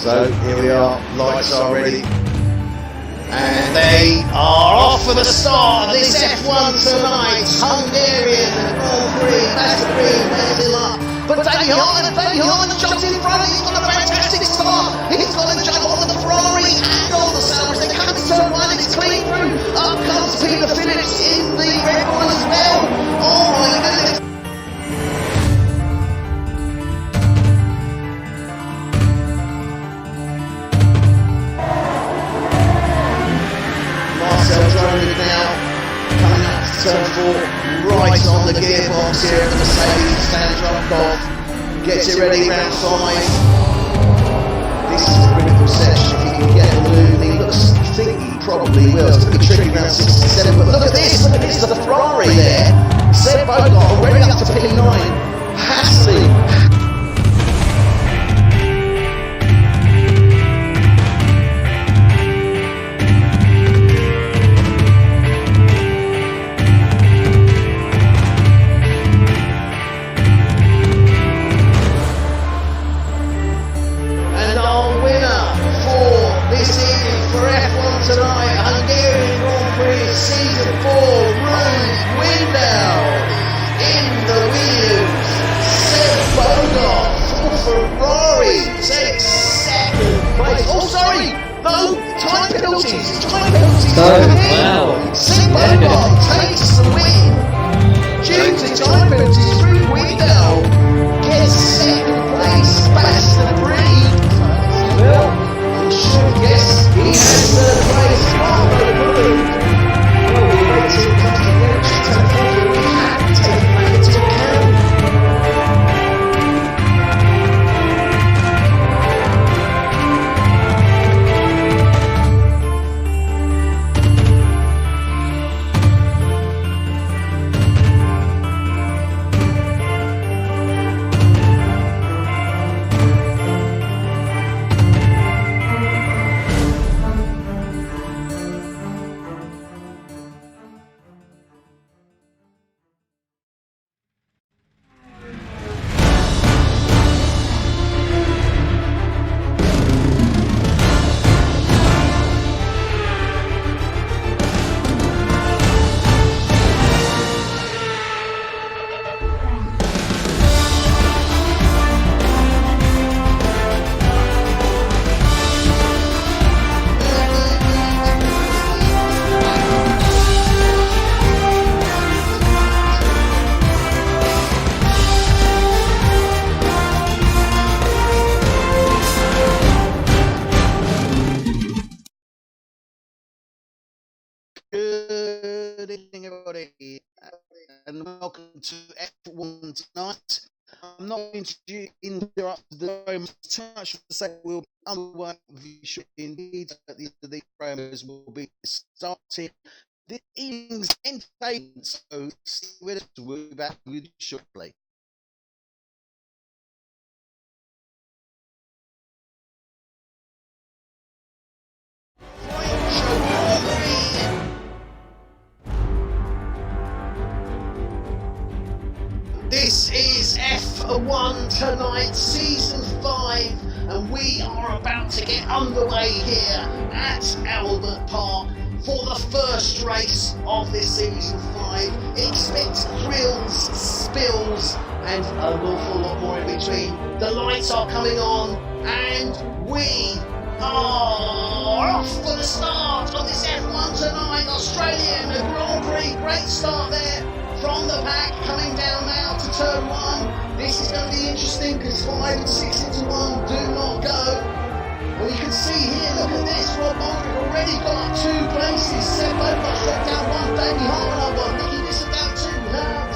So here we are, lights are ready, and they are off for the start of this F1 tonight. Hungarian Grand Prix, Master Green, Master up. But Danny Hartman jumps in front, he's got a fantastic start. He's got a jump on the Ferrari and on the Sauber. They come to turn one and it's clean through. Up comes Peter Phillips in the Red Bull as well. Oh my goodness. Now coming up to turn 4, right on the gearbox here at the Mercedes, stands dropped off, gets it ready, round 5. This is the critical section. If he can get the move, he looks, I think he probably will. It's going to be tricky round 6 and 7, but look at this, the Ferrari there. Seb Bogart already up to P9. Hassley. Tonight, Hungarian Grand Prix Season 4, Road Window in the Williams. Seb Bogart for Ferrari takes second place. Oh, sorry, no, time penalties. Wow. Seb Bogart takes the win due to time penalties. Road Window gets second place. Basta Breed. Well, I'm sure, yes, he has third place. Good evening, everybody, and welcome to F1 tonight. I'm not going to interrupt the very much too much to say we'll be underway indeed at the end of the promos will be starting the evening's entertainment. So stay with us, we'll be back with you shortly. This is F1 tonight, Season 5, and we are about to get underway here at Albert Park for the first race of this Season 5. Expect thrills, spills, and an awful lot more in between. The lights are coming on, and we are off for the start of this F1 tonight. Australian Grand Prix, great start there from the pack, coming down now to turn 1. This is going to be interesting because 5 and 6 into 1 do not go. Well, you can see here, look at this, Rob Aldridge already got up 2 places. Seb Bogart shot down 1, Danny Hartman on 1, Nicky Nissan down 2,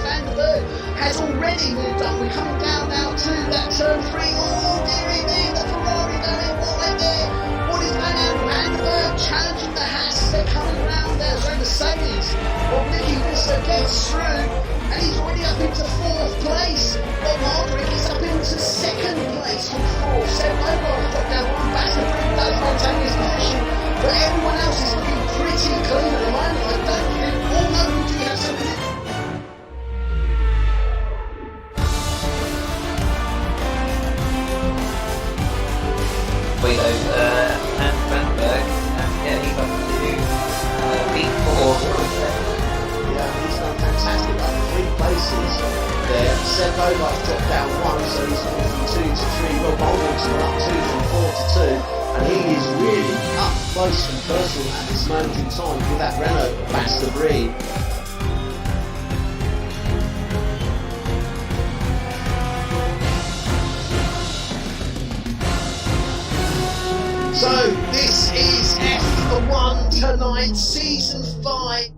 Van der Berg has already moved up. We're coming down now to that turn 3. Oh, dearie me, the Ferrari done it. What went there? What is going on? Van der Berg challenging the Haas. They're coming round there. So Mercedes. Well, Nicky Nissan gets through, and he's already up into 4th place. Bob Aldridge is up into 2nd place from 4th. Seb Bogart got down 1. Basta Breed does maintain his position, but everyone else is looking pretty clean at the moment. I don't think all know who do have something. Wait, Seb Bogart's dropped down 1, so he's gone from 2 to 3. Rob Holding's gone up 2 from 4 to 2. And he is really up close and personal at this moment in time with that Renault Master Brie. So this is F1 Tonight, Season 5.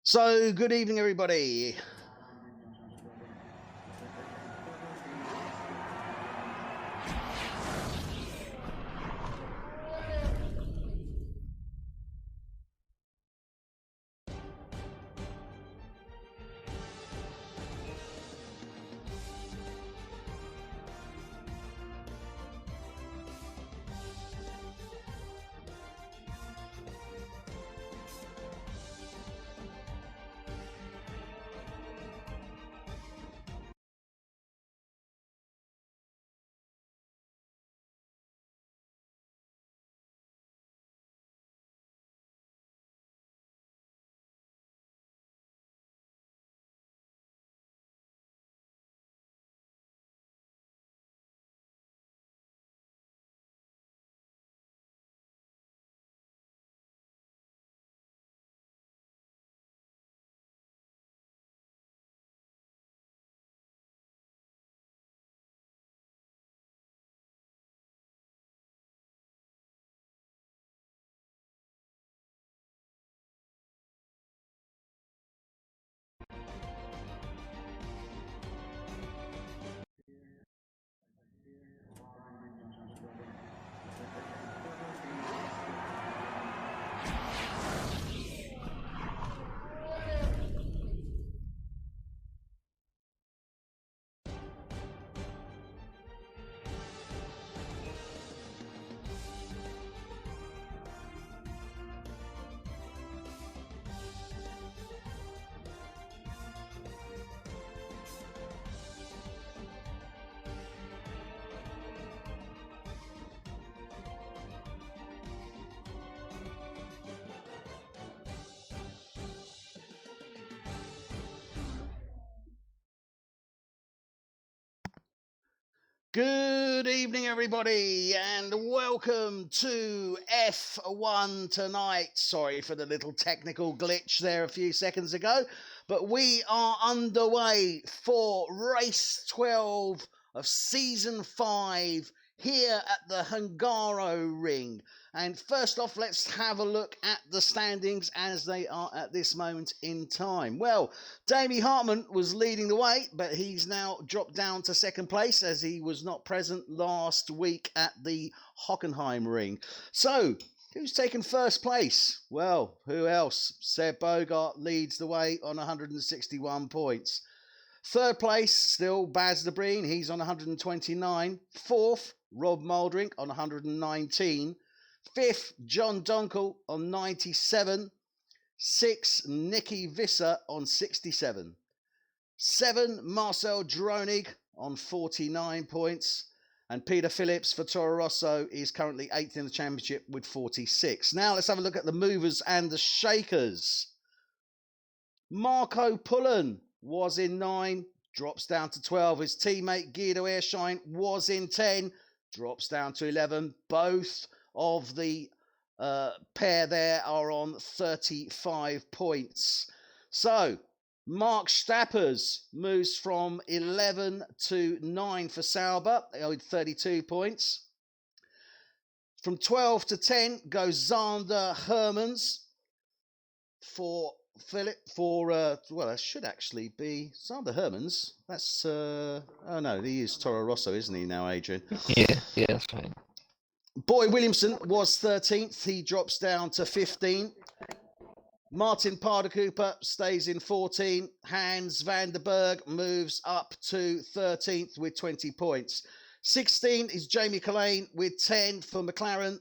So, good evening, everybody. Good evening, everybody, and welcome to F1 Tonight. Sorry for the little technical glitch there a few seconds ago, but we are underway for race 12 of season 5 here at the Hungaroring. And first off, let's have a look at the standings as they are at this moment in time. Well, Damie Hartman was leading the way, but he's now dropped down to second place as he was not present last week at the Hockenheimring. So, who's taken first place? Well, who else? Seb Bogart leads the way on 161 points. Third place, still Baz de Breen, he's on 129. Fourth, Rob Mouldring on 119. Fifth, John Dunkel on 97. 6, Nicky Visser on 67. 7, Marcel Dronig on 49 points. And Peter Phillips for Toro Rosso is currently 8th in the championship with 46. Now let's have a look at the movers and the shakers. Marco Pullen was in 9, drops down to 12. His teammate Guido Airshine was in 10, drops down to 11. Both of the pair there are on 35 points. So, Mark Stappers moves from 11 to 9 for Sauber with 32 points. From 12 to 10 goes Zander Hermans for Philip well, that should actually be Zander Hermans. That's oh no, he is Toro Rosso, isn't he now, Adrian? Yeah, that's right. Boy Williamson was 13th. He drops down to 15. Martin Paardenkoper stays in 14. Hans van der Berg moves up to 13th with 20 points. 16 is Jamie Collane with 10 for McLaren.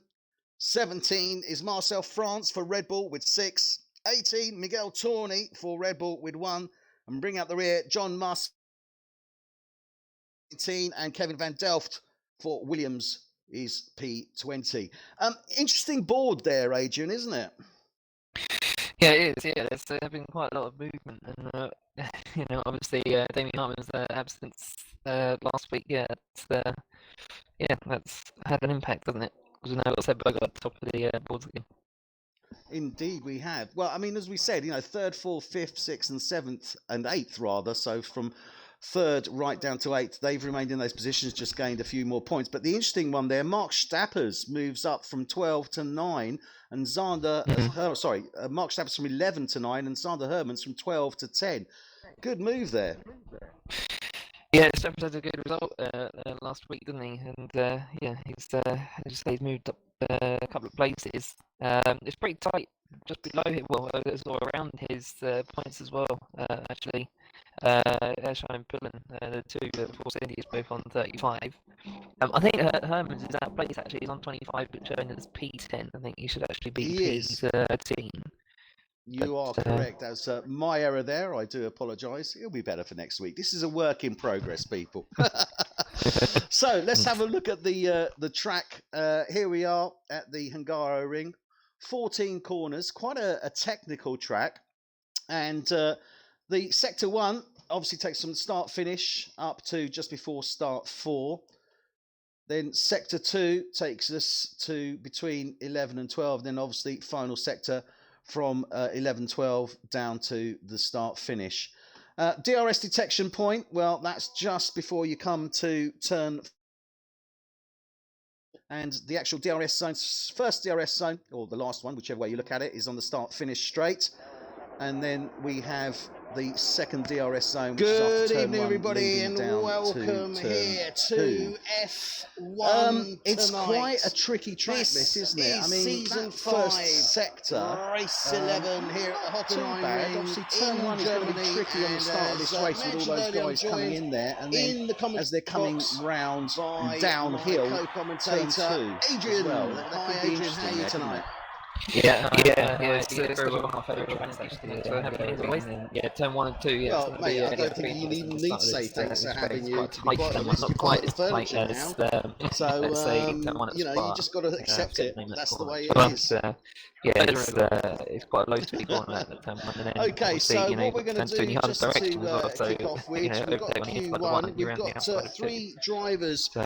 17 is Marcel France for Red Bull with 6. 18, Miguel Tourney for Red Bull with 1. And bring out the rear, John Musk 19, and Kevin van Delft for Williams is P20. Interesting board there, Adrian, isn't it? Yeah, it is. Yeah, there's been quite a lot of movement, and obviously Damien Hartman's absence last week. Yeah, that's had an impact, doesn't it? Because we know what's said, but I got top of the boards again. Indeed, we have. Well, I mean, as we said, third, fourth, fifth, sixth, and seventh, and eighth rather. So from third right down to eighth, they've remained in those positions, just gained a few more points. But the interesting one there, Mark Stappers moves up from 12 to 9, and Mark Stappers from 11 to 9, and Zander Hermans from 12 to 10. Good move there. Yeah, Stappers had a good result last week, didn't he? And he's moved up a couple of places. It's pretty tight just below him. Well, it's all around his points as well, actually. Ershine Pullen, the two Force Indies, both on 35. I think Hermans is out of place, actually. He's on 25, but shown as P10. I think he should actually be P13. You are correct. That's my error there. I do apologise. It'll be better for next week. This is a work in progress, people. So let's have a look at the track. Here we are at the Hungaroring. 14 corners, quite a technical track. And the Sector 1 obviously takes from start finish up to just before start 4. Then Sector 2 takes us to between 11 and 12. Then obviously final sector from 11-12 down to the start finish. DRS detection point, well, that's just before you come to turn. And the actual DRS zone, first DRS zone, or the last one, whichever way you look at it, is on the start finish straight. And then we have the second DRS zone, which is after turn 1, everybody, and welcome here to F1 It's quite a tricky track, this isn't it? I mean, season 5, first sector, race 11 here at the Hungaroring Ring. Obviously, turn 1 is going to be tricky on the start of this race with all those guys coming in there, and then as they're coming round downhill, turn 2. Adrian, hi Adrian, how are you tonight? Yeah, it's very well my favourite tracks actually. So turn 1 and 2. Yeah, well, mate, I don't think you even need to say thanks for having you. Not quite as tight as so you just got to accept it. That's the way it is. It's quite a low speed corner at turn 1. Okay, so what we're going to do just to kick off with, we've got Q1. We've got 3 drivers who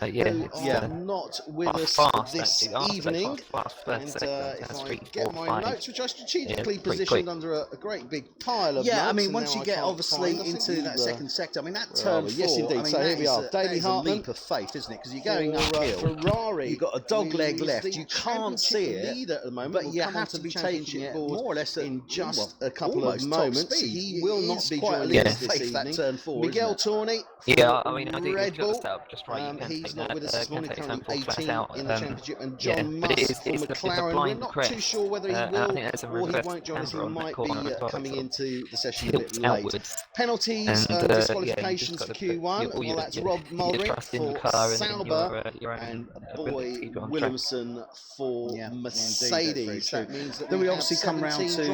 are not with us this evening. And if I get my notes, which I strategically positioned under a great big pile of notes. Yeah, I mean, once you get obviously into that second sector, I mean, that turn 4. Yes, indeed. So here we are. Damien Hartman. Leap of faith, isn't it? Because you're going uphill. Ferrari. You've got a dog leg left. You can't see it at the moment, but you have to be taking it more or less in just a couple of moments. He will not be joining us this evening. That turn 4. Miguel Tourney. Yeah, I mean, I think Red Bull. He's not with us this morning. Currently 18 in the championship, and John Musk from McLaren. We're not too sure whether he will or he won't join us. He might be coming into the session a bit late. Penalties and disqualifications for Q1. Well, that's Rob Mulry for Sauber and Boy Williamson for Mercedes. That means that then we obviously come round to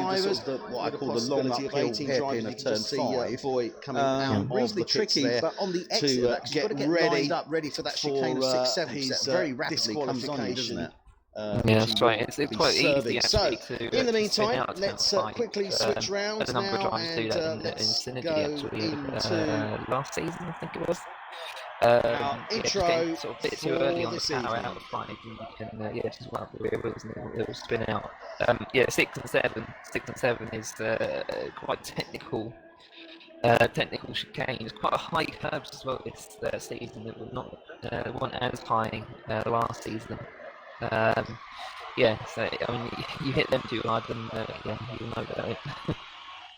what I call the long uphill hairpin of turn 5. Boy coming out reasonably tricky, but on the exit to get ready for that chicane of 6-7. He's very rapidly comes on you, doesn't it? That's right. It's quite easy actually to in the meantime, let's quickly switch rounds now and let's go into last season, I think it was. Intro sort of a bit too early on the power out of 5, and just well, it will spin out. 6 and 7 is quite technical chicane. It's quite a high curbs as well this season. It was not weren't as high last season. So I mean, you hit them too hard, and you'll know about it.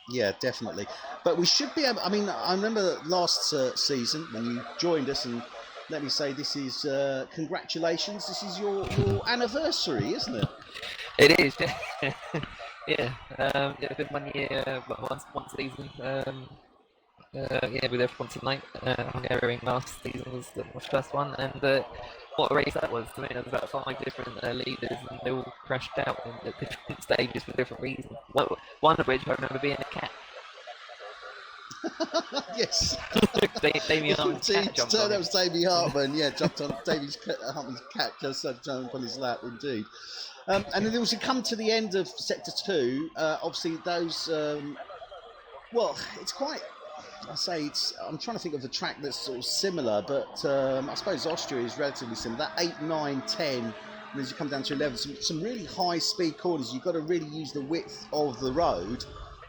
Yeah, definitely. But we should be able. I mean, I remember last season when you joined us, and let me say, this is congratulations. This is your anniversary, isn't it? It is. Yeah, yeah, been 1 year, one season. Yeah, with everyone tonight. Hungaroring last season was the first one, and what a race that was. I mean, there was about 5 different leaders, and they all crashed out at different stages for different reasons. One of which I remember being a cat. Yes. Davey Hartman's cat jumped on. That was Davey Hartman. Yeah, jumped on Davey Hartman's cat, just jumped on his lap, indeed. And then as we come to the end of Sector 2, obviously those. Well, it's quite. I'm trying to think of a track that's sort of similar, but I suppose Austria is relatively similar. That 8, 9, 10, and as you come down to 11, some really high-speed corners. You've got to really use the width of the road,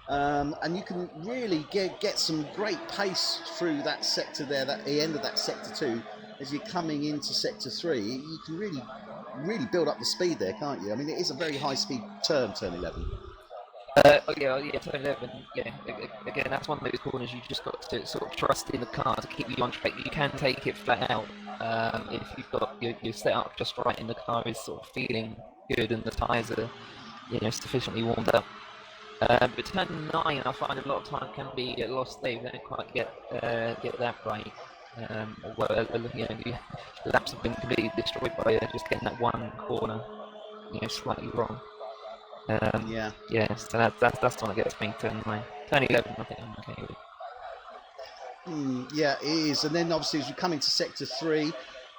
and you can really get some great pace through that sector there, the end of that Sector 2. As you're coming into Sector 3, you can really build up the speed there, can't you? I mean, it is a very high-speed turn 11. Yeah, turn 11. Yeah, again, that's one of those corners you just got to sort of trust in the car to keep you on track. You can take it flat out if you've got your setup just right and the car is sort of feeling good and the tyres are, sufficiently warmed up. But turn 9, I find a lot of time can be lost there. You don't quite get that right. The laps have been completely destroyed by just getting that one corner, slightly wrong. Yeah, so that's the one that gets me. Turn 9, turn 11, I think I'm okay with. Yeah, it is. And then obviously as we come into Sector 3,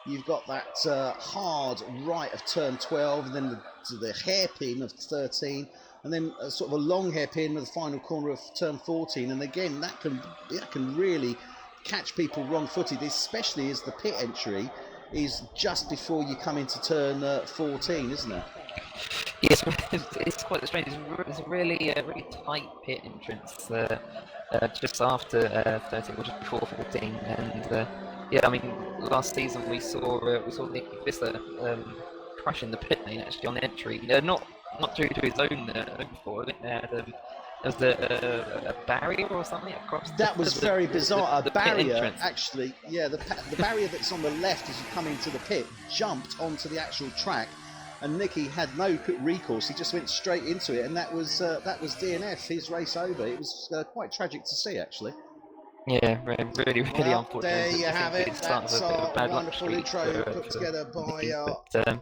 you've got that hard right of turn 12, and then the hairpin of 13, and then sort of a long hairpin of the final corner of turn 14. And again, that can really catch people wrong-footed, especially as the pit entry is just before you come into turn 14, isn't it? Yes, it's quite strange. It's a really tight pit entrance just after 13, or just before 14, and I mean, last season we saw Nicky Visser crashing the pit lane actually on entry. Not due to his own fault. There was a barrier or something across. That was very bizarre. The barrier, actually. Yeah, the barrier that's on the left as you come into the pit jumped onto the actual track. And Nicky had no recourse. He just went straight into it, and that was DNF. His race over. It was quite tragic to see, actually. Yeah, really unfortunate. There you have it. That's our wonderful intro put together by our driver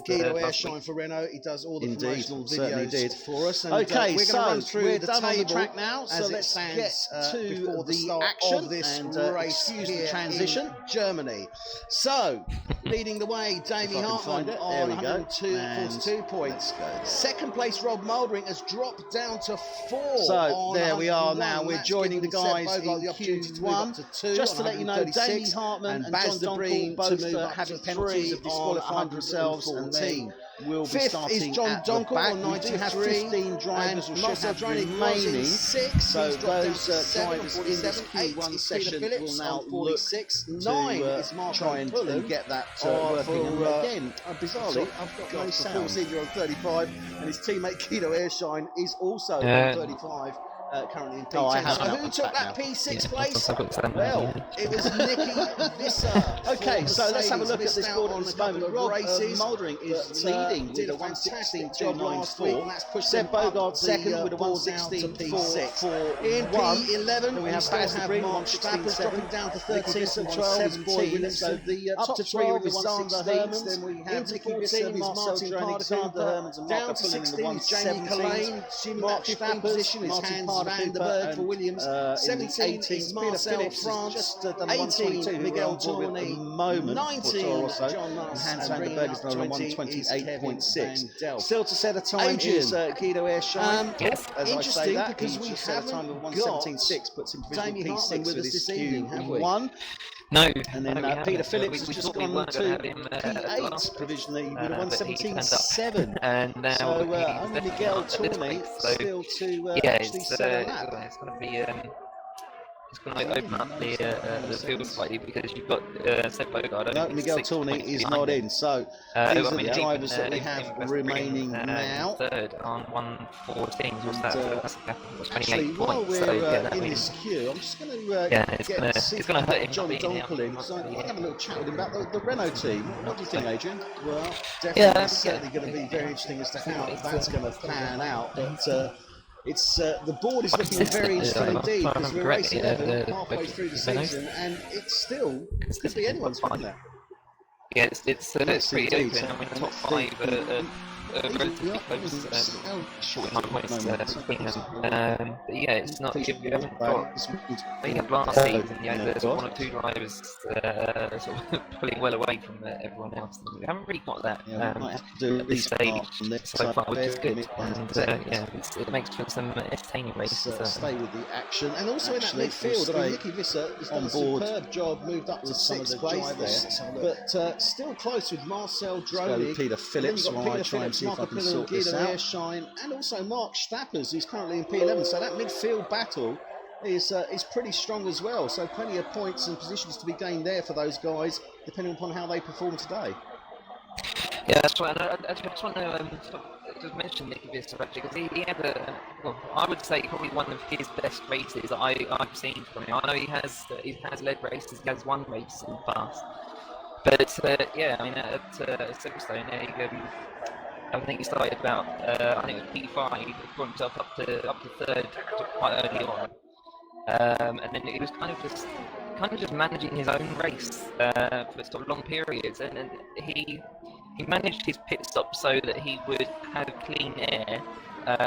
Guido Airshine for Renault. He does all the promotional videos for us. And, okay, we're going to run through the table on the track now. So let's get to the action of this race. Excuse the transition. Germany. So leading the way, Davey Hartman on 142 points. Second place, Rob Mouldering has dropped down to 4. So there we are now. We're joining the guys in Q1. Just to let you know, Davey Hartman and John Donkel both having penalties of disqualifying themselves, and team will be starting is John at Donkel the back. We do have 15 drivers who should have remaining. So those drivers in this Q1 session will now look to try and get that working. And again, bizarrely, I've got no sound. 14-year-old 35, and his teammate Guido Airshine is also on 35. Currently in P10. So who took that P6 place? Well, it was Nicky Visser. Okay, so let's have a look at this board at this moment. Rob Mouldering is leading with a 1:16.294. Seb Bogard second with a 1:16.46. In P11, we have Mark Stappers dropping down to 13.17. So the top 12 is Sander Hermans. Then we have Nicky Visser, Marcel Dronig, down to 16 is Jamie Collane. Mark Stappers position is Hans Van der Berg for Williams. 17 is Marcel France. 18 Miguel Tourney. 19 John Nuss. Hans Van der Berg is on 1:28.6. Still to set a time is Guido Airshine. Yes, as I say that, because we have a time of 1:17.6, puts him provisionally P6 with us this evening, have we? No. And then Peter Phillips has just gone to P8 provisionally with a 1:17.7. And now so only Miguel Tourney still to actually set on that. It's going to be it's going to open up the field slightly because you've got Seb Bogard. No, Miguel Tourney is not in. So these are the drivers that we have remaining now. Third on 114. What's that? That's 28 actually, points. while we're so, in this queue, I'm just going to it's going to hurt him. John Donkel in. So I have a little chat with him about the Renault team. What do you think, Adrian? Well, definitely, certainly going to be very interesting as to how that's going to pan out. But it's the board is looking very interesting indeed because we're race 11 halfway through the season, and it's still could be anyone's, couldn't it? Yeah, it's pretty open. I mean, the top 5 relatively close, 49 points between them. But yeah, it's not. You haven't got. You had last season, there's 1 or 2 drivers sort of pulling well away from everyone else. We haven't really got that at this stage so far, which is good. And it makes for some entertaining races. Stay with the action, and also in that midfield, I mean, Nicky Visser has done a superb job, moved up to 6th place there, but still close with Marcel Dronig, Peter Phillips, while I try and see if I can sort this out. Shine, and also Mark Stappers, who's currently in P11. So that midfield battle is pretty strong as well. So plenty of points and positions to be gained there for those guys, depending upon how they perform today. Yeah, that's right. I just want to just mention Nicky Visser actually, because he had I would say probably one of his best races that I've seen from him. I know he has led races, he has won races in the past. But I mean, at Silverstone, I think he started about I think it was P5. He brought himself up to 3rd quite early on, and then he was kind of just managing his own race for sort of long periods, and he managed his pit stop so that he would have clean air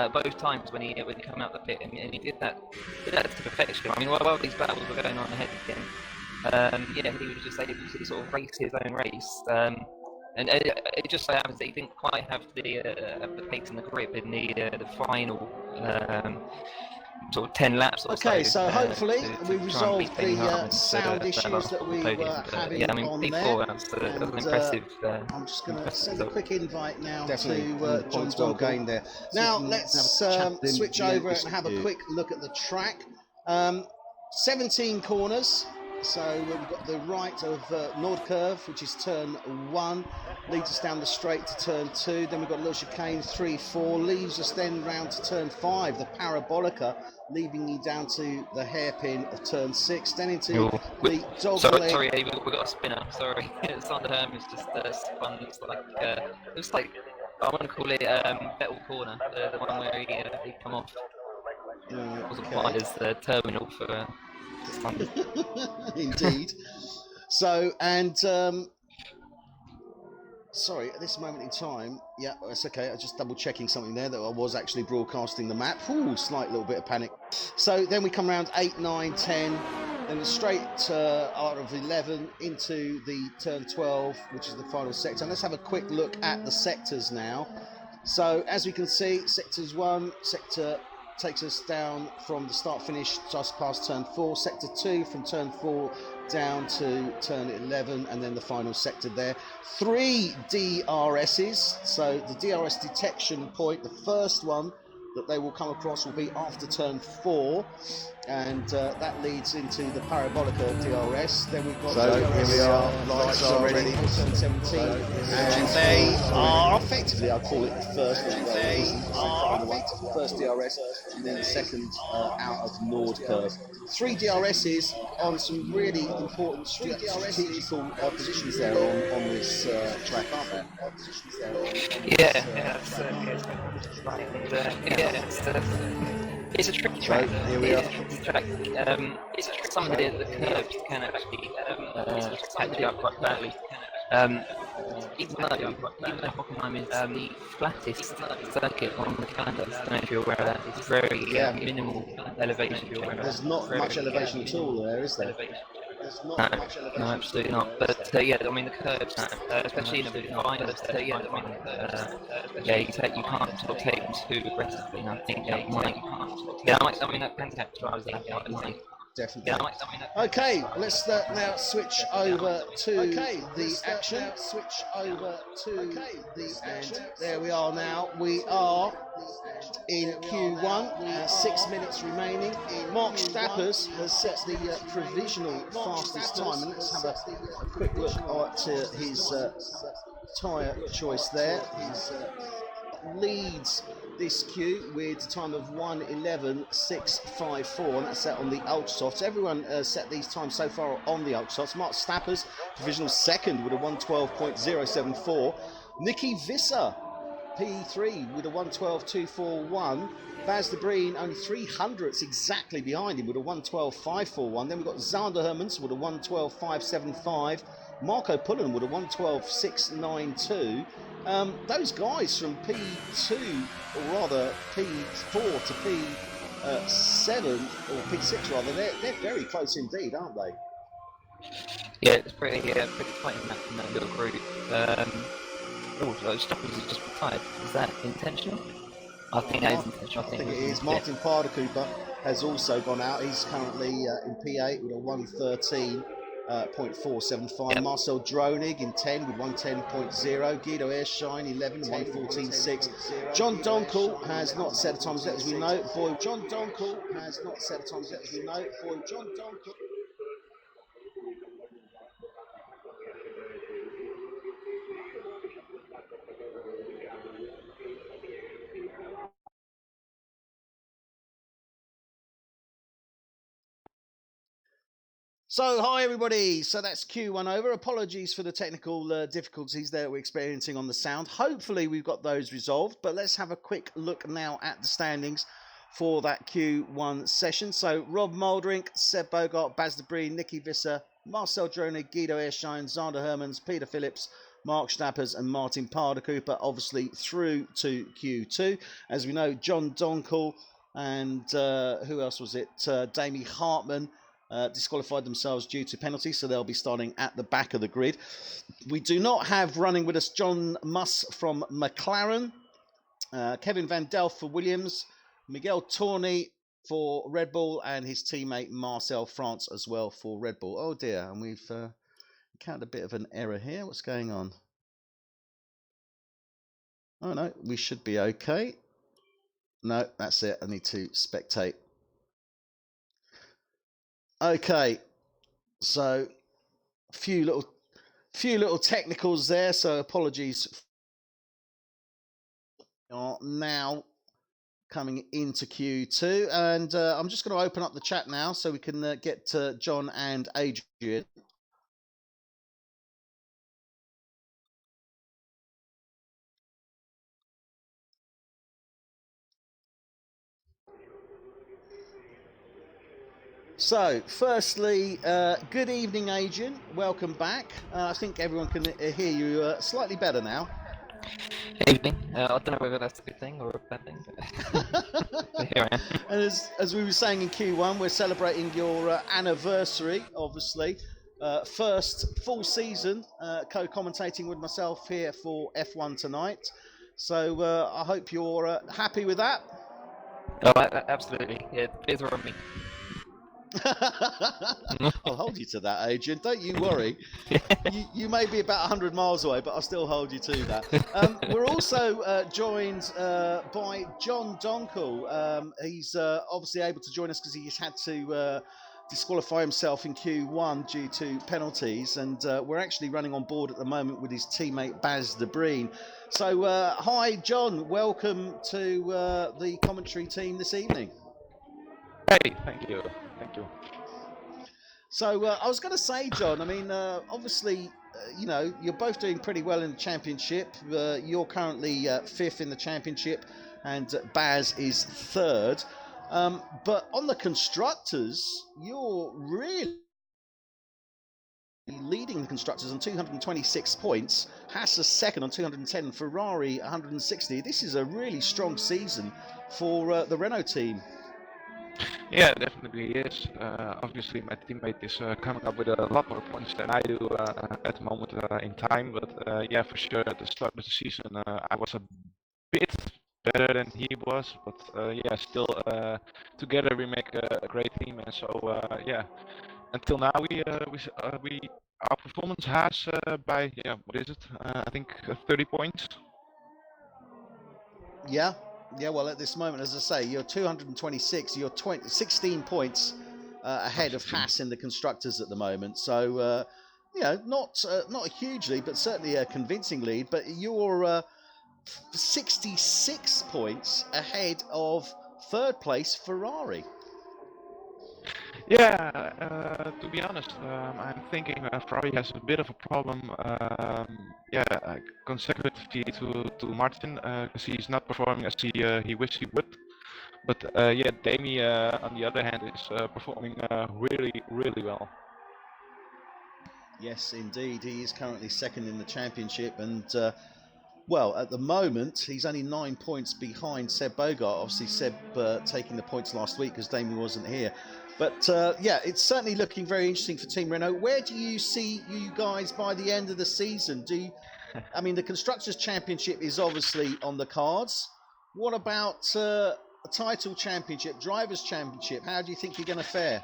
both times when he came out the pit, and he did that to perfection. I mean, while these battles were going on ahead of him, he was just able to sort of race his own race. And it just so happens that he didn't quite have the pace and the grip in the final sort of 10 laps or so. Okay, so hopefully we resolved the sound issues that we were having on there. That's an impressive. I'm just going to send a quick invite now Definitely to John well Donkel. gained there. Now let's switch over and have a quick look at the track. 17 corners. So we've got the right of Nordkurve, which is turn 1, leads us down the straight to turn 2. Then we've got a little chicane 3, 4, leaves us then round to turn 5, the Parabolica, leaving you down to the hairpin of turn 6. Then into the dog leg. Sorry, we've got a spinner. Sorry, Sander Herm is just spun. Looks like I want to call it Vettel corner, the one where he come off. Wasn't quite as the terminal for. Indeed. So, and sorry, at this moment in time, yeah, it's okay. I was just double checking something there that I was actually broadcasting the map. Ooh, slight little bit of panic. So then we come around 8, 9, 10, then the straight out of 11 into the turn 12, which is the final sector. And let's have a quick look at the sectors now. So as we can see, sectors 1, sector takes us down from the start finish just past turn 4, sector 2 from turn 4 down to turn 11, and then the final sector there. 3 DRSs, so the DRS detection point, the first one that they will come across will be after turn 4, and that leads into the Parabolica DRS. Then we've got here we are, lights are ready. Turn 17, and they are effectively, I'll call it the first one. They are the first DRS, and then the second out of Nordkurve. 3 DRSs on some really important strategical positions there on this track, aren't there? It's a tricky track. Here we are. It's a tricky some of the curves can actually catch you up quite badly. Even though Hockenheim is the flattest circuit on the calendar, I don't know if you're aware of that. It's very minimal elevation. There's not much elevation at all there, is there? No, absolutely not. But I mean the curves, especially in the finals, you can't sort of take them too aggressively. And I think that might, I mean that Pentax drives that quite a lot. Definitely. Okay, let's now switch over to the action. And there we are now. We are in Q1, 6 minutes remaining. Mark Stappers has set the provisional fastest time. And let's have a quick look at his tyre choice there. His leads this queue with a time of 1:11.654, and that's set on the ultra softs. Everyone set these times so far on the ultra softs. Mark Stappers, provisional second with a 1:12.074. Nicky Visser, P3 with a 1:12.241. Baz de Breen only 300ths exactly behind him with a 1:12.541. Then we've got Zander Hermans with a 1:12.575. Marco Pullen with a 1:12.692. Those guys from P2, or rather P4 to P7, or P6 rather, they're very close indeed, aren't they? Yeah, it's pretty tight in that little group. Stappers is just retired. Is that intentional? I think that is intentional. I think it is. Martin Parder-Cooper has also gone out. He's currently in P8 with a 1:13.475. Yep. Marcel Dronig in 10 with 1:10.0. Guido Ershine 11 with 1:14.6. John Donkel has not set a time yet, as we know. John Donkel. So, hi everybody. So that's Q1 over. Apologies for the technical difficulties that we're experiencing on the sound. Hopefully we've got those resolved, but let's have a quick look now at the standings for that Q1 session. So Rob Moldrink, Seb Bogart, Baz de Breen, Nicky Visser, Marcel Dronig, Guido Ershine, Zander Hermans, Peter Phillips, Mark Stappers and Martin Parder-Cooper, obviously through to Q2. As we know, John Donkel and who else was it? Damie Hartman disqualified themselves due to penalty, so they'll be starting at the back of the grid. We do not have running with us John Muss from McLaren, Kevin Van Delft for Williams, Miguel Tourney for Red Bull, and his teammate Marcel France as well for Red Bull. Oh dear, and we've encountered a bit of an error here. What's going on? Oh no, we should be okay. No, that's it. I need to spectate. Okay, so a few little technicals there, so apologies. Are now coming into Q2, and I'm just going to open up the chat now so we can get John and Adrian. So, firstly, good evening, Adrian. Welcome back. I think everyone can hear you slightly better now. Evening. I don't know whether that's a good thing or a bad thing. But here I am. And as we were saying in Q1, we're celebrating your anniversary, obviously. First full season co-commentating with myself here for F1 tonight. So I hope you're happy with that. Oh, absolutely. Yeah, beers are on me. I'll hold you to that, Adrian. Don't you worry. You may be about 100 miles away, but I'll still hold you to that. We're also joined by John Donkel. He's obviously able to join us because he's had to disqualify himself in Q1 due to penalties, and we're actually running on board at the moment with his teammate Baz de Breen. So hi John, welcome to the commentary team this evening. Hey, thank you. So I was going to say, John, I mean, obviously, you know, you're both doing pretty well in the championship. You're currently fifth in the championship, and Baz is third. But on the constructors, you're really leading the constructors on 226 points. Haas is second on 210, Ferrari 160. This is a really strong season for the Renault team. Yeah, definitely is. Obviously, my teammate is coming up with a lot more points than I do at the moment in time. But yeah, for sure, at the start of the season, I was a bit better than he was, but yeah, still together we make a great team, and so yeah. Until now, our performance has by what is it? I think 30 points. Yeah, well, at this moment, as I say, you're 226, you're 16 points ahead of Haas in the constructors at the moment. So, not hugely, but certainly a convincing lead. But you're 66 points ahead of third place Ferrari. Yeah, to be honest, I'm thinking Ferrari has a bit of a problem. Consecutively to Martin, because he's not performing as he wished he would. But yeah, Dami on the other hand is performing really well. Yes, indeed, he is currently second in the championship, and well, at the moment, he's only 9 points behind Seb Bogart. Obviously, Seb taking the points last week because Damien wasn't here. But yeah, it's certainly looking very interesting for Team Renault. Where do you see you guys by the end of the season? I mean, the Constructors' Championship is obviously on the cards. What about a title championship, Drivers' Championship? How do you think you're going to fare?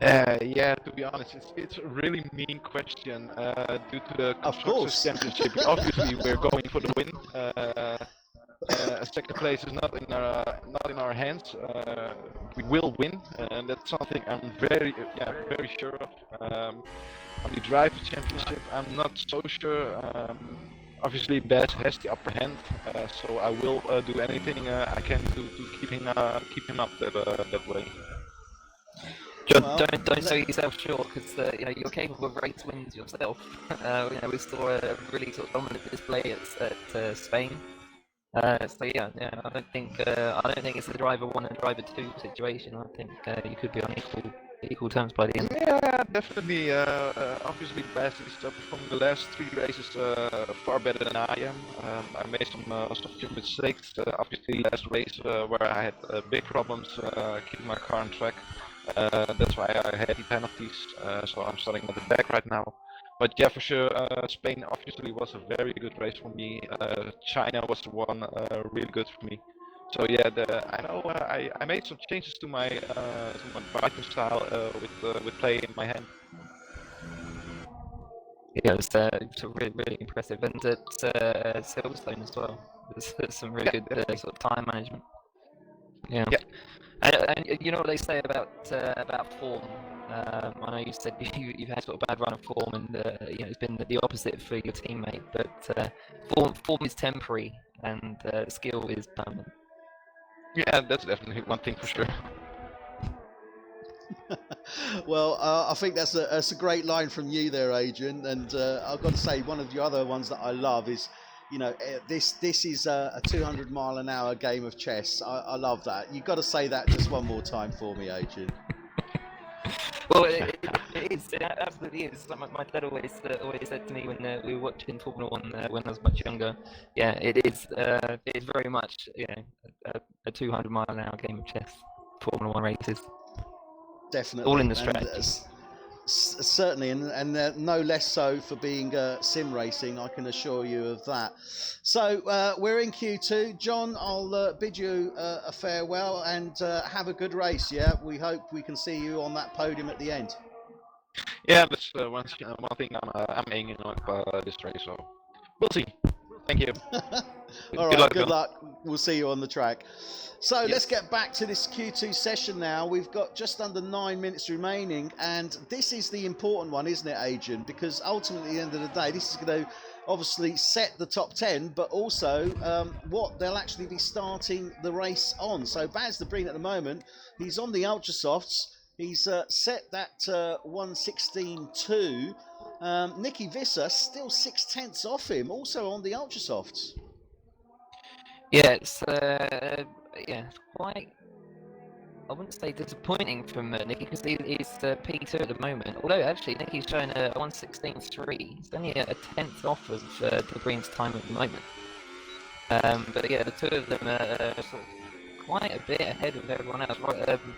Yeah, to be honest, it's a really mean question due to the Constructors' Championship. Obviously, we're going for the win. Second place is not in our hands. We will win, and that's something I'm very sure of. On the Drivers' Championship, I'm not so sure. Obviously, Baz has the upper hand, so I will do anything I can to keep him up that way. John, don't sell yourself short, because you're capable of race wins yourself. We saw a really sort of dominant display at Spain. So yeah, I don't think it's a driver 1 and driver 2 situation. I think you could be on equal terms by the end. Yeah, definitely. Obviously, Baz is performing the last 3 races far better than I am. I made some few mistakes. Obviously, last race where I had big problems keeping my car on track. That's why I had the penalties, so I'm starting at the back right now. But yeah, for sure, Spain obviously was a very good race for me. China was the one really good for me. So yeah, I know I made some changes to my driving style with play in my hand. Yeah, it's really impressive, and at Silverstone as well. There's some really good sort of time management. Yeah. And you know what they say about form. I know you said you've had sort of bad run of form, and it's been the opposite for your teammate. But form is temporary, and skill is permanent. Yeah, that's definitely one thing for sure. Well, I think that's a great line from you there, Adrian. And I've got to say, one of the other ones that I love is, this is a 200-mile-an-hour game of chess. I love that. You've got to say that just one more time for me, Adrian. Well, it is. It absolutely is. Like my dad always said to me when we were watching Formula 1 when I was much younger. Yeah, it is. It is very much a 200-mile-an-hour game of chess. Formula 1 races. Definitely. All in the strategy. Certainly, and no less so for being sim racing, I can assure you of that. So we're in Q2. John, I'll bid you a farewell and have a good race. Yeah, we hope we can see you on that podium at the end. Yeah, that's one thing I'm aiming on this race, so we'll see. Thank you. All right, good luck. We'll see you on the track. So let's get back to this Q2 session now. We've got just under 9 minutes remaining, and this is the important one, isn't it, Adrian? Because ultimately, at the end of the day, this is going to obviously set the top 10, but also what they'll actually be starting the race on. So Baz the Breen at the moment, he's on the Ultra Softs. He's set that 1:16.2. Nicky Visser still 0.6 off him, also on the Ultra Softs. Yeah, it's quite, I wouldn't say disappointing from Nicky, because he's P2 at the moment. Although actually Nicky's showing a 1:16.3. He's only a 10th off of De Breen's time at the moment. But yeah, the two of them are sort of quite a bit ahead of everyone else.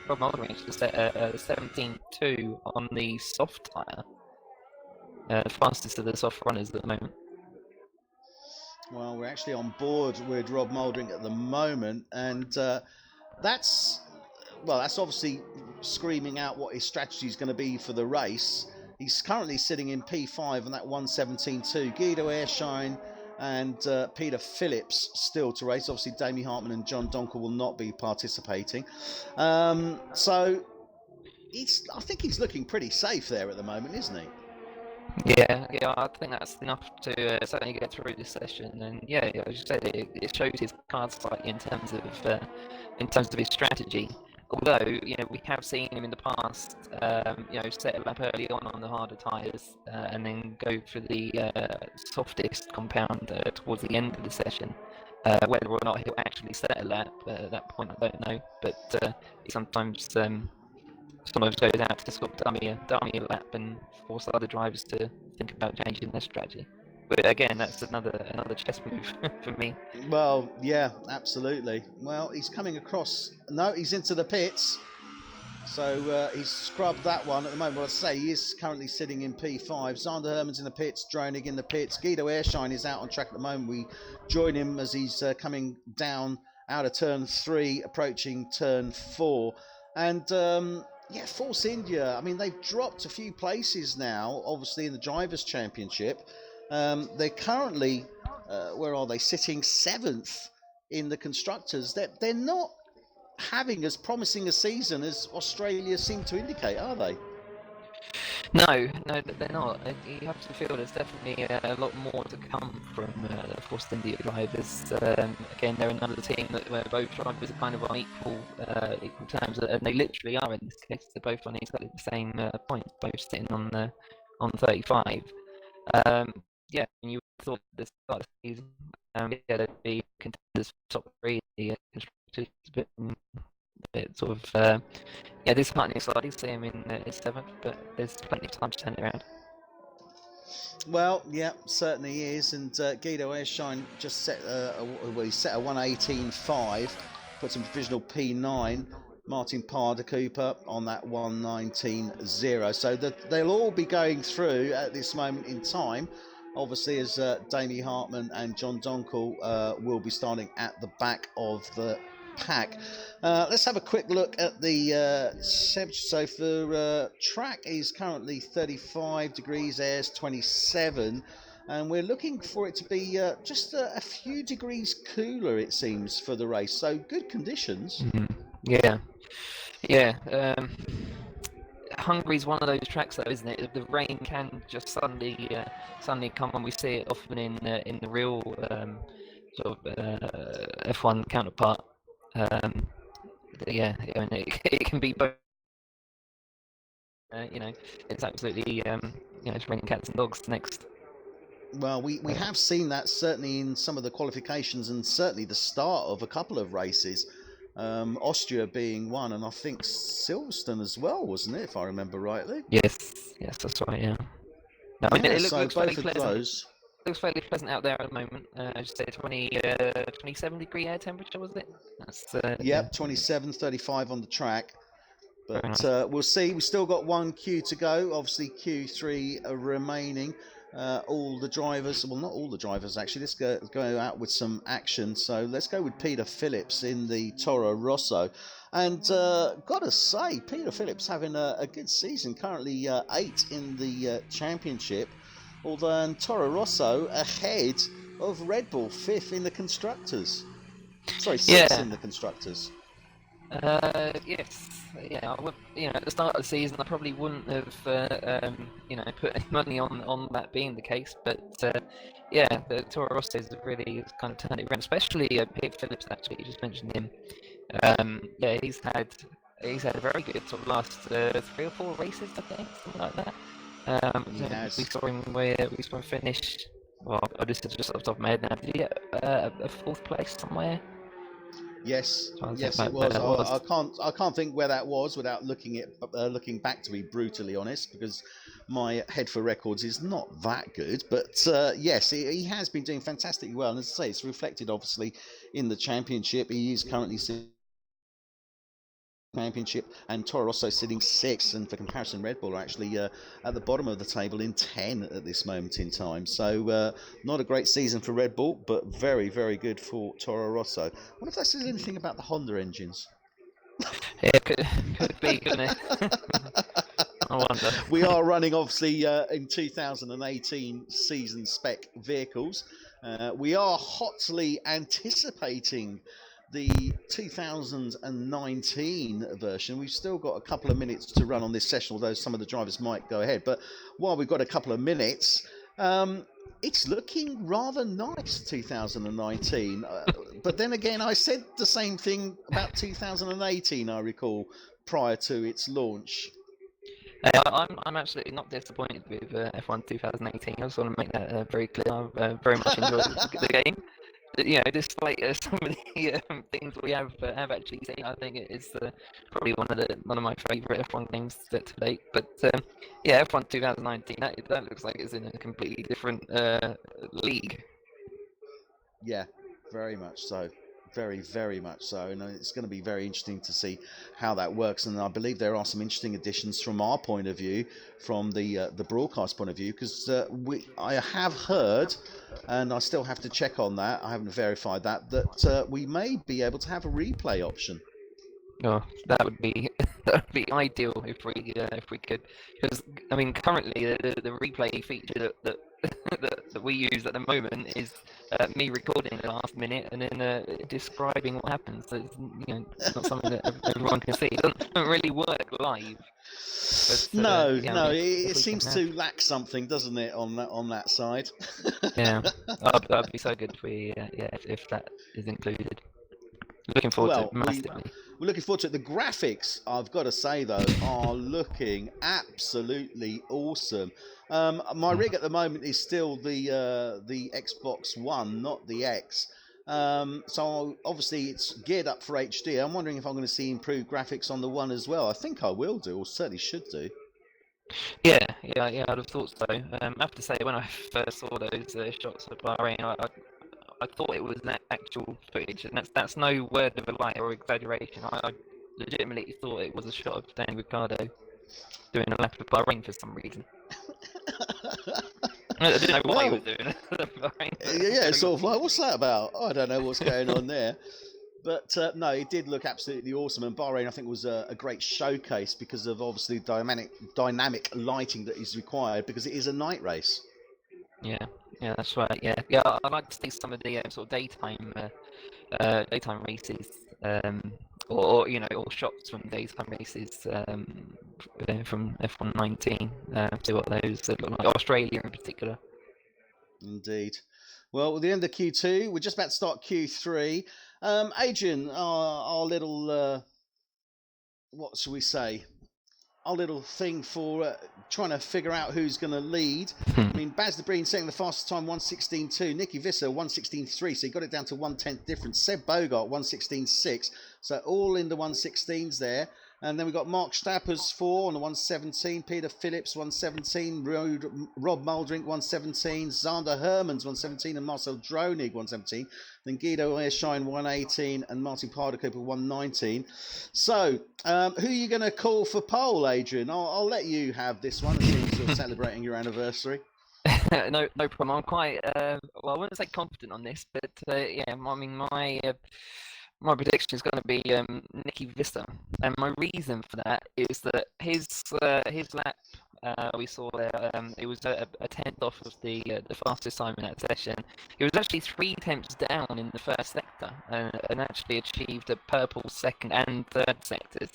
Rob Mulder is set a 17.2 on the soft tyre. Fastest of the soft runners at the moment. Well, we're actually on board with Rob Mouldering at the moment, and that's obviously screaming out what his strategy is going to be for the race. He's currently sitting in P5 on that 1:17.2. Guido Airshine and Peter Phillips still to race. Obviously, Damie Hartman and John Donker will not be participating. So I think he's looking pretty safe there at the moment, isn't he? Yeah, I think that's enough to certainly get through this session. And yeah, as you said, it shows his cards slightly in terms of his strategy. Although we have seen him in the past, set a lap early on the harder tyres, and then go for the softest compound towards the end of the session. Whether or not he'll actually set a lap at that point, I don't know. But he sometimes goes out to sort of dummy a lap and force other drivers to think about changing their strategy. But again, that's another chess move for me. Well, yeah, absolutely. Well, he's coming across. No, he's into the pits. So he's scrubbed that one at the moment. Well, I say he is currently sitting in P5. Zander Herman's in the pits, Dronig in the pits. Guido Airshine is out on track at the moment. We join him as he's coming down out of turn 3, approaching turn 4. And Force India, I mean, they've dropped a few places now, obviously in the Drivers' Championship. They're currently, where are they, sitting 7th in the Constructors. They're not having as promising a season as Australia seem to indicate, are they? No, they're not. You have to feel there's definitely a lot more to come from the Force India drivers. Again, they're another team where both drivers are kind of on equal terms, and they literally are in this case. They're both on exactly the same points, both sitting on 35. And you thought at the start of the season, they'd be contenders for top 3 in the constructors, but sort of disheartening slightly to see him in 7th, but there's plenty of time to turn it around. Well, yeah, certainly is. And Guido Airshine just set he set a 1:18.5, puts him provisional P9. Martin Parder Cooper on that 1:19.0. So they'll all be going through at this moment in time. Obviously, as Damie Hartman and John Donkel will be starting at the back of the pack. Let's have a quick look at the temperature. So for track is currently 35 degrees, air's 27, and we're looking for it to be just a few degrees cooler, it seems, for the race. So good conditions. Mm-hmm. Yeah. Hungary's one of those tracks, though, isn't it? The rain can just suddenly come, and we see it often in the real sort of F1 counterpart. It can be both. It's absolutely it's raining cats and dogs next. Well, we have seen that certainly in some of the qualifications and certainly the start of a couple of races. Austria being one, and I think Silverstone as well, wasn't it, if I remember rightly? Yes, that's right, yeah. No, it looks both of those. Looks fairly pleasant out there at the moment. As you say, 27 degree air temperature, was it? Yep, 27, 35 on the track. But we'll see. We've still got one queue to go. Obviously, Q3 remaining. All the drivers, well, not all the drivers actually. Let's go out with some action. So let's go with Peter Phillips in the Toro Rosso. And gotta say, Peter Phillips having a good season. Currently 8 in the championship. Although Toro Rosso ahead of Red Bull, 5th in the constructors. Sorry, 6th in the constructors. Yes. Yeah. At the start of the season, I probably wouldn't have, put any money on that being the case. But the Toro Rossos have really kind of turned it around. Especially Pete Phillips. Actually, you just mentioned him. He's had a very good sort of last 3 or 4 races, I think, something like that. We saw him finish. Well, I just off the top of my head now. Did he get a 4th place somewhere? Yes, it was. I can't think where that was without looking back, to be brutally honest, because my head for records is not that good. But yes, he has been doing fantastically well, and as I say, it's reflected obviously in the championship. He is currently Championship, and Toro Rosso sitting 6th, and for comparison Red Bull are actually at the bottom of the table in 10 at this moment in time. So not a great season for Red Bull, but very, very good for Toro Rosso. I wonder if that says anything about the Honda engines. Yeah, could be, couldn't it? I wonder. We are running obviously in 2018 season spec vehicles. We are hotly anticipating the 2019 version. We've still got a couple of minutes to run on this session, although some of the drivers might go ahead. But while we've got a couple of minutes, it's looking rather nice, 2019. But then again, I said the same thing about 2018, I recall, prior to its launch. I'm absolutely not disappointed with F1 2018. I just want to make that very clear. I very much enjoyed the game. You know, despite some of the things we have actually seen, I think it is probably one of my favourite F1 games to date. But yeah, F1 2019, that looks like it's in a completely different league. Yeah, very much so. Very, very much so, and it's going to be very interesting to see how that works. And I believe there are some interesting additions from our point of view, from the broadcast point of view, because I have heard, and I still have to check on that. I haven't verified that we may be able to have a replay option. Oh, that would be ideal if we could, because I mean currently the replay feature that we use at the moment is me recording the last minute and then describing what happens. So it's not something that everyone can see. It doesn't really work live. But, it seems to lack something, doesn't it, on that side? Yeah, that'd be so good if that is included. Looking forward to it massively. We're looking forward to it. The graphics, I've got to say though, are looking absolutely awesome. My rig at the moment is still the Xbox One, not the X. So obviously it's geared up for HD. I'm wondering if I'm going to see improved graphics on the One as well. I think I will do, or certainly should do. Yeah, I'd have thought so. I have to say, when I first saw those shots of Bahrain, I thought it was that actual footage, and that's no word of a lie or exaggeration. I legitimately thought it was a shot of Danny Ricciardo doing a lap of Bahrain for some reason. I didn't know what he was doing. Yeah, sort of like, what's that about? I don't know what's going on there. But no, it did look absolutely awesome, and Bahrain I think was a great showcase because of obviously dynamic lighting that is required, because it is a night race. Yeah, that's right. Yeah. I'd like to see some of the sort of daytime races, or shots from daytime races from F1 19. See what those look like. Australia in particular. Indeed. Well, at the end of Q2, we're just about to start Q3. Adrian, our little what shall we say? Our little thing for trying to figure out who's going to lead. I mean, Baz de Breen setting the fastest time 1:16.2, Nicky Visser 1:16.3, so he got it down to 1/10 difference. Seb Bogart 1:16.6, so all in the 1:16s there. And then we've got Mark Stappers 4 on the 1:17, Peter Phillips 1:17, Rob Muldrink 1:17, Zander Hermans 1:17, and Marcel Dronig 1:17. Then Guido Eierschein 1:18 and Martin Pardercooper 1:19. So, who are you going to call for pole, Adrian? I'll let you have this one, as you're celebrating your anniversary. No problem. I'm quite well, I wouldn't say confident on this, but yeah, I mean my prediction is going to be Nicky Visser, and my reason for that is that his lap we saw there, it was a 10th off of the fastest time in that session. He was actually 3 tenths down in the first sector, and actually achieved a purple second and third sectors.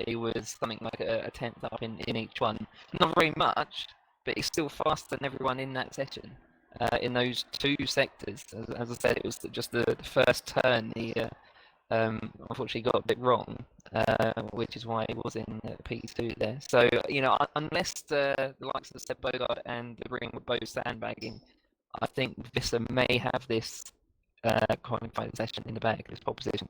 He was something like a 10th up in each one. Not very much, but he's still faster than everyone in that session. In those 2 sectors, as I said, it was just the first turn he unfortunately got a bit wrong, which is why he was in P2 there. So unless the likes of Seb Bogart and the Ring were both sandbagging, I think Visser may have this qualifying session in the bag, this pole position.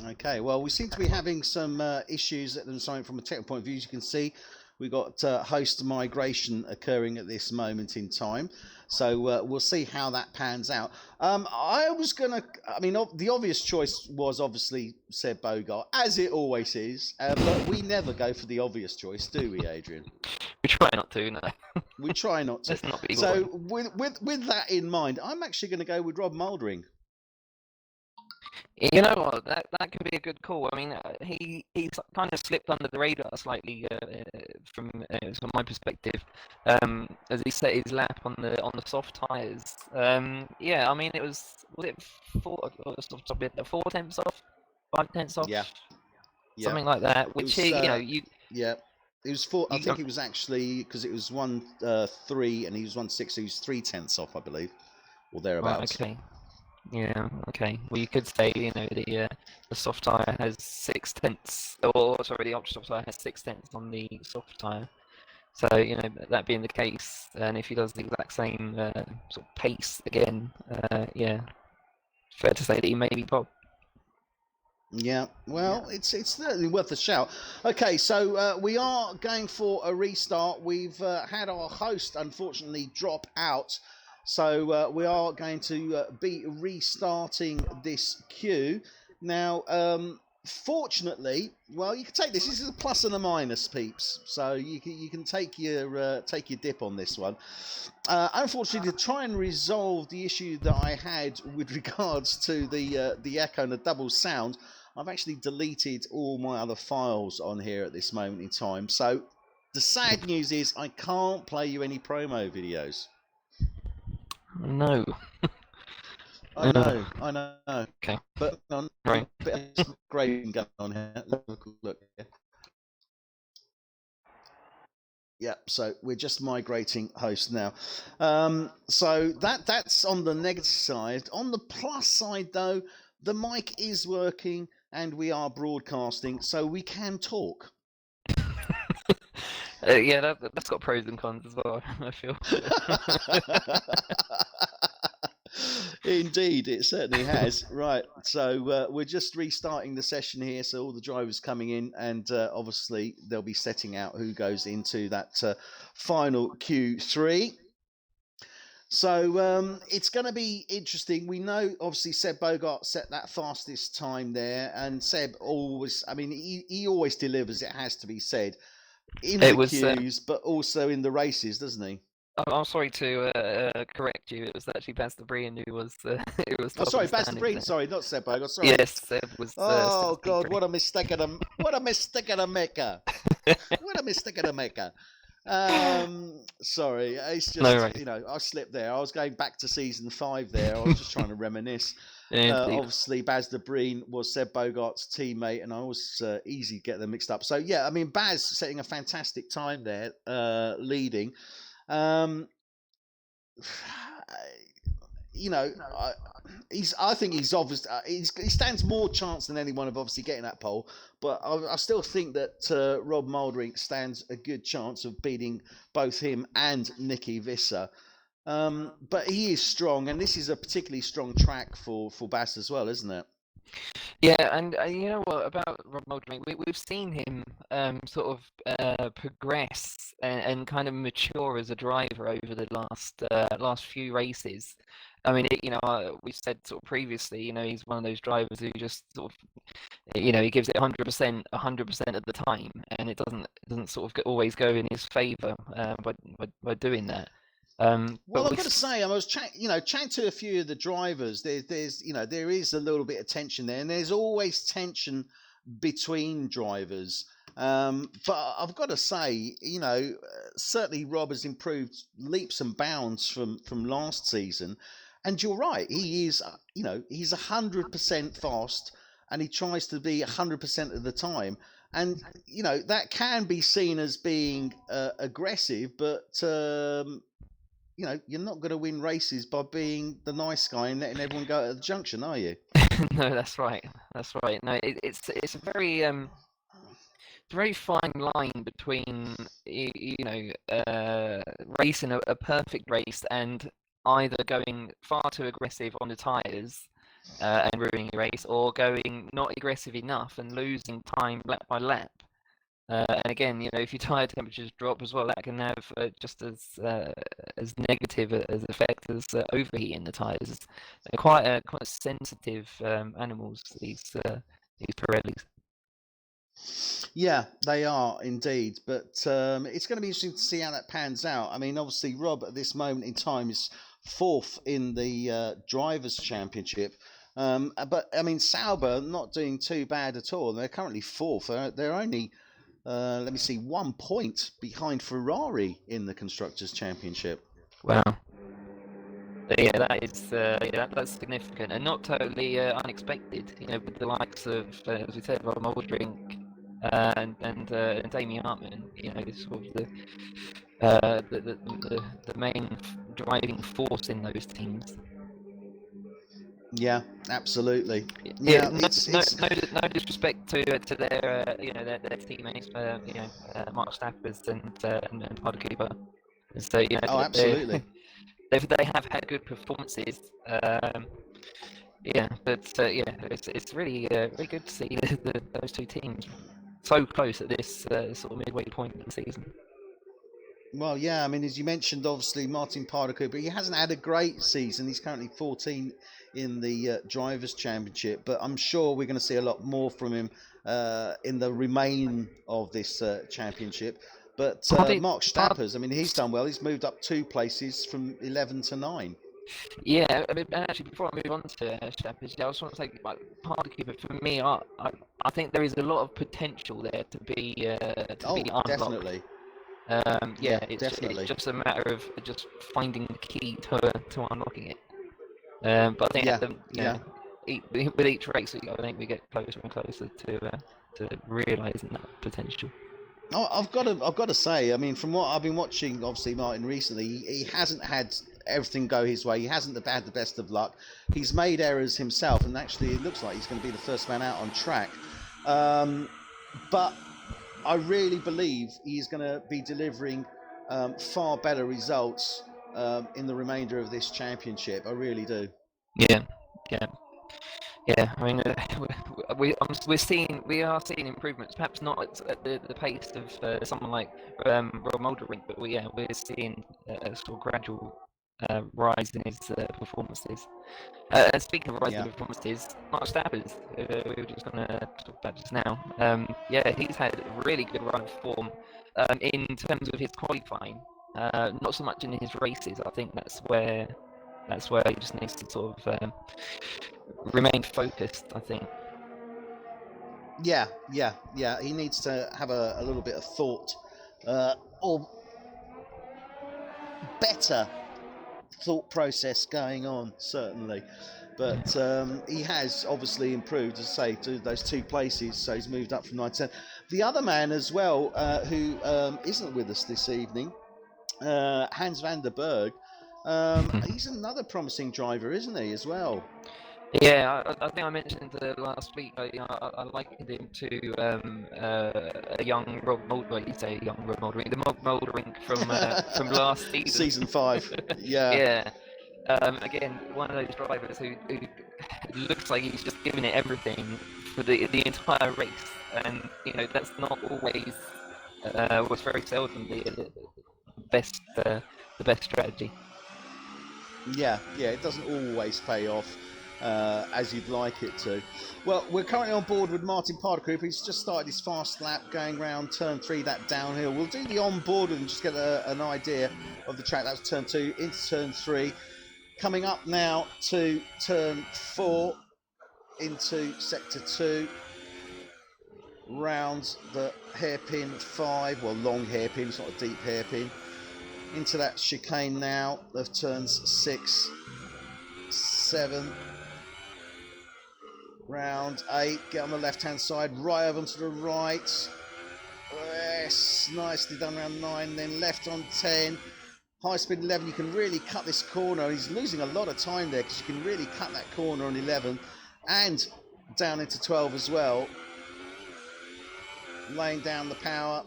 Okay, well, we seem to be having some issues at the moment from a technical point of view. As you can see, we've got host migration occurring at this moment in time. So we'll see how that pans out. I mean, the obvious choice was obviously Seb Bogart, as it always is. But we never go for the obvious choice, do we, Adrian? We try not to, no. We try not to. Let's not be so with that in mind, I'm actually going to go with Rob Mouldering. You know what? That could be a good call. I mean, he's kind of slipped under the radar slightly from my perspective, as he set his lap on the soft tires. Yeah, I mean, was it 4/10 off, 5/10 off? Yeah. Something like that. Which Yeah, it was 4. I think it was actually because it was 1.3 and he was 1.6. So he was 0.3 off, I believe, or thereabouts. Right, okay. Yeah, okay. Well, you could say, the soft tyre has 0.6, or sorry, the ultra soft tyre has 0.6 on the soft tyre. So, that being the case, and if he does the exact same sort of pace again, yeah, fair to say that he may be Bob. Yeah, well, it's certainly worth a shout. Okay, so we are going for a restart. We've had our host, unfortunately, drop out. So we are going to be restarting this queue. Now, fortunately, well, you can take this. This is a plus and a minus, peeps. So you can take your dip on this one. Unfortunately, to try and resolve the issue that I had with regards to the echo and the double sound, I've actually deleted all my other files on here at this moment in time. So the sad news is I can't play you any promo videos. No. I know. Okay. But right. Bit of grading going on here. Look here. Yeah, so we're just migrating host now. So that's on the negative side. On the plus side, though, the mic is working and we are broadcasting, so we can talk. Yeah, that's got pros and cons as well, I feel. Indeed, it certainly has. Right, so we're just restarting the session here, so all the drivers coming in, and obviously they'll be setting out who goes into that final Q3. So it's going to be interesting. We know, obviously, Seb Bogart set that fastest time there, and Seb always, I mean, he always delivers, it has to be said, in the queues, but also in the races, doesn't he? I'm sorry to correct you. It was actually Baz Brian who was. It was. Oh, sorry, Baz Brian. Sorry, not Seb Bogart. Sorry. Yes, Seb was. Oh God, what a mistake of a what a mistake of a maker. What a mistake of a maker. Sorry, it's just I slipped there. I was going back to season 5 there. I was just trying to reminisce. Obviously, Baz Brian was Seb Bogart's teammate, and I was easy to get them mixed up. So yeah, I mean, Baz setting a fantastic time there, leading. I think he's obviously he stands more chance than anyone of obviously getting that pole, but I still think that Rob Mouldering stands a good chance of beating both him and Nicky Visser. But he is strong, and this is a particularly strong track for Bass as well, isn't it? Yeah, and you know what about Rob Mouldering? We've seen him sort of progress and kind of mature as a driver over the last few races. I mean, we've said sort of previously, he's one of those drivers who just sort of, he gives it 100% of the time, and it doesn't sort of always go in his favour by doing that. Well, I've got to say, I was chatting to a few of the drivers. There is a little bit of tension there, and there's always tension between drivers. But I've got to say, certainly Rob has improved leaps and bounds from last season. And you're right, he is, he's 100% fast, and he tries to be 100% of the time. And that can be seen as being aggressive, but you're not going to win races by being the nice guy and letting everyone go at the junction, are you? No, that's right. No, it's a very fine line between racing a perfect race and either going far too aggressive on the tyres and ruining your race, or going not aggressive enough and losing time lap by lap. And again, if your tyre temperatures drop as well, that can have just as negative as effect as overheating the tyres. They're quite sensitive animals, these Pirellis. Yeah, they are indeed. But it's going to be interesting to see how that pans out. I mean, obviously, Rob at this moment in time is 4th in the Drivers' Championship. But I mean, Sauber not doing too bad at all. They're currently 4th. They're only, let me see, 1 point behind Ferrari in the Constructors' Championship. Wow. Yeah, that's significant and not totally unexpected. With the likes of, as we said, Rob Moldrink and Damien Hartman. Sort of the main driving force in those teams. Yeah, absolutely. Yeah, no disrespect to their their teammates, Mark Stappers and Pod Cooper. So oh, absolutely. They have had good performances. It's really really good to see those two teams so close at this sort of midway point of the season. Well, yeah, I mean, as you mentioned, obviously, Martin Pardicu, but he hasn't had a great season. He's currently 14 in the Drivers' Championship, but I'm sure we're going to see a lot more from him in the remaining of this championship. But Mark Stappers, I mean, he's done well. He's moved up 2 places from 11 to 9. Yeah, I mean, actually, before I move on to Stappers, I just want to say, like, Pardicu, but for me, I think there is a lot of potential there to be unlocked. Definitely. It's just a matter of just finding the key to unlocking it. But I think with each race, I think we get closer and closer to realising that potential. Oh, I've got to say, I mean, from what I've been watching, obviously Martin recently, he hasn't had everything go his way. He hasn't had the best of luck. He's made errors himself, and actually, it looks like he's going to be the first man out on track. But I really believe he's going to be delivering far better results in the remainder of this championship. I really do. Yeah. I mean, we are seeing improvements. Perhaps not at the pace of someone like Rob Moldrink, but we're seeing a sort of gradual rise in his performances. And speaking of rising performances, Mark Stappers, we were just going to talk about just now. He's had a really good run of form in terms of his qualifying. Not so much in his races. I think that's where he just needs to sort of remain focused, I think. Yeah. He needs to have a little bit of thought, or better thought process going on, certainly. But he has obviously improved, as I say, to those 2 places, so he's moved up from 9 to 10. The other man as well, who isn't with us this evening, Hans van der Berg, he's another promising driver, isn't he, as well? Yeah, I think I mentioned last week. I likened him to a young Rob Moldrink. You say young Rob Moldrink, the Moldrink from last season. Season 5. Yeah. Again, one of those drivers who looks like he's just giving it everything for the entire race, and that's not always was very seldom the best strategy. Yeah, it doesn't always pay off as you'd like it to. Well, we're currently on board with Martin Pardicu. He's just started his fast lap going round turn 3, that downhill. We'll do the on board and just get an idea of the track. That was turn 2 into turn 3. Coming up now to turn 4 into sector 2. Round the hairpin 5, well, long hairpin, it's not a deep hairpin. Into that chicane now of turns 6, 7. Round 8, get on the left-hand side, right over onto the right. Yes, nicely done. Round 9, then left on 10. High speed 11, you can really cut this corner. He's losing a lot of time there because you can really cut that corner on 11 and down into 12 as well. Laying down the power.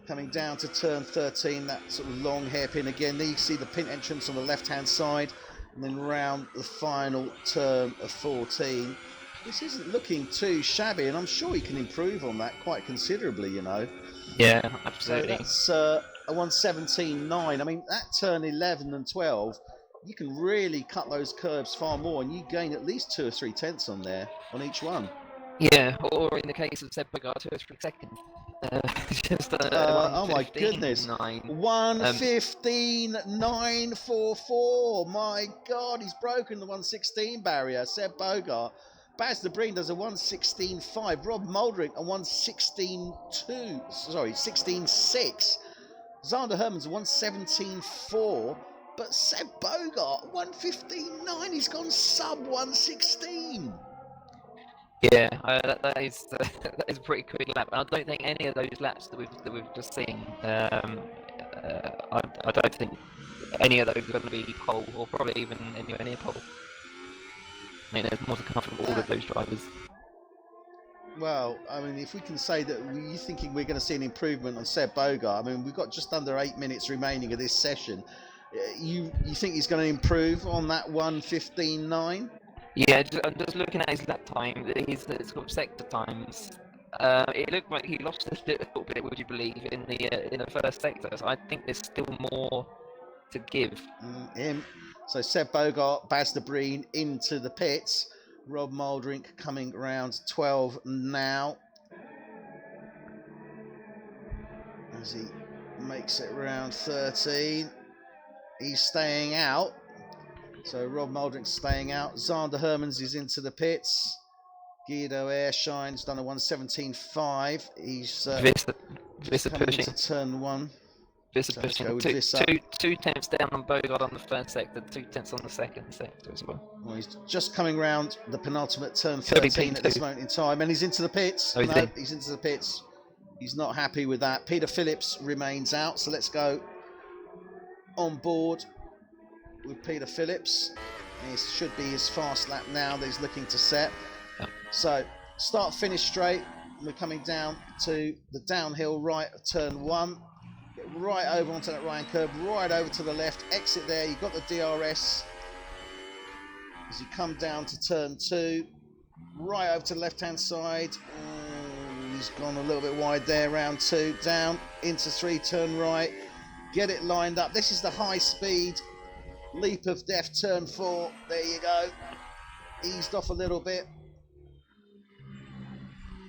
Coming down to turn 13, that sort of long hairpin again. There you see the pin entrance on the left-hand side, and then round the final turn of 14. This isn't looking too shabby, and I'm sure he can improve on that quite considerably, you know. Yeah, absolutely. So that's a 1:17.9. I mean, that turn 11 and 12, you can really cut those curves far more, and you gain at least 2 or 3 tenths on there on each one. Yeah, or in the case of Seb Bogart, 2 or 3 seconds. Just oh my goodness. 1:15.9. 1:15.944. My God, he's broken the 1:16 barrier. Seb Bogart. Baz de Breen does a 1:16.5. Rob Mouldering a 1:16.2. Sorry, 16.6. Zander Herman's a 1:17.4. But Seb Bogart, 1:15.9. He's gone sub 1:16. Yeah, that is a pretty quick lap. And I don't think any of those laps that we've just seen. I don't think any of those are going to be pole, or probably even anywhere near pole. I mean, there's more to come from all of those drivers. Well, I mean, if we can say that you're thinking we're going to see an improvement on Seb Bogart, I mean, we've got just under 8 minutes remaining of this session. You think he's going to improve on that 1:15.9? Yeah, I'm just looking at his lap time, his sort of sector times. It looked like he lost a little bit, would you believe, in the first sector. So I think there's still more to give. So Seb Bogart, Baz de Breen into the pits. Rob Mouldering coming around 12 now. As he makes it around 13. He's staying out. So Rob Mouldring's staying out. Zander Hermans is into the pits. Guido Airshine's done a 1:17.5. He's coming into turn 1. Visser pushing 2 tenths down on Bogart on the first sector, 2 tenths on the second sector as well. Well, he's just coming round the penultimate turn 13 at this moment in time, and he's into the pits. Oh, he's into the pits. He's not happy with that. Peter Phillips remains out, so let's go on board with Peter Phillips. It should be his fast lap now that he's looking to set. So start finish straight. We're coming down to the downhill right of turn 1. Get right over onto that right curve, right over to the left, exit there. You've got the DRS as you come down to turn 2, right over to the left hand side. He's gone a little bit wide there, round 2, down into 3, turn right, get it lined up. This is the high speed leap of death, turn 4. There you go. Eased off a little bit.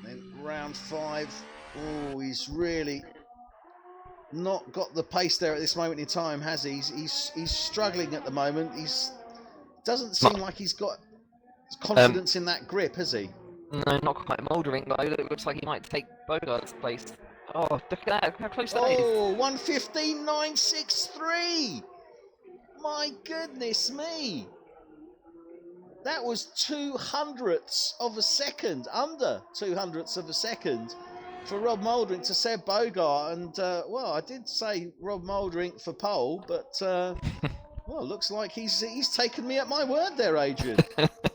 Then round 5. Oh, he's really not got the pace there at this moment in time, has he? He's struggling at the moment. Doesn't seem like he's got confidence in that grip, has he? No, not quite. Mouldering, though. It looks like he might take Bogart's place. Oh, look at that! How close that is! Oh, 1:15.963. My goodness me! That was 200ths of a second, under 200ths of a second for Rob Mouldering to Seb Bogart. And, well, I did say Rob Mouldering for pole, but, well, looks like he's taken me at my word there, Adrian.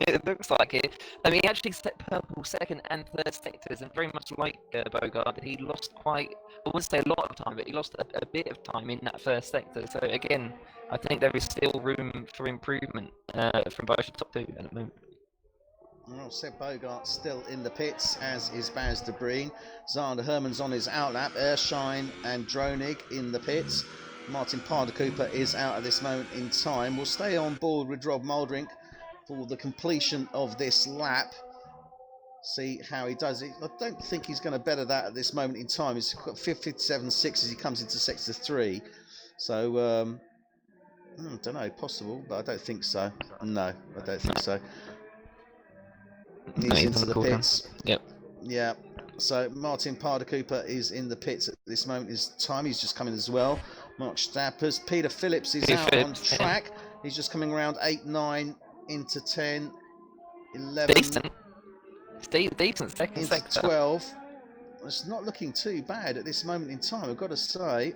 It looks like it. I mean, he actually set purple second and third sectors, and very much like Bogart, he lost I wouldn't say a lot of time, but he lost a bit of time in that first sector. So, again, I think there is still room for improvement from both the top 2 at the moment. Well, Seb Bogart still in the pits, as is Baz de Breen. Zander Herman's on his outlap. Ershine and Dronig in the pits. Martin Parder-Cooper is out at this moment in time. We'll stay on board with Rob Mouldering for the completion of this lap. See how he does it. I don't think he's going to better that at this moment in time. He's got 57.6 as he comes into sector 3. So, I don't know, possible, but I don't think so. No, I don't think so. He's into the pits. Yep. Yeah. So Martin Parder-Cooper is in the pits at this moment in time. He's just coming as well. Mark Stappers. Peter Phillips is out on track. He's just coming around 8, 9 into 10, 11. Decent second into sector. 12. It's not looking too bad at this moment in time, I've got to say.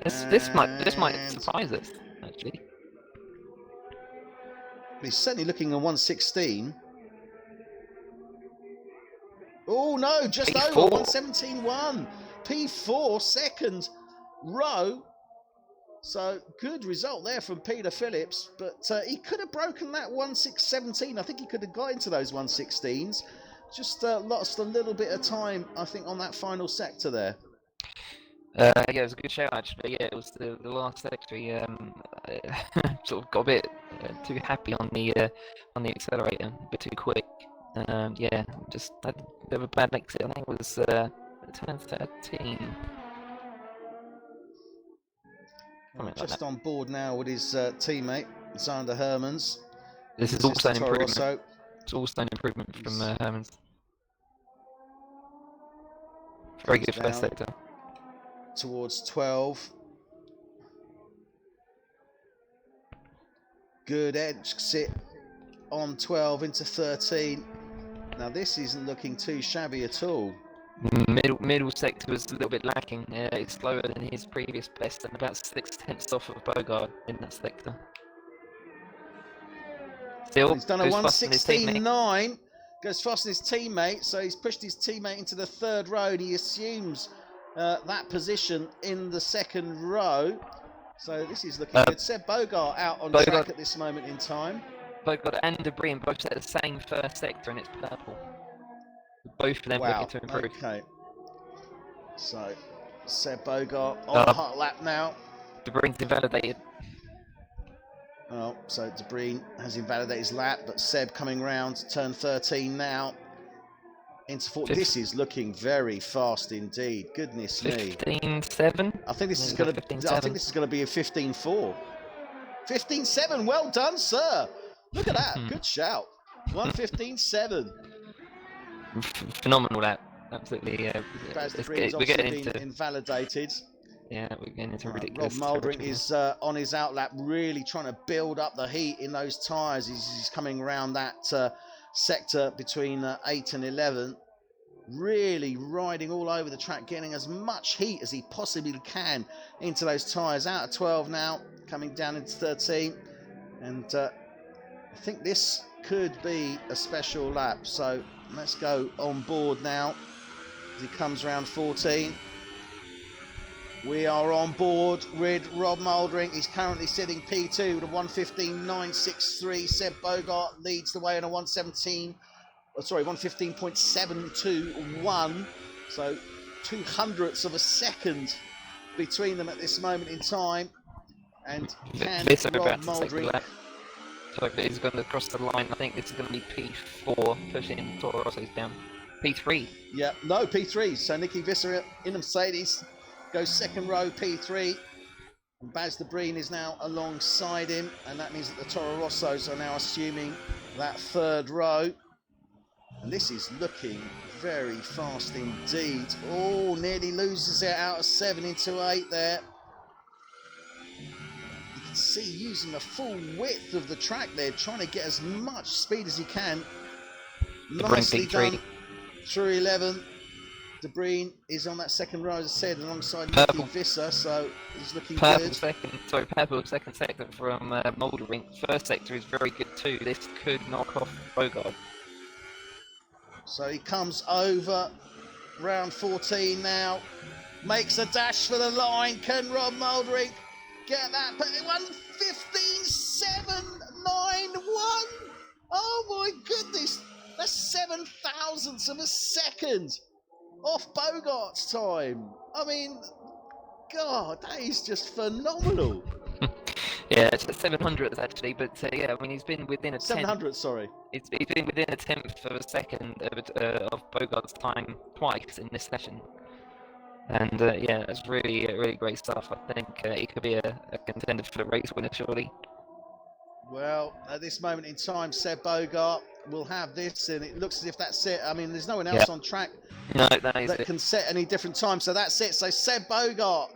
This might surprise us, actually. He's certainly looking at 1:16. Oh no, just P4. over 1:17.1. P4 second row. So good result there from Peter Phillips, but he could have broken that 1:6:17. I think he could have got into those 1:16s. Just lost a little bit of time, I think, on that final sector there. Yeah, it was a good show actually. Yeah, it was the last sector. He sort of got a bit too happy on the accelerator, a bit too quick. Yeah, just had a bit of a bad exit. I think it was turn 13. Just on board now with his teammate Zander Hermans. This is also an improvement. It's also an improvement from Hermans. Very good first sector. Towards 12. Good exit on 12 into 13. Now this isn't looking too shabby at all. Middle sector was a little bit lacking. It's slower than his previous best and about 6/10 off of Bogard in that sector. Still, he's done a 1:16.9. Goes faster than his teammate, so he's pushed his teammate into the third row and he assumes that position in the second row. So this is looking good. Seb Bogart out on track at this moment in time. Bogart and Debris both set the same first sector and it's purple. Both of them looking to improve. Okay. So Seb Bogart on the hot lap now. Debris invalidated. Oh, so Debris has invalidated his lap, but Seb coming round to turn 13 now. Into 4. This is looking very fast indeed. Goodness me. 15.7. I think this is going to. I think this is going to be a 15.4. 15.7. Well done, sir. Look at that. Good shout. 1:15.7. Phenomenal lap. Absolutely. We're getting into invalidated. Yeah, we're getting into ridiculous. Rob Mouldering is on his outlap, really trying to build up the heat in those tyres. He's coming around that sector between 8 and 11, really riding all over the track, getting as much heat as he possibly can into those tyres. Out of 12 now, coming down into 13, and I think this could be a special lap. So let's go on board now as he comes around 14. We are on board with Rob Mouldering. He's currently sitting P2 with a 1:15.963. Seb Bogart leads the way in a 1:15.721. So 2/100ths of a second between them at this moment in time. And can Rob Mouldering... So he's going to cross the line. I think this is going to be P4, pushing Toro Rosso's down. P3. Yeah, no, P3. So Nicky Visser in a Mercedes goes second row, P3. And Baz de Breen is now alongside him, and that means that the Toro Rossos are now assuming that third row. And this is looking very fast indeed. Oh, nearly loses it out of 7 into 8 there. You can see using the full width of the track there, trying to get as much speed as he can. Nicely done through 11. De Breen is on that second row, as I said, alongside Nicky Visser, so he's looking good. Purple second sector from Mouldering. First sector is very good too. This could knock off Bogard. So he comes over round 14 now, makes a dash for the line. Can Rob Mouldering get that? 1:15.791. Oh my goodness, that's 7/1000ths of a second off Bogart's time. I mean, God, that is just phenomenal. Yeah, it's 700ths actually, but yeah, I mean, he's been within a 700th, sorry. He's been within a 10th of a second of Bogart's time twice in this session. And yeah, it's really great stuff. I think he could be a contender for the race winner, surely. Well, at this moment in time, Seb Bogart will have this, and it looks as if that's it. I mean, there's no one else on track that can set any different time, so that's it. So Seb Bogart,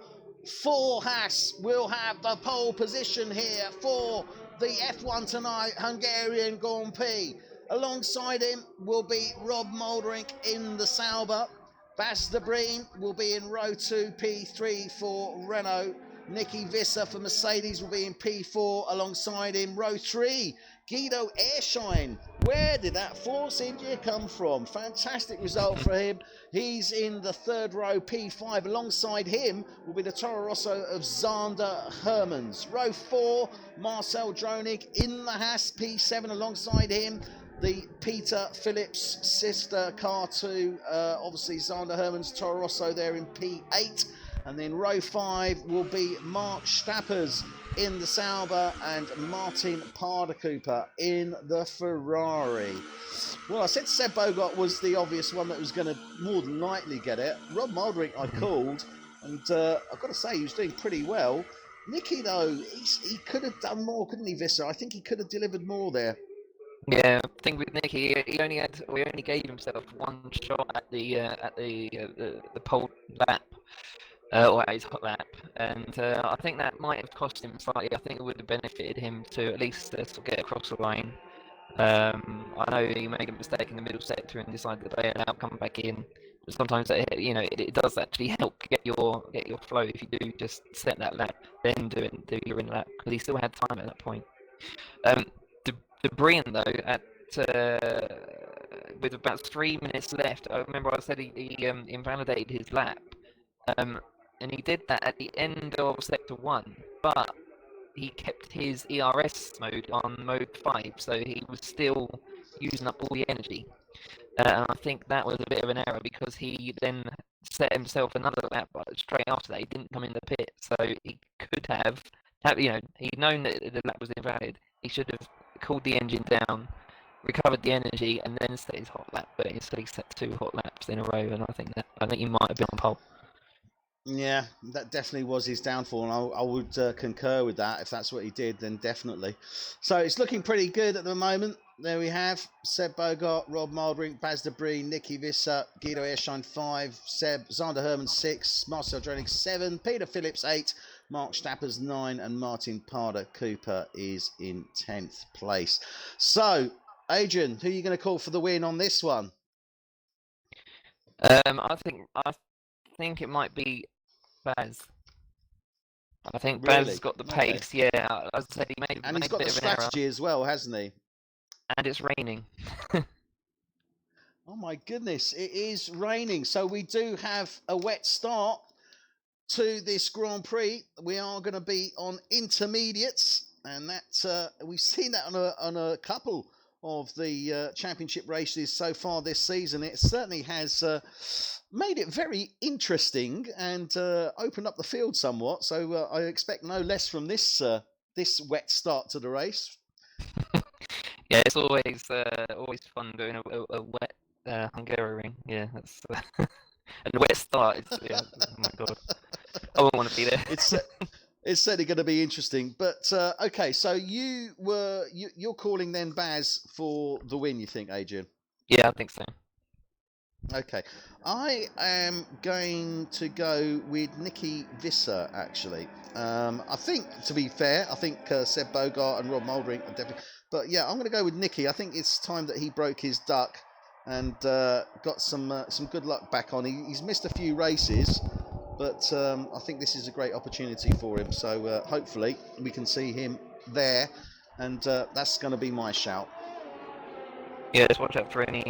for Haas, will have the pole position here for the F1 Tonight Hungarian Grand Prix. Alongside him will be Rob Mouldering in the Sauber. Baz de Breen will be in row 2, P3 for Renault. Nicky Visser for Mercedes will be in P4 alongside him. Row 3, Guido Airshine. Where did that Force India come from? Fantastic result for him. He's in the third row, P5. Alongside him will be the Toro Rosso of Zander Hermans. Row 4, Marcel Dronig in the Haas, P7. Alongside him, the Peter Phillips sister car 2. Obviously, Zander Hermans, Toro Rosso there in P8. And then row 5 will be Mark Stappers in the Sauber and Martin Parder-Cooper in the Ferrari. Well, I said Seb Bogart was the obvious one that was going to more than likely get it. Rob Muldrick I called, and I've got to say he was doing pretty well. Nicky, though, he could have done more, couldn't he, Visser? I think he could have delivered more there. Yeah, I think with Nicky, he only gave himself one shot at the pole lap. Or at his hot lap, and I think that might have cost him slightly. I think it would have benefited him to at least sort of get across the line. I know he made a mistake in the middle sector and decided to bail out, come back in. But sometimes it does actually help get your flow if you do just set that lap, then do your in lap, because he still had time at that point. De Bruyne though, at with about 3 minutes left, I remember I said he invalidated his lap. And he did that at the end of Sector 1, but he kept his ERS mode on mode 5, so he was still using up all the energy. And I think that was a bit of an error, because he then set himself another lap straight after that. He didn't come in the pit, so he could have he'd known that the lap was invalid. He should have cooled the engine down, recovered the energy, and then set his hot lap. But instead he set 2 hot laps in a row, and I think he might have been on pole. Yeah, that definitely was his downfall, and I would concur with that. If that's what he did, then definitely. So it's looking pretty good at the moment. There we have Seb Bogart, Rob Muldrink, Baz de Bree, Nicky Visser, Guido Airshine 5, Zander Herman 6, Marcel Dronig 7, Peter Phillips 8, Mark Stappers 9, and Martin Parder-Cooper is in 10th place. So, Adrian, who are you going to call for the win on this one? I think it might be Baz. I think Baz has got the pace. Okay. Yeah, as I said, he made. And he's got the strategy as well, hasn't he? And it's raining. Oh my goodness, it is raining. So we do have a wet start to this Grand Prix. We are going to be on intermediates, and that's we've seen that on a couple of the championship races so far this season. It certainly has made it very interesting and opened up the field somewhat. So I expect no less from this wet start to the race. Yeah, it's always fun doing a wet Hungaroring. Yeah, that's and the wet start. Oh my god, I wouldn't want to be there. It's certainly going to be interesting. But okay, so you're calling then Baz for the win, you think, Adrian? Yeah, I think so. Okay, I am going to go with Nicky Visser, actually. I think, to be fair, I think Seb Bogart and Rob Muldrink are definitely... But yeah, I'm going to go with Nicky. I think it's time that he broke his duck and got some good luck back on. He's missed a few races, but I think this is a great opportunity for him. So hopefully we can see him there, and that's going to be my shout. Yeah, just watch out for any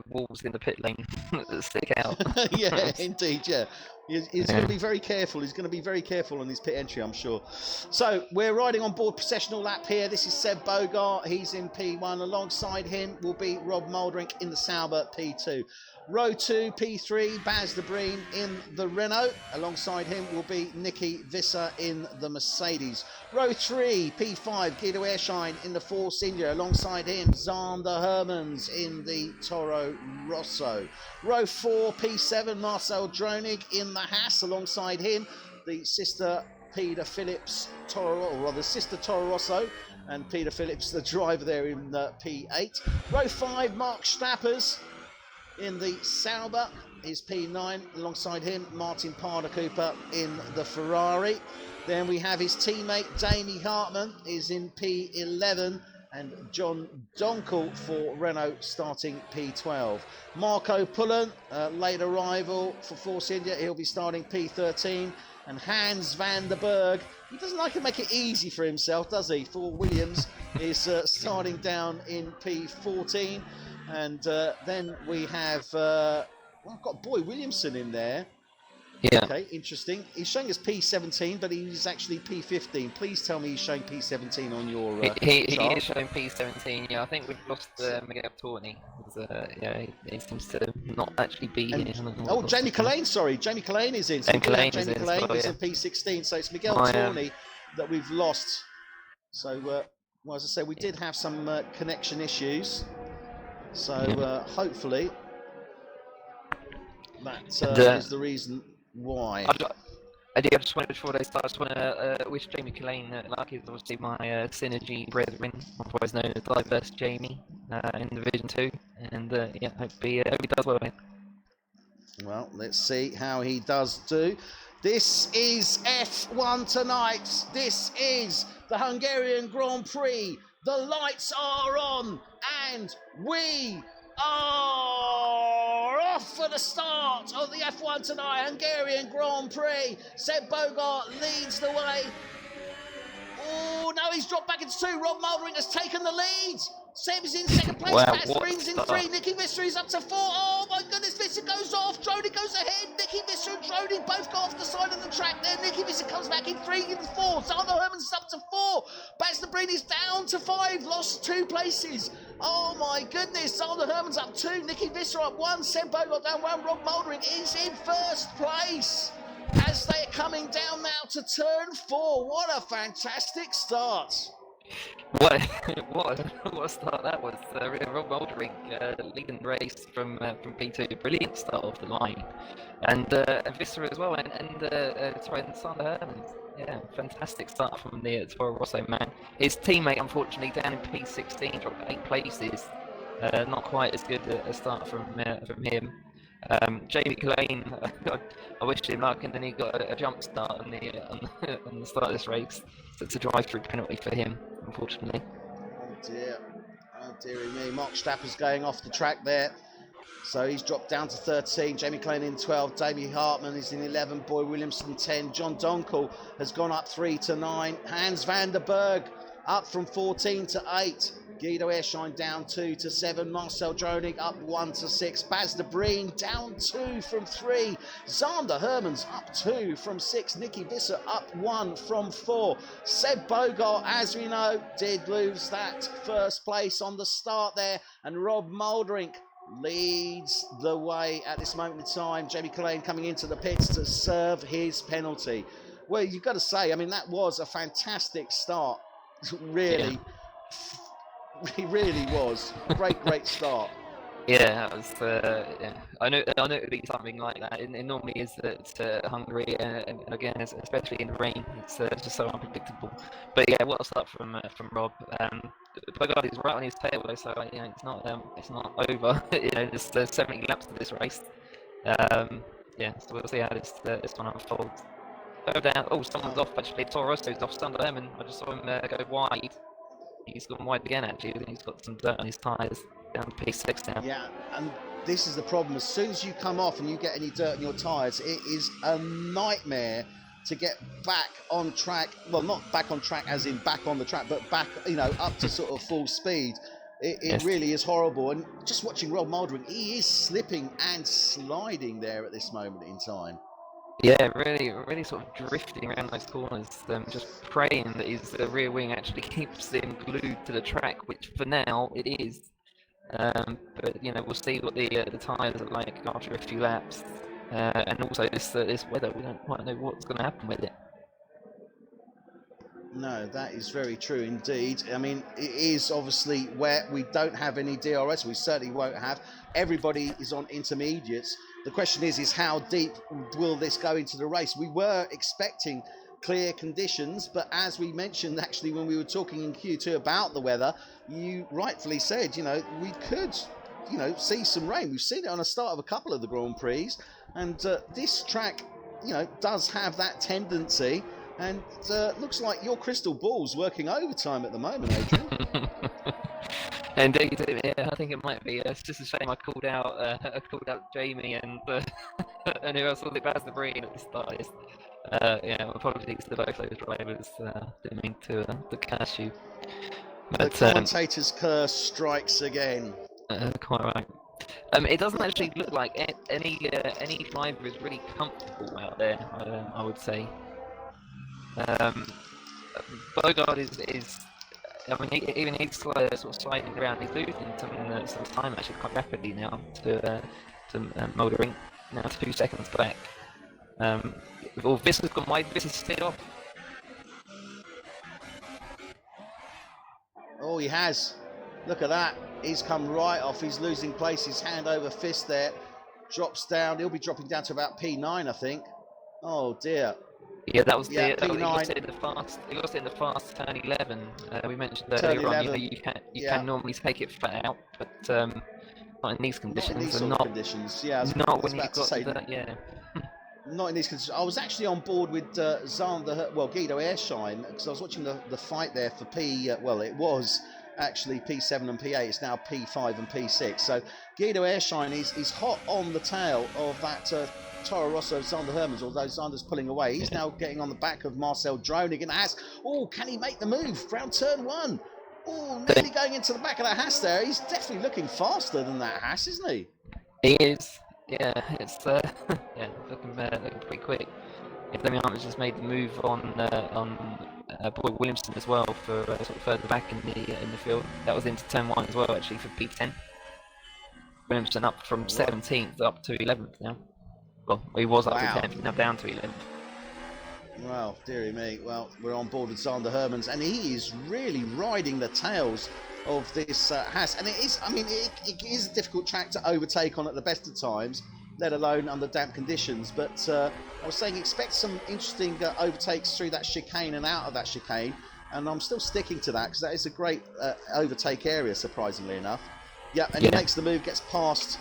wolves in the pit lane that stick out. Yeah, indeed, yeah. He's going to be very careful. He's going to be very careful on his pit entry, I'm sure. So, we're riding on board processional lap here. This is Seb Bogart. He's in P1. Alongside him will be Rob Muldrink in the Sauber P2. Row 2, P3, Baz de Bree in the Renault. Alongside him will be Nicky Visser in the Mercedes. Row 3, P5, Guido Airshine in the Force India. Alongside him, Zander Hermans in the Toro Rosso. Row 4, P7, Marcel Dronig in the Haas. Alongside him, the sister Peter Phillips sister Toro Rosso, and Peter Phillips, the driver there in P8. Row 5, Mark Stappers in the Sauber is P9. Alongside him, Martin Parder-Cooper in the Ferrari. Then we have his teammate, Damie Hartman, is in P11. And John Donkel for Renault starting P12. Marco Pullen, late arrival for Force India. He'll be starting P13. And Hans van der Berg, he doesn't like to make it easy for himself, does he? For Williams is starting down in P14. And then we have, I've got Boy Williamson in there. Yeah. Okay, interesting. He's showing us P17, but he's actually P15. Please tell me he's showing P17 on your he chart. is showing P17. Yeah, I think we've lost Miguel Torney. Yeah, he seems to not actually be here. Oh, Jamie Collane, sorry. Jamie Collane is in. So Jamie Collane is in P16. So it's Miguel Torney that we've lost. So, well, as I say, we did have some connection issues. So hopefully that is the reason why. I just wanted, before they start, I just want to wish Jamie Collane luck. He's obviously my Synergy brethren, otherwise known as Diverse Jamie, in Division 2, and yeah, hope he does well. Well, let's see how he does do. This is F1 tonight. This is the Hungarian Grand Prix. The lights are on, and we are off for the start of the F1 tonight, Hungarian Grand Prix. Seb Bogart leads the way. Oh, no, he's dropped back into 2. Rob Muldering has taken the lead. Seb is in second place. Pat Springs in 3. Nicky Visser is up to 4. Oh, my goodness, Visser goes off. Droney goes ahead. Nicky Visser and Droney both go off the side of the track there. Nicky Visser comes back in 3 and 4. Zander Herman's up to 4. Baz is down to 5. Lost 2 places. Oh, my goodness. Zander Herman's up 2. Nicky Visser up 1. Seb Bogart down 1. Rob Muldering is in first place as they're coming down now to turn 4. What a fantastic start. What a start that was. Rob Muldering leading the race from P2. Brilliant start off the line. And Visser as well, and Sander Herman. Yeah, fantastic start from the Toro Rosso man. His teammate, unfortunately, down in P16, dropped 8 places. Not quite as good a start from him. Jamie Collane, I wish him luck, and then he got a jump start on the start of this race. So it's a drive-through penalty for him, unfortunately. Oh dearie me. Mark Strapper's going off the track there. So he's dropped down to 13. Jamie Collane in 12. Davey Hartman is in 11. Boy Williamson 10. John Donkel has gone up 3 to 9. Hans van der Berg up from 14 to 8. Guido Airshine down 2 to 7. Marcel Dronig up 1 to 6. Baz de Breen down 2 from 3. Zander Hermans up 2 from 6. Nicky Visser up 1 from 4. Seb Bogart, as we know, did lose that first place on the start there. And Rob Muldering leads the way at this moment in time. Jamie Collane coming into the pits to serve his penalty. Well, you've got to say, I mean, that was a fantastic start. Really. Yeah. He really was. Great start. Yeah, that was. Yeah, I know it would be something like that. It normally is at Hungary, and again, especially in the rain, it's just so unpredictable. But yeah, what a start from Rob. Bogart is right on his tail though, so you know, it's not over. You know, there's 70 laps to this race. Yeah, so we'll see how this one unfolds. Oh, someone's off actually. Toro Rosso's off. Sander Herman. I just saw him go wide. He's gone wide again actually. He's got some dirt on his tyres. Down to P6 now. Yeah, and this is the problem. As soon as you come off and you get any dirt on your tyres, it is a nightmare to get back on track. Well, not back on track as in back on the track, but back, you know, up to sort of full speed. It really is horrible. And just watching Rob Muldering, he is slipping and sliding there at this moment in time. Yeah, really sort of drifting around those corners, just praying that his rear wing actually keeps him glued to the track, which for now it is. But you know, we'll see what the tyres are like after a few laps, and also this weather. We don't quite know what's going to happen with it. No, that is very true indeed. I mean, it is obviously wet. We don't have any DRS. We certainly won't have. Everybody is on intermediates. The question is how deep will this go into the race? We were expecting clear conditions, but as we mentioned actually when we were talking in Q2 about the weather, you rightfully said, you know, we could, you know, see some rain. We've seen it on the start of a couple of the Grand Prix, and this track, you know, does have that tendency, and looks like your crystal ball's working overtime at the moment, Adrian. Indeed, yeah, I think it might be. It's just a shame I called out Jamie and who else was it? Baz de Breen at the start. Yeah, apologies to both those drivers. Didn't mean to catch you. But, the commentator's curse strikes again. Quite right. It doesn't actually look like any driver is really comfortable out there. I would say. Bogard is. I mean, even he's sort of sliding around. He's losing some time actually quite rapidly now to Motoring. Now 2 seconds back. Well, Viss has gone wide. Viss is still off. Oh, he has. Look at that. He's come right off. He's losing place. His hand over fist there. Drops down. He'll be dropping down to about P9, I think. Oh, dear. Yeah, that was P9. he lost it in the fast turn 11. We mentioned earlier on, you can normally take it flat out, but not in these conditions. Not in these sort of conditions. Yeah, not when you've got that. Yeah. Not in these conditions. I was actually on board with Guido Airshine, because I was watching the fight there for it was actually P7 and P8. It's now P5 and P6. So Guido Airshine is hot on the tail of that Toro Rosso Zander Hermans, although Zander's pulling away. He's now getting on the back of Marcel Dronig in the Haas. Oh, can he make the move? Round turn 1. Oh, nearly going into the back of that Haas there. He's definitely looking faster than that Haas, isn't he? He is. Yeah, it's looking pretty quick. If Damian has just made the move on Boyd Williamson as well for sort of further back in the field. That was into turn 1 as well, actually, for P10. Williamson up from 17th up to 11th now. Well, he was up to 10th, now down to 11th. Well, dearie me. Well, we're on board with Zander Hermans, and he is really riding the tails of this Haas. And it is, I mean, it is a difficult track to overtake on at the best of times, let alone under damp conditions. But I was saying, expect some interesting overtakes through that chicane and out of that chicane. And I'm still sticking to that, because that is a great overtake area, surprisingly enough. Yeah, and he makes the move, gets past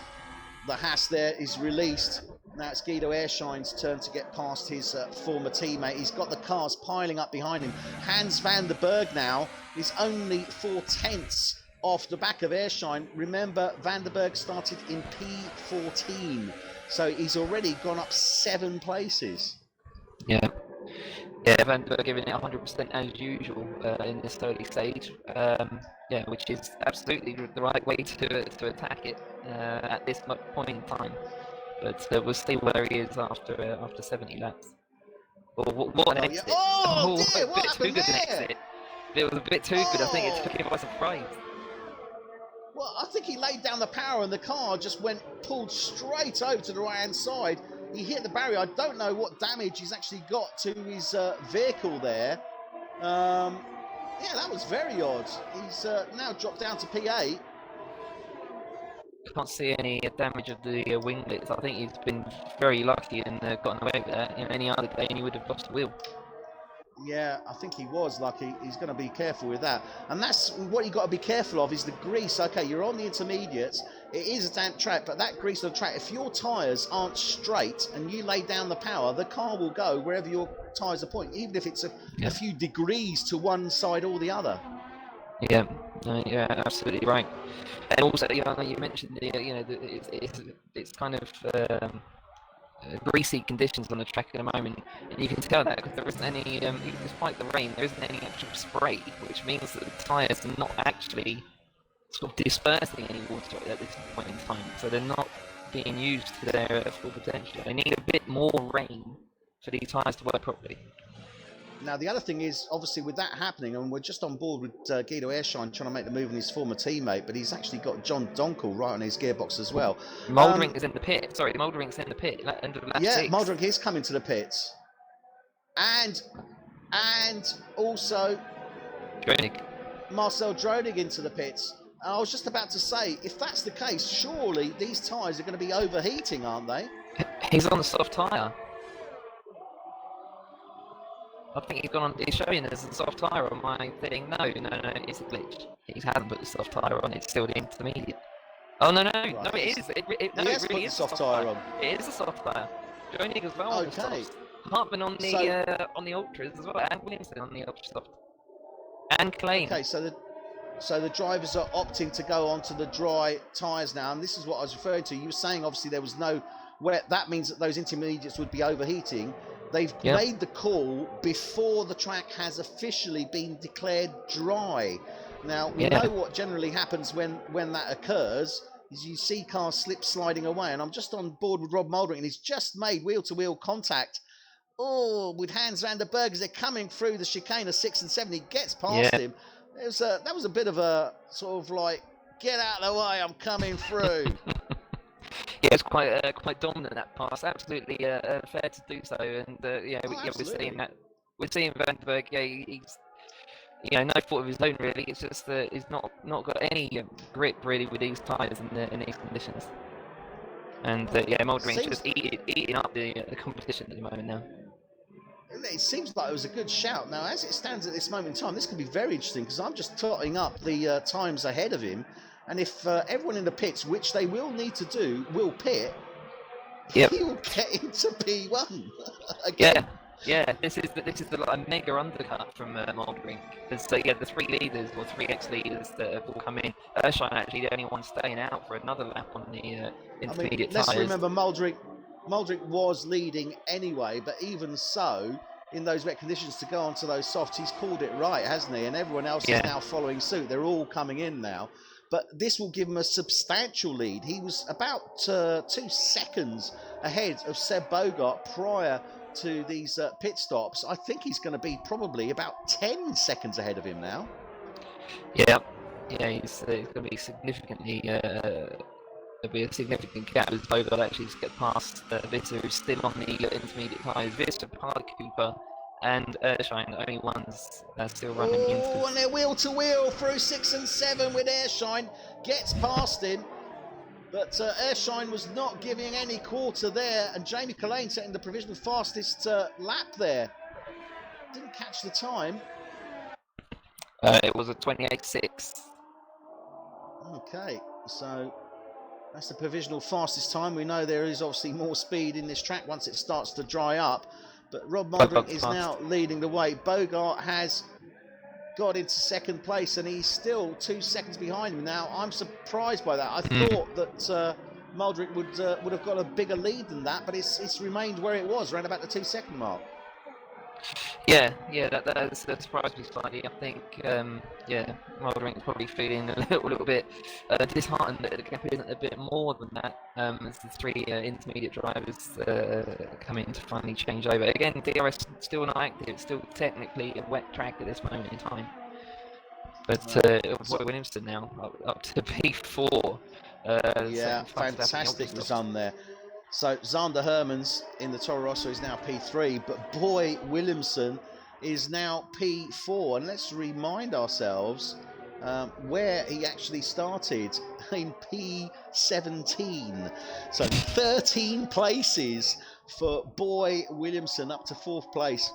the Haas there, is released. Now it's Guido Airshine's turn to get past his former teammate. He's got the cars piling up behind him. Hans van der Berg now is only 4/10 off the back of Airshine. Remember, van der Berg started in P14, so he's already gone up 7 places. Yeah, van der Berg giving it 100% as usual in this early stage. Which is absolutely the right way to attack it at this point in time. But we'll see where he is after 70 laps. What an exit! Oh dear, a bit too good an exit. It was a bit too good. I think it took him by surprise. Well, I think he laid down the power and the car just pulled straight over to the right-hand side. He hit the barrier. I don't know what damage he's actually got to his vehicle there. Yeah, that was very odd. He's now dropped down to P8. Can't see any damage of the winglets. I think he's been very lucky and gotten away with that. Any other day, he would have lost the wheel. Yeah, I think he was lucky. He's going to be careful with that. And that's what you've got to be careful of, is the grease. Okay, you're on the intermediates. It is a damp track, but that grease on the track, if your tyres aren't straight and you lay down the power, the car will go wherever your tyres are pointing, even if it's a few degrees to one side or the other. Yeah, absolutely right. And also, you mentioned it's kind of greasy conditions on the track at the moment, and you can tell that because there isn't any, despite the rain, there isn't any actual spray, which means that the tyres are not actually sort of dispersing any water at this point in time, so they're not being used to their full potential. They need a bit more rain for these tyres to work properly. Now, the other thing is, obviously, with that happening, and we're just on board with Guido Airshine trying to make the move on his former teammate, but he's actually got John Donkel right on his gearbox as well. Moldering is in the pit. Sorry, Moldering's in the pit. End of lap 6. Moldering is coming to the pits. And also Dronig. Marcel Dronig into the pits. And I was just about to say, if that's the case, surely these tyres are going to be overheating, aren't they? He's on the soft tyre. I think he's showing us a soft tyre on my thing. No, it's a glitch. He hasn't put the soft tyre on, it's still the intermediate. Oh, no, right. No, it is. It really is a soft tyre on. It is a soft tyre. Dronig as well. Okay. Hartman on the Ultras as well, and Williamson on the Ultra Soft. And Klein. Okay, so the drivers are opting to go onto the dry tyres now, and this is what I was referring to. You were saying, obviously, there was no wet. That means that those intermediates would be overheating. They've made the call before the track has officially been declared dry. Now, we know what generally happens when that occurs, is you see cars slip sliding away, and I'm just on board with Rob Mouldering, and he's just made wheel-to-wheel contact. Oh, with Hans van der Berg as they're coming through the chicane of 6 and 7, he gets past him. That was a bit of a sort of like, get out of the way, I'm coming through. Yeah, it's quite dominant, that pass. Absolutely fair to do so, and we're seeing that. We're seeing Van der Berg. Yeah, he's no fault of his own really. It's just that he's not got any grip really with these tyres in these conditions. And Mouldring's just eating up the competition at the moment now. It seems like it was a good shout. Now, as it stands at this moment in time, this could be very interesting because I'm just totting up the times ahead of him. And if everyone in the pits, which they will need to do, will pit, he'll get into P1 again. Yeah. This is a mega undercut from Mouldering. There's the 3 leaders or 3 ex-leaders that have all come in. Ershine actually the only one staying out for another lap on the intermediate tyres. Let's remember Mouldering was leading anyway, but even so, in those wet conditions to go onto those softs, he's called it right, hasn't he? And everyone else is now following suit. They're all coming in now. But this will give him a substantial lead. He was about 2 seconds ahead of Seb Bogart prior to these pit stops. I think he's going to be probably about 10 seconds ahead of him now. Yeah, he's going to be significantly. There'll be a significant gap as Bogart actually to get past Visser, who's still on the intermediate tyres. Visser, Parker Cooper, and Ershine, the only ones still running into. Oh, and they're wheel to wheel through 6 and 7 with Ershine. Gets past him, but Ershine was not giving any quarter there, and Jamie Collane setting the provisional fastest lap there. Didn't catch the time. It was a 28.6. Okay, so that's the provisional fastest time. We know there is obviously more speed in this track once it starts to dry up. But Rob Mouldering is now leading the way. Bogart has got into second place, and he's still 2 seconds behind him. Now, I'm surprised by that. I thought that Mouldering would have got a bigger lead than that, but it's remained where it was, around about the 2 second mark. Yeah, that surprised me slightly. I think, Mouldering is probably feeling a little bit disheartened that the gap isn't a bit more than that. As the 3 intermediate drivers come in to finally change over. Again, DRS still not active. It's still technically a wet track at this moment in time. But Roy Williamson now up to P4. Fantastic run there. So Zander Hermans in the Toro Rosso is now P3, but Boy Williamson is now P4. And let's remind ourselves where he actually started in P17. So 13 places for Boy Williamson up to 4th place.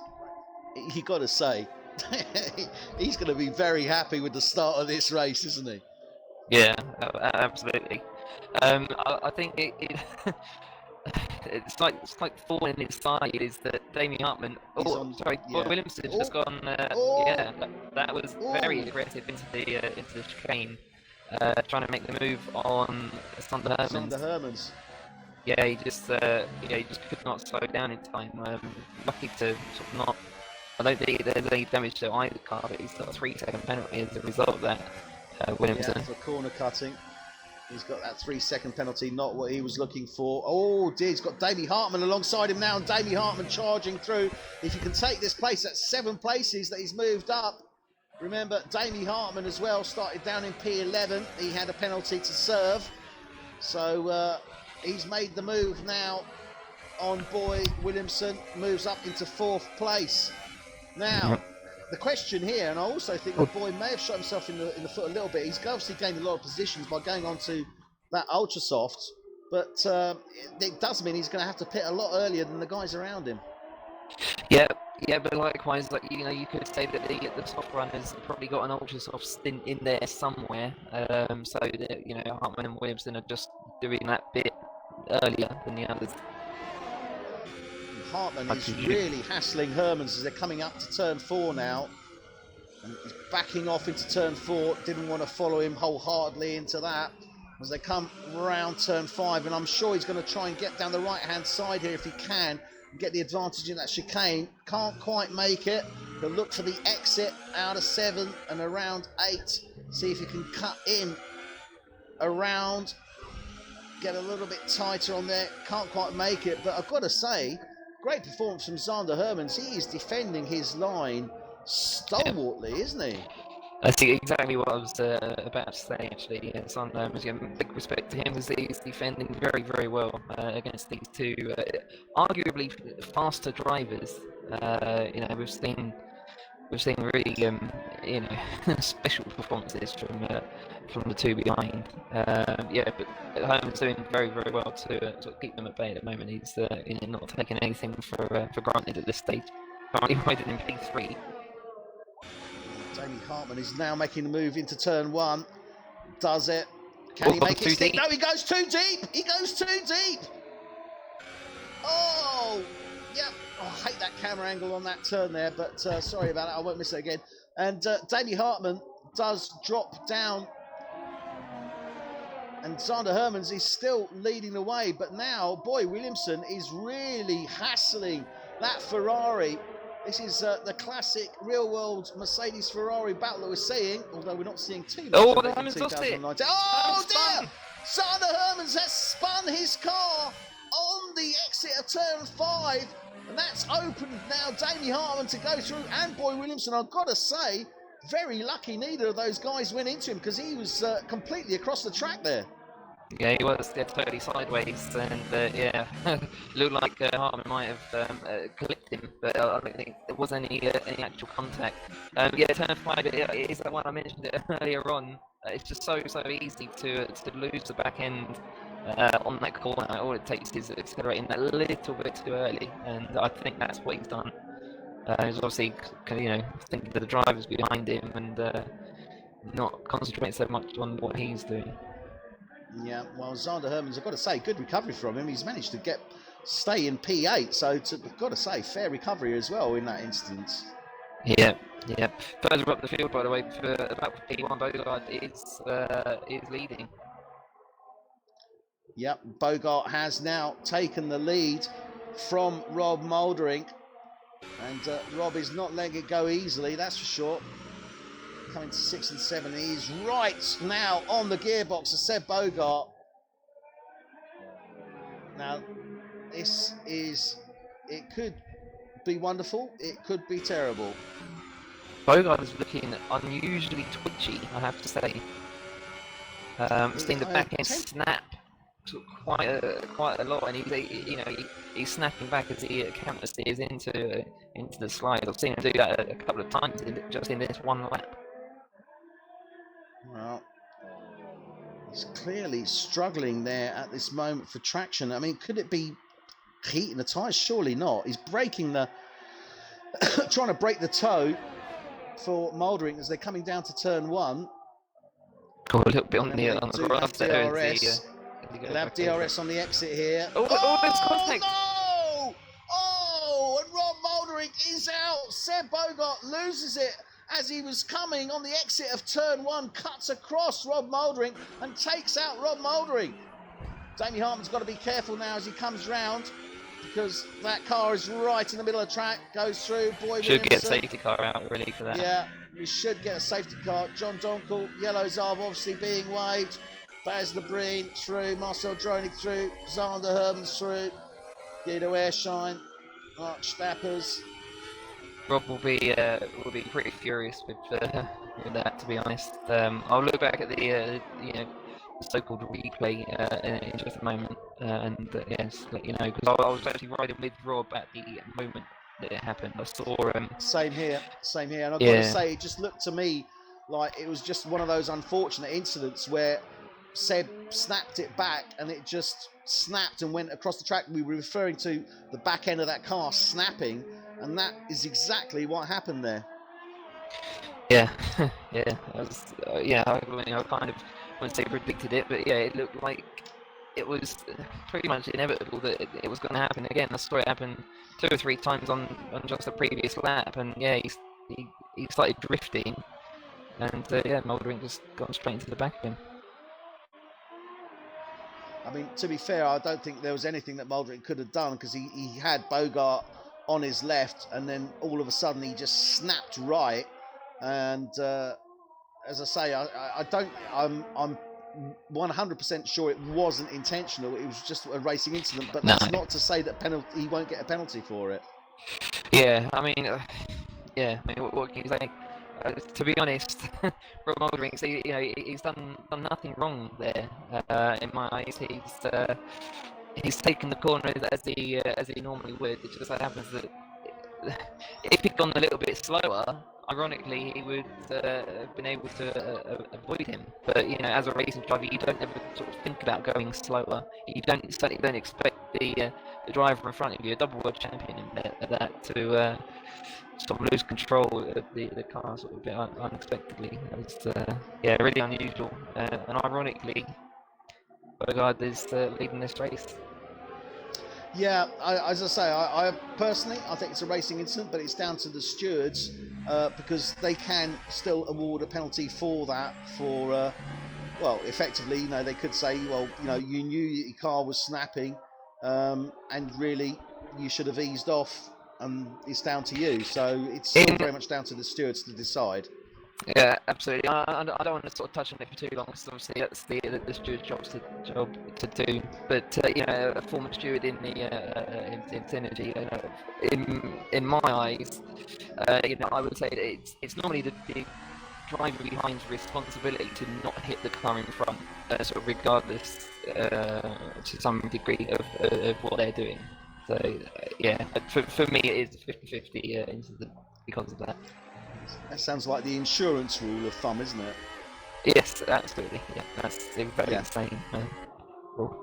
You got to say, he's going to be very happy with the start of this race, isn't he? Yeah, absolutely. I think it's like falling inside is that Damien Hartman. Boy Williamson's just gone. That was very aggressive into the chicane, trying to make the move on Zander Hermans. Yeah, he just could not slow down in time. Lucky to sort of not. I don't think there's any damage to either car, but he's got a 3-second penalty as a result of that. Williamson. For corner cutting. He's got that 3-second penalty, not what he was looking for. Oh dear, he's got Damie Hartman alongside him now, and Damie Hartman charging through. If he can take this place, that's 7 places that he's moved up. Remember, Damie Hartman as well started down in P11. He had a penalty to serve. So he's made the move now on Boy Williamson, moves up into 4th place. Now, the question here, and I also think the Boy may have shot himself in the foot a little bit. He's obviously gained a lot of positions by going on to that ultra soft, but it does mean he's going to have to pit a lot earlier than the guys around him. Yeah, but likewise, you could say that the top runners probably got an ultra soft stint in there somewhere. So that, Hartman and Williamson are just doing that bit earlier than the others. Hartman is really hassling Hermans as they're coming up to turn 4 now. And he's backing off into turn 4. Didn't want to follow him wholeheartedly into that as they come round turn 5. And I'm sure he's going to try and get down the right-hand side here if he can. get the advantage in that chicane. Can't quite make it. He'll look for the exit out of 7 and around 8. See if he can cut in around, get a little bit tighter on there. Can't quite make it, but I've got to say, great performance from Zander Hermans. He is defending his line stalwartly, isn't he? That's exactly what I was about to say, actually. Zander Hermans, big respect to him, as he's defending very, very well against these two arguably faster drivers. We've seen really, special performances from the two behind. But Herman's doing very, very well to sort of keep them at bay at the moment. He's not taking anything for granted at this stage. Currently riding in P3. Jamie Hartman is now making the move into turn 1. Does it? Can he make it stick? No, he goes too deep! He goes too deep! Oh! Yep. Oh, I hate that camera angle on that turn there, but sorry about it. I won't miss it again. And Jamie Hartman does drop down. And Zander Hermans is still leading the way, but now Boy Williamson is really hassling that Ferrari. This is the classic real-world Mercedes-Ferrari battle that we're seeing, although we're not seeing too much of it in 2019. Oh dear! Zander Hermans has spun his car on the exit of turn 5, and that's opened now Jamie Hartman to go through, and Boy Williamson. I've got to say, very lucky neither of those guys went into him, because he was completely across the track there. Yeah, he was totally sideways, and looked like Hartman might have clipped him, but I don't think there was any actual contact. Turn 5 it is the one I mentioned earlier on. It's just so easy to lose the back end on that corner. All it takes is accelerating that little bit too early, and I think that's what he's done. He's obviously thinking of the drivers behind him and not concentrating so much on what he's doing. Yeah, well, Zander Hermans, I've got to say, good recovery from him. He's managed to stay in P8, so I've got to say, fair recovery as well in that instance. Yeah. Further up the field, by the way, for about P1, Bogart is leading. Yep, Bogart has now taken the lead from Rob Mouldering, and Rob is not letting it go easily, that's for sure. Coming to 6 and 7, he's right now on the gearbox of Seb Bogart. Now, it could be wonderful, it could be terrible. Bogart is looking unusually twitchy, I have to say. Seeing the back end snap quite a lot, and he's snapping back as he counter steers into the slide. I've seen him do that a couple of times just in this one lap. Well, he's clearly struggling there at this moment for traction. I mean, could it be heating the tyres? Surely not. He's breaking trying to break the toe for Mouldering as they're coming down to turn 1. A little bit on the grass there. They'll have DRS on the exit here. That's contact. No! Oh, and Rob Mouldering is out. Seb Bogart loses it as he was coming on the exit of turn 1, cuts across Rob Mouldering and takes out Rob Mouldering. Jamie Hartman's got to be careful now as he comes round, because that car is right in the middle of the track, goes through. Boy should Williamson. Get a safety car out ready for that. Yeah, we should get a safety car. John Donkel, yellows are obviously being waved. Baz Lebreen through, Marcel Dronig through, Zander Hermans through, Guido Airshine, Mark Stappers. Rob will be pretty furious with that, to be honest. I'll look back at the so-called replay in just a moment, and yes, let you know, because I was actually riding with Rob at the moment that it happened. I saw Same here, and I've got to say, it just looked to me like it was just one of those unfortunate incidents where Seb snapped it back and it just snapped and went across the track. We were referring to the back end of that car snapping, and that is exactly what happened there. Yeah, I kind of wouldn't say predicted it, but yeah, it looked like it was pretty much inevitable that it was going to happen again. I saw it happen 2 or 3 times on just the previous lap, and yeah, he started drifting, and Mouldering just got straight into the back of him. mean, to be fair, I don't think there was anything that Muldrick could have done, because he had Bogart on his left, and then all of a sudden he just snapped right. And as I say, I'm 100% sure it wasn't intentional. It was just a racing incident. But that's not to say that he won't get a penalty for it. Yeah, I mean, what can you say? To be honest, Rob Muldering, he's done nothing wrong there. In my eyes, he's taken the corner as he normally would. It just so happens that if he'd gone a little bit slower, ironically, he would have been able to avoid him. But as a racing driver, you don't ever sort of think about going slower. You certainly don't expect the driver in front of you, a double world champion in that, to sort of lose control of the car sort of a bit unexpectedly. It was really unusual, and ironically, Bogard is leading this race. Yeah, as I say, I personally, I think it's a racing incident, but it's down to the stewards, because they can still award a penalty for that. Well, effectively, they could say, well, you knew your car was snapping, and really you should have eased off, and it's down to you. So it's still very much down to the stewards to decide. Yeah, absolutely. I don't want to sort of touch on it for too long, because obviously that's the steward's job to do. But a former steward in the Synergy, in my eyes, I would say that it's normally the driver behind's responsibility to not hit the car in front, sort of regardless to some degree of what they're doing. So for me it is 50-50 incident because of that. That sounds like the insurance rule of thumb, isn't it? Yes, absolutely. Yeah, that's exactly the same rule.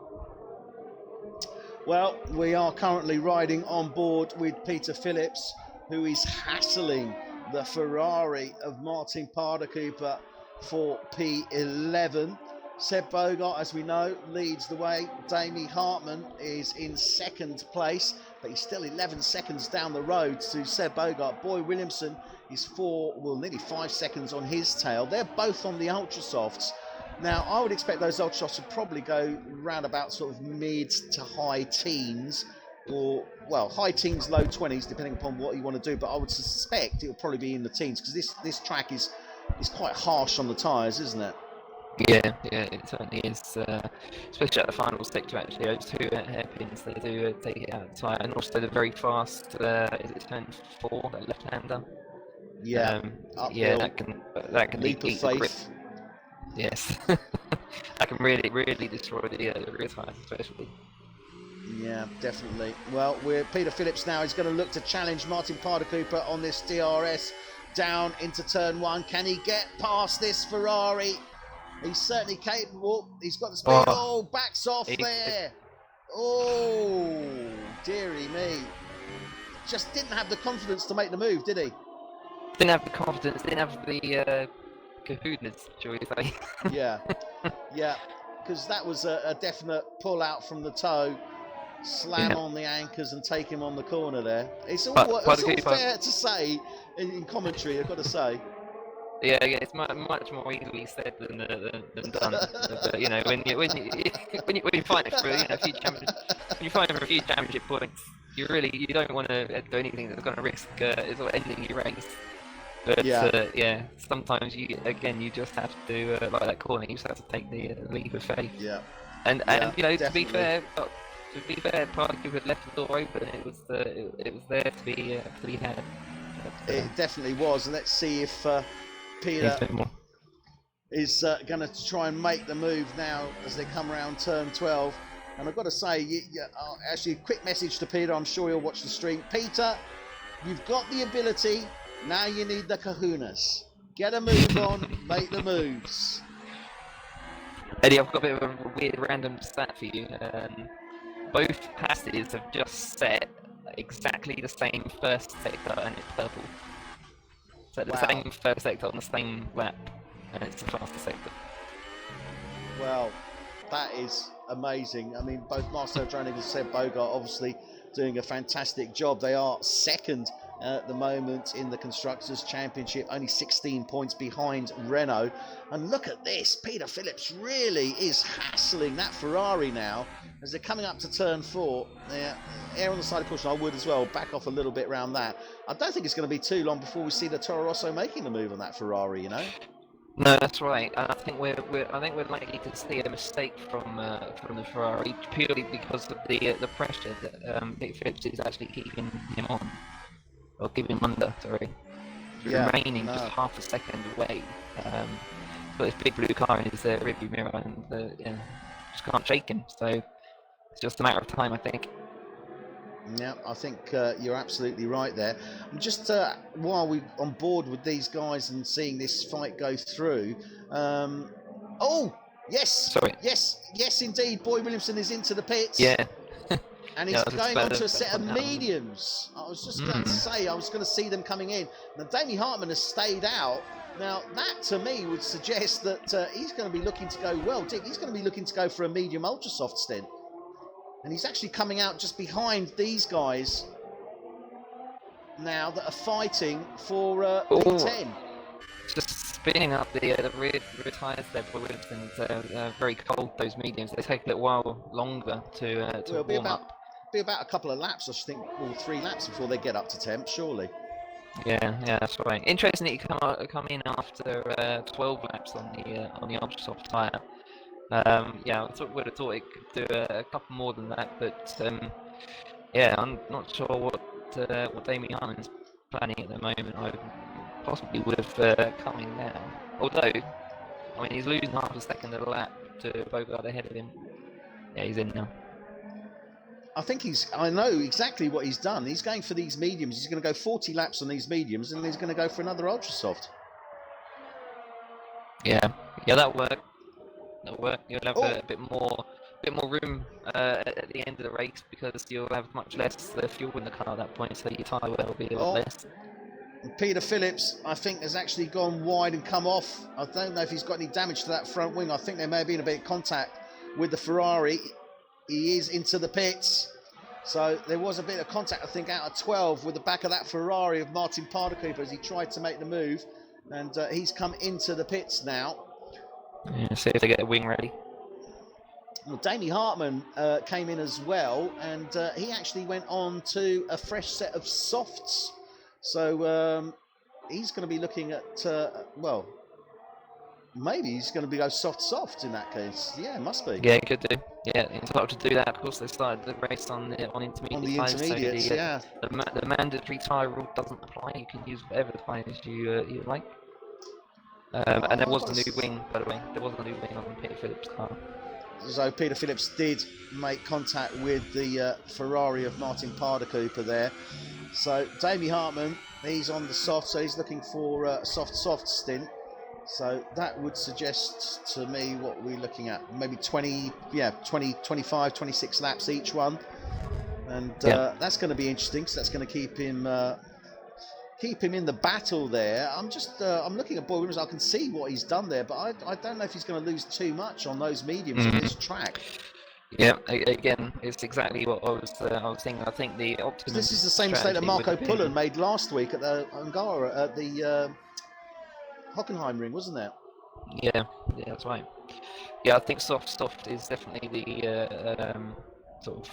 Well, we are currently riding on board with Peter Phillips, who is hassling the Ferrari of Martin Paardenkoper for P11. Seb Bogart, as we know, leads the way. Damie Hartman is in second place, but he's still 11 seconds down the road to Seb Bogart. Boy Williamson is nearly 5 seconds on his tail. They're both on the Ultrasofts. Now, I would expect those Ultrasofts to probably go round about sort of mid to high teens, or, well, high teens, low 20s, depending upon what you want to do. But I would suspect it will probably be in the teens, because this track is quite harsh on the tyres, isn't it? Yeah, it certainly is, especially at the final sector. Actually, those two hairpins, they do take it out of the tyre, and also the very fast, is it turn 4, that left-hander? Yeah, that can leap of faith. Yes, that can really destroy the rear tyres, especially. Yeah, definitely. Well, Peter Phillips now is going to look to challenge Martin Paardenkoper on this DRS down into turn 1. Can he get past this Ferrari? He's certainly capable. He's got the speed. Oh, backs off there. Oh, dearie me. Just didn't have the confidence to make the move, did he? Didn't have the confidence, didn't have the kahunas, shall we say. Yeah, because that was a definite pull out from the toe, slam on the anchors and take him on the corner there. It's all fair to say in commentary, I've got to say. Yeah, it's much more easily said than done. But when you fight for a few championship points, you don't want to do anything that's going to risk ending your race. But sometimes you just have to, like that corner, you just have to take the leap of faith. Yeah. And to be fair, Paardenkoper had left the door open. It was there to be had. But, it definitely was, and let's see if Peter is going to try and make the move now as they come around turn 12. And I've got to say, actually, a quick message to Peter. I'm sure he'll watch the stream. Peter, you've got the ability. Now you need the kahunas. Get a move on, make the moves. Eddie, I've got a bit of a weird random stat for you. Both passes have just set exactly the same first sector, and it's purple. So the same first sector on the same lap, and it's the fastest sector. Well, that is amazing. I mean, both Marcel Dronig and Seb Bogart obviously doing a fantastic job. They are second at the moment in the Constructors' Championship, only 16 points behind Renault. And look at this, Peter Phillips really is hassling that Ferrari now as they're coming up to turn 4. Air on the side of caution, I would as well, back off a little bit around that. I don't think it's going to be too long before we see the Toro Rosso making the move on that Ferrari, you know? No, that's right. I think we're likely to see a mistake from the Ferrari purely because of the pressure that Peter Phillips is actually keeping him on, or keeping him under. Sorry, remaining just half a second away. Got this big blue car in his rearview mirror, and just can't shake him. So it's just a matter of time, I think. Yeah, I think you're absolutely right there. Just while we're on board with these guys and seeing this fight go through, oh yes, sorry, yes indeed, Boy Williamson is into the pits. Yeah. And he's going on to a set of mediums. I was just going to say, I was going to see them coming in. Now, Damie Hartman has stayed out. Now, that to me would suggest that he's going to be looking to go well deep. He's going to be looking to go for a medium ultra soft stint. And he's actually coming out just behind these guys now that are fighting for P10. Just spinning up the rear tyres there for Williamson. Very cold, those mediums. They take a little while longer to warm up. Be about a couple of laps, I think, or 3 laps before they get up to temp, surely. Yeah, that's right. Interesting that you come in after 12 laps on the ultra soft tyre. I would have thought it could do a couple more than that, but I'm not sure what Damien Hartman's planning at the moment. I possibly would have come in now. Although, I mean, he's losing half a second a lap to Bogart ahead of him. Yeah, he's in now. I know exactly what he's done. He's going for these mediums. He's going to go 40 laps on these mediums, and he's going to go for another ultra soft. Yeah, that'll work. You'll have a bit more room at the end of the race because you'll have much less fuel in the car at that point, so your tyre wear will be a lot less. Peter Phillips, I think, has actually gone wide and come off. I don't know if he's got any damage to that front wing. I think there may have been a bit of contact with the Ferrari. He is into the pits. So there was a bit of contact, I think, out of 12 with the back of that Ferrari of Martin Pardakuper as he tried to make the move. And he's come into the pits now. Yeah, see if they get the wing ready. Well, Damie Hartman came in as well, and he actually went on to a fresh set of softs. So he's going to be looking at, maybe he's going to go soft in that case. Yeah, it must be. Yeah, he could do. Yeah, entitled to do that. Of course, they started the race on intermediate on the tyres, intermediates, so the mandatory tyre rule doesn't apply. You can use whatever tyres you like. And there was a new wing, by the way. There was a new wing on Peter Phillips' car. So Peter Phillips did make contact with the Ferrari of Martin Pardakuper there. So Damie Hartman, he's on the soft, so he's looking for a soft stint. So that would suggest to me what we're looking at. Maybe 20, 25, 26 laps each one. And that's going to be interesting, because that's going to keep him in the battle there. I'm looking at Boy Williams. I can see what he's done there, but I don't know if he's going to lose too much on those mediums on this track. Yeah, again, it's exactly what I was thinking. I think the optimum. This is the same mistake that Marco Pullen made last week at the Hungaroring at the Hockenheimring, wasn't it? Yeah, that's right. Yeah, I think soft is definitely the sort of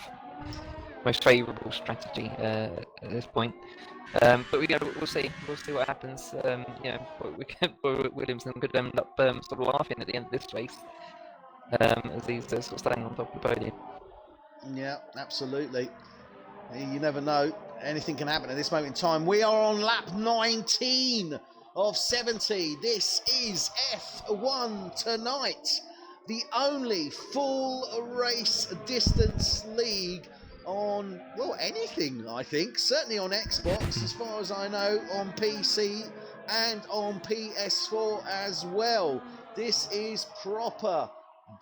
most favourable strategy at this point. But we'll see what happens. Williamson could end up sort of laughing at the end of this race as he's sort of standing on top of the podium. Yeah, absolutely. You never know. Anything can happen at this moment in time. We are on lap 19 of 70. This is F1 tonight. The only full race distance league on, anything, I think. Certainly on Xbox, as far as I know, on PC and on PS4 as well. This is proper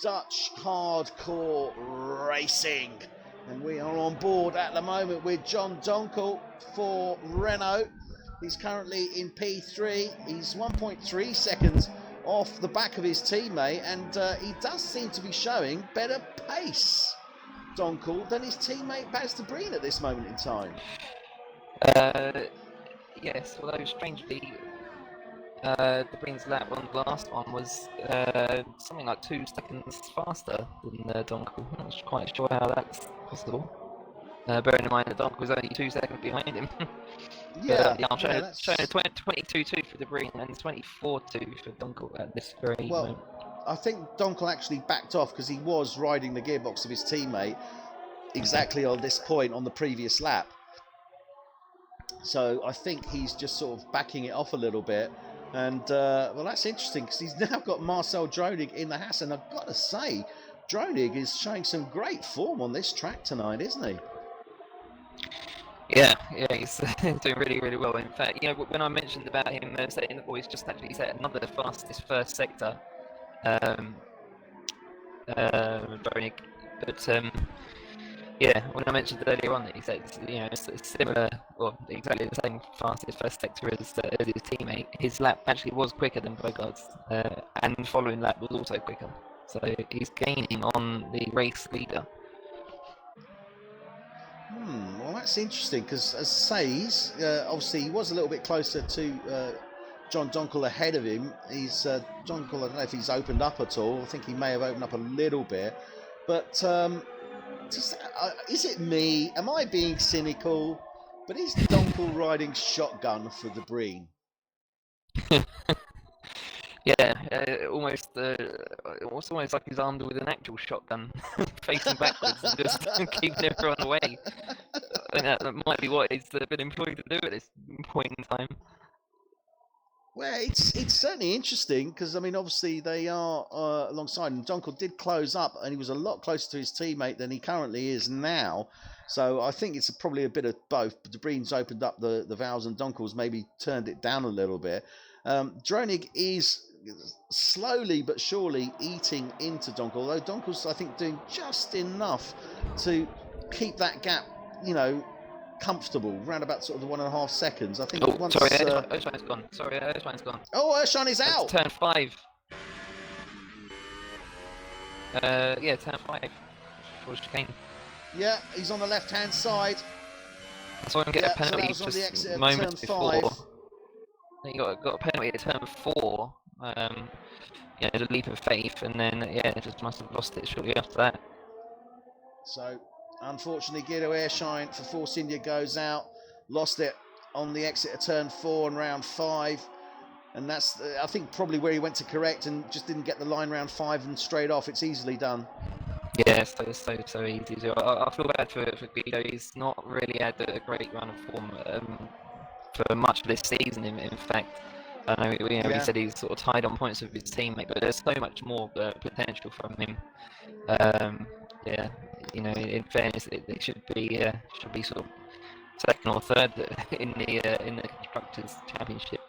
Dutch hardcore racing. And we are on board at the moment with John Donkel for Renault. He's currently in P3. He's 1.3 seconds off the back of his teammate, and he does seem to be showing better pace, Donkel, than his teammate Baz de Breen at this moment in time. yes, although strangely, De Bruyne's lap on the last one was something like 2 seconds faster than Donkel. I'm not quite sure how that's possible. Bearing in mind that Donkel was only 2 seconds behind him. Yeah, I'm showing a 22.2 for De Bruyne and 24.2 for Donkel at this very moment. I think Donkel actually backed off because he was riding the gearbox of his teammate exactly on this point on the previous lap. So I think he's just sort of backing it off a little bit. And, well, that's interesting because he's now got Marcel Dronig in the Haas. And I've got to say, Dronig is showing some great form on this track tonight, isn't he? Yeah, he's doing really, really well. In fact, you know, when I mentioned about him setting the ball, he's just actually set another fastest first sector. Dronig. But, yeah, when I mentioned earlier on that he said, you know, it's similar, or exactly the same fastest first sector as his teammate, his lap actually was quicker than Bogart's, and the following lap was also quicker. So he's gaining on the race leader. Well, that's interesting because, as I say, he's obviously he was a little bit closer to John Donkel ahead of him. He's John Donkel. I don't know if he's opened up at all. I think he may have opened up a little bit, but is it me? Am I being cynical? But is Donkel riding shotgun for De Bruyne? Yeah, almost. It's almost like he's armed with an actual shotgun, facing backwards and just keeping everyone away. I think that might be what he's been employed to do at this point in time. Well, it's certainly interesting because I mean, obviously they are alongside, and Donkel did close up, and he was a lot closer to his teammate than he currently is now. So I think it's probably a bit of both. But De Bruyne's opened up the valves, and Donkel's maybe turned it down a little bit. Dronig is slowly but surely eating into Donkel, although Donkel's, I think, doing just enough to keep that gap, you know, comfortable, round about sort of the 1.5 seconds. I think. Oh, sorry, Ershine's gone. Ershine's gone. Oh, Ershine is out. Turn 5. Yeah, turn 5. For chicane. Yeah, he's on the left-hand side. I saw him get a penalty so just moments before. 5. He got a penalty at turn 4. You know, the leap of faith, and then just must have lost it shortly after that. So, unfortunately, Guido Ershine for Force India goes out, lost it on the exit of turn 4 and round 5, and that's I think probably where he went to correct and just didn't get the line round 5 and straight off. It's easily done. Yeah, so easy. So I feel bad for Guido. He's not really had a great run of form for much of this season. In fact, I know he said he's sort of tied on points with his teammate, but there's so much more potential from him. Yeah, you know, in fairness, it should be sort of second or third in the constructors' championship.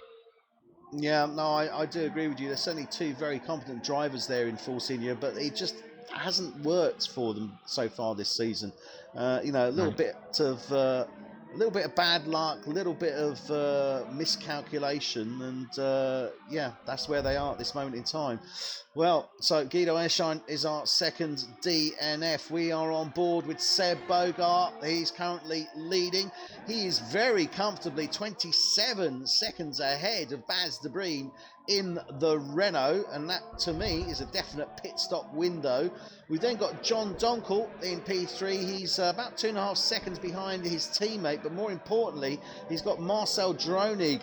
Yeah, no, I do agree with you. There's certainly 2 very competent drivers there in Force India, but it just hasn't worked for them so far this season. You know, a little bit of bad luck, a little bit of miscalculation, and yeah, that's where they are at this moment in time. Well, so Guido Ershine is our second DNF. We are on board with Seb Bogart. He's currently leading. He is very comfortably 27 seconds ahead of Baz De Bruyne in the Renault, and that to me is a definite pit stop window. We've then got John Donkel in P3. He's about 2.5 seconds behind his teammate, but more importantly, he's got Marcel Dronig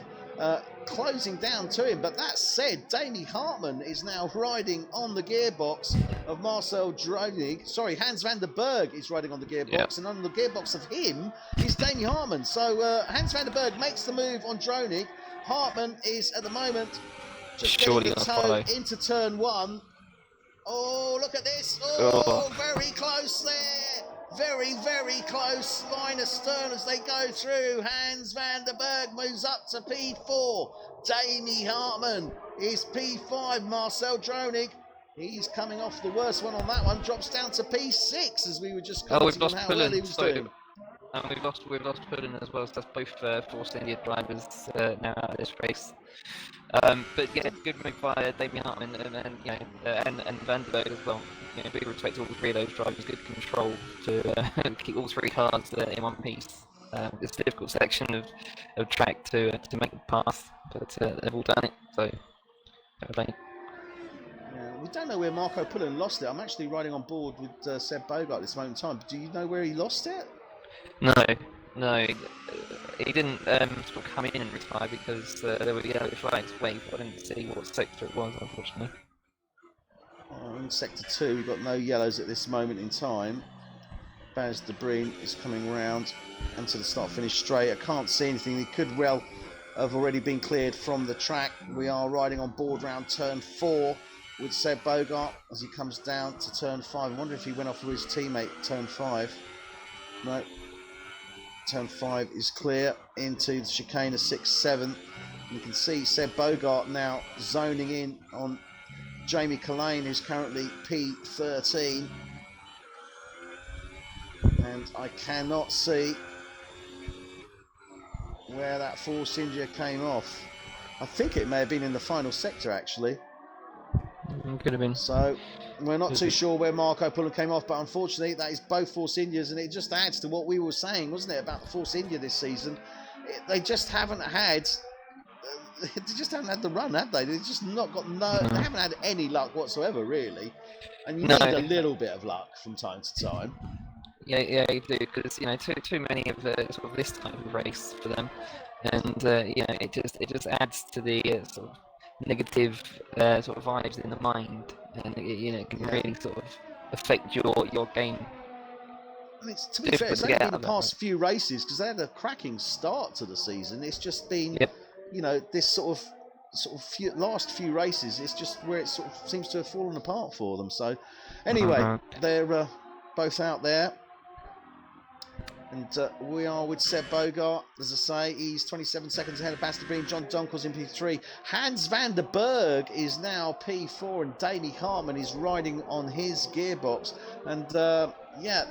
closing down to him. But that said, Demi Hartmann is now riding on the gearbox of Marcel Dronig. Sorry, Hans van der Berg is riding on the gearbox, and on the gearbox of him is Demi Hartmann. So Hans van der Berg makes the move on Dronig. Hartmann is at the moment just getting the toe into turn 1. Oh, look at this. Oh, very close there. Very, very close. Line astern as they go through. Hans van der Berg moves up to P4. Demi Hartmann is P5. Marcel Dronig, he's coming off the worst one on that one. Drops down to P6 as we were just commenting on how well he was doing. And we've lost Pullen as well, so that's both Force India drivers now out of this race. But yeah, good move by Damian Hartmann and Van der Berg as well. You know, big respect to all 3 of those drivers. Good control to keep all 3 cars in one piece. It's a difficult section of track to make the pass, but they've all done it. So, we don't know where Marco Pullen lost it. I'm actually riding on board with Seb Bogart at this moment in time. Do you know where he lost it? No, he didn't sort of come in and retire because there were yellow flags waved. I didn't see what sector it was, unfortunately. In Sector 2, we've got no yellows at this moment in time. Baz de Breen is coming round into the start-finish straight. I can't see anything. He could well have already been cleared from the track. We are riding on board round turn 4 with Seb Bogart as he comes down to turn 5. I wonder if he went off with his teammate turn 5. No. Turn 5 is clear into the chicane of 6-7. You can see Seb Bogart now zoning in on Jamie Collane, who's currently P13. And I cannot see where that Force India came off. I think it may have been in the final sector, actually. Could have been. So we're not too sure where Marco Pullen came off, but unfortunately that is both Force Indias, and it just adds to what we were saying, wasn't it, about the Force India this season. They just haven't had the run, have they? They've just not got they haven't had any luck whatsoever, really. And you need a little bit of luck from time to time. Yeah, you do, because too many of the sort of this type of race for them, and it just adds to the sort of negative sort of vibes in the mind, and it can really sort of affect your game. I mean, to be fair, it's only been the past few races because they had a cracking start to the season. It's just been, this sort of last few races. It's just where it sort of seems to have fallen apart for them. So, anyway, they're both out there. And we are with Seb Bogart. As I say, he's 27 seconds ahead of Baz de Breen. John Donkel's in P3. Hans van der Berg is now P4, and Davey Hartman is riding on his gearbox. And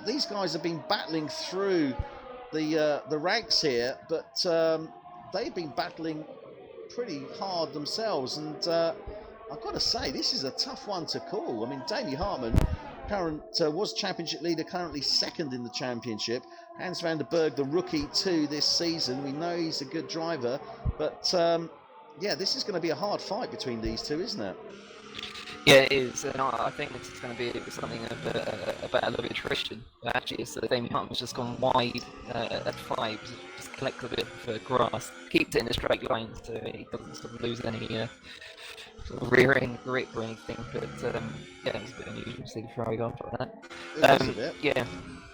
these guys have been battling through the ranks here, but they've been battling pretty hard themselves. And I've got to say, this is a tough one to call. I mean, Davey Hartman was championship leader, currently second in the championship. Hans van der Berg, the rookie too this season. We know he's a good driver, but this is going to be a hard fight between these two, isn't it? Yeah, it is, and I think this is going to be something of a battle of attrition. Actually, it's Damien Hartman's just gone wide at 5, just collects a bit of grass, keeps it in a straight line so he doesn't sort of lose any sort of rear end grip or anything. But it's a bit unusual to see the Ferrari go like that.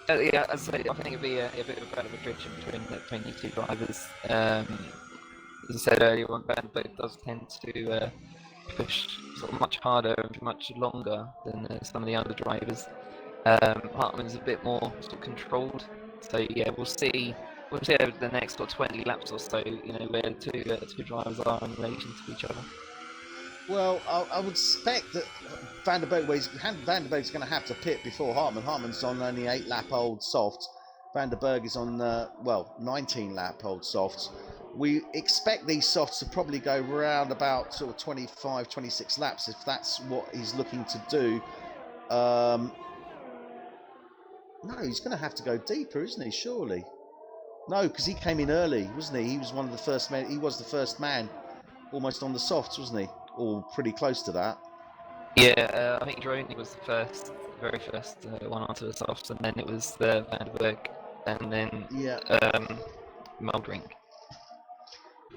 As I say, I think it'll be a bit of a battle of attrition between these two drivers. As I said earlier on, Van Berg does tend to push sort of much harder and much longer than some of the other drivers. Hartman's a bit more sort of controlled. So we'll see over the next sort of 20 laps or so, where the two drivers are in relation to each other. Well, I would expect that Van der Berg's going to have to pit before Hartman. Hartman's on only 8-lap-old softs. Van der Berg is on 19-lap-old softs. We expect these softs to probably go round about sort of 25, 26 laps if that's what he's looking to do. No, he's going to have to go deeper, isn't he? Surely. No, because he came in early, wasn't he? He was one of the first men. He was the first man, almost on the softs, wasn't he? Or pretty close to that. Yeah, I think Droney was the very first one onto the softs, and then it was Van der Berg, and then Muldrink.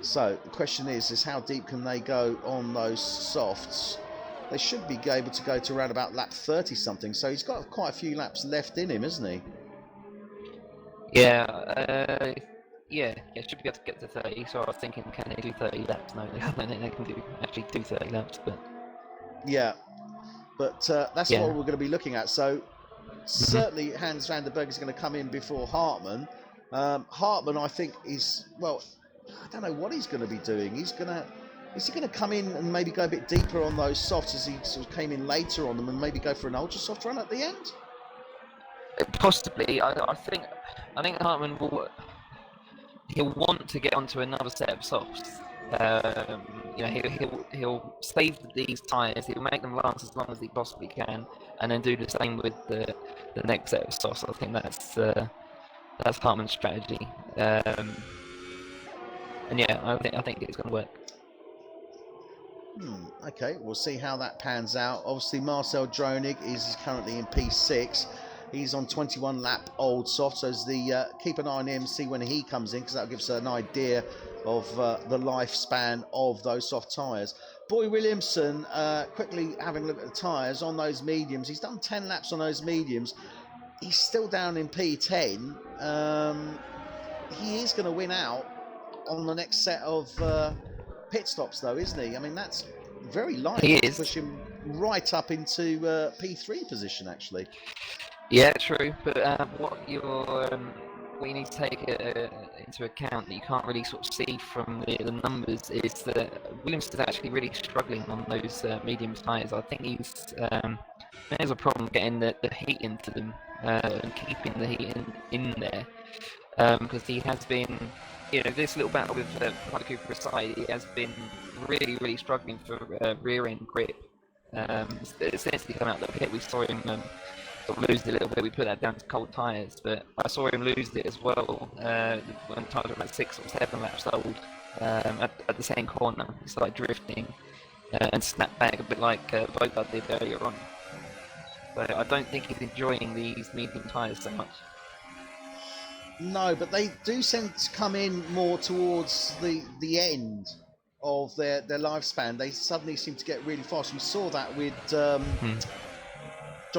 So the question is how deep can they go on those softs? They should be able to go to around about lap 30 something. So he's got quite a few laps left in him, isn't he? Yeah. Should be able to get to 30. So I was thinking, can they do 30 laps? No, they can actually do 30 laps, but that's what we're going to be looking at. So certainly Hans van der Berg is going to come in before Hartman. Hartman, I think, I don't know what he's going to be doing. Is he going to come in and maybe go a bit deeper on those softs as he sort of came in later on them, and maybe go for an ultra soft run at the end? Possibly. I think Hartman he'll want to get onto another set of softs. He'll save these tyres. He'll make them last as long as he possibly can, and then do the same with the next set of softs. I think That's Hartman's strategy. And yeah, I think it's going to work. Okay, we'll see how that pans out. Obviously, Marcel Dronig is currently in P6. He's on 21 lap old soft, so as keep an eye on him, see when he comes in, because that'll give us an idea of the lifespan of those soft tyres. Boy Williamson, quickly having a look at the tyres on those mediums. He's done 10 laps on those mediums. He's still down in P10. He is going to win out on the next set of pit stops, though, isn't he? I mean, that's very likely to push him right up into P3 position, actually. Yeah, true. But what you need to take into account that you can't really sort of see from the numbers is that Williams is actually really struggling on those medium tyres. I think there's a problem getting the heat into them and keeping the heat in there, because he has been, this little battle with Parker Cooper aside, he has been really struggling for rear end grip. Since he came out of the pit, we saw him sort of lose it a little bit. We put that down to cold tyres, but I saw him lose it as well when tyres were about 6 or 7 laps old. At the same corner, he started drifting and snapped back a bit like Bogart did earlier on. So I don't think he's enjoying these medium tyres so much. No, but they do seem to come in more towards the end of their lifespan. They suddenly seem to get really fast. We saw that with John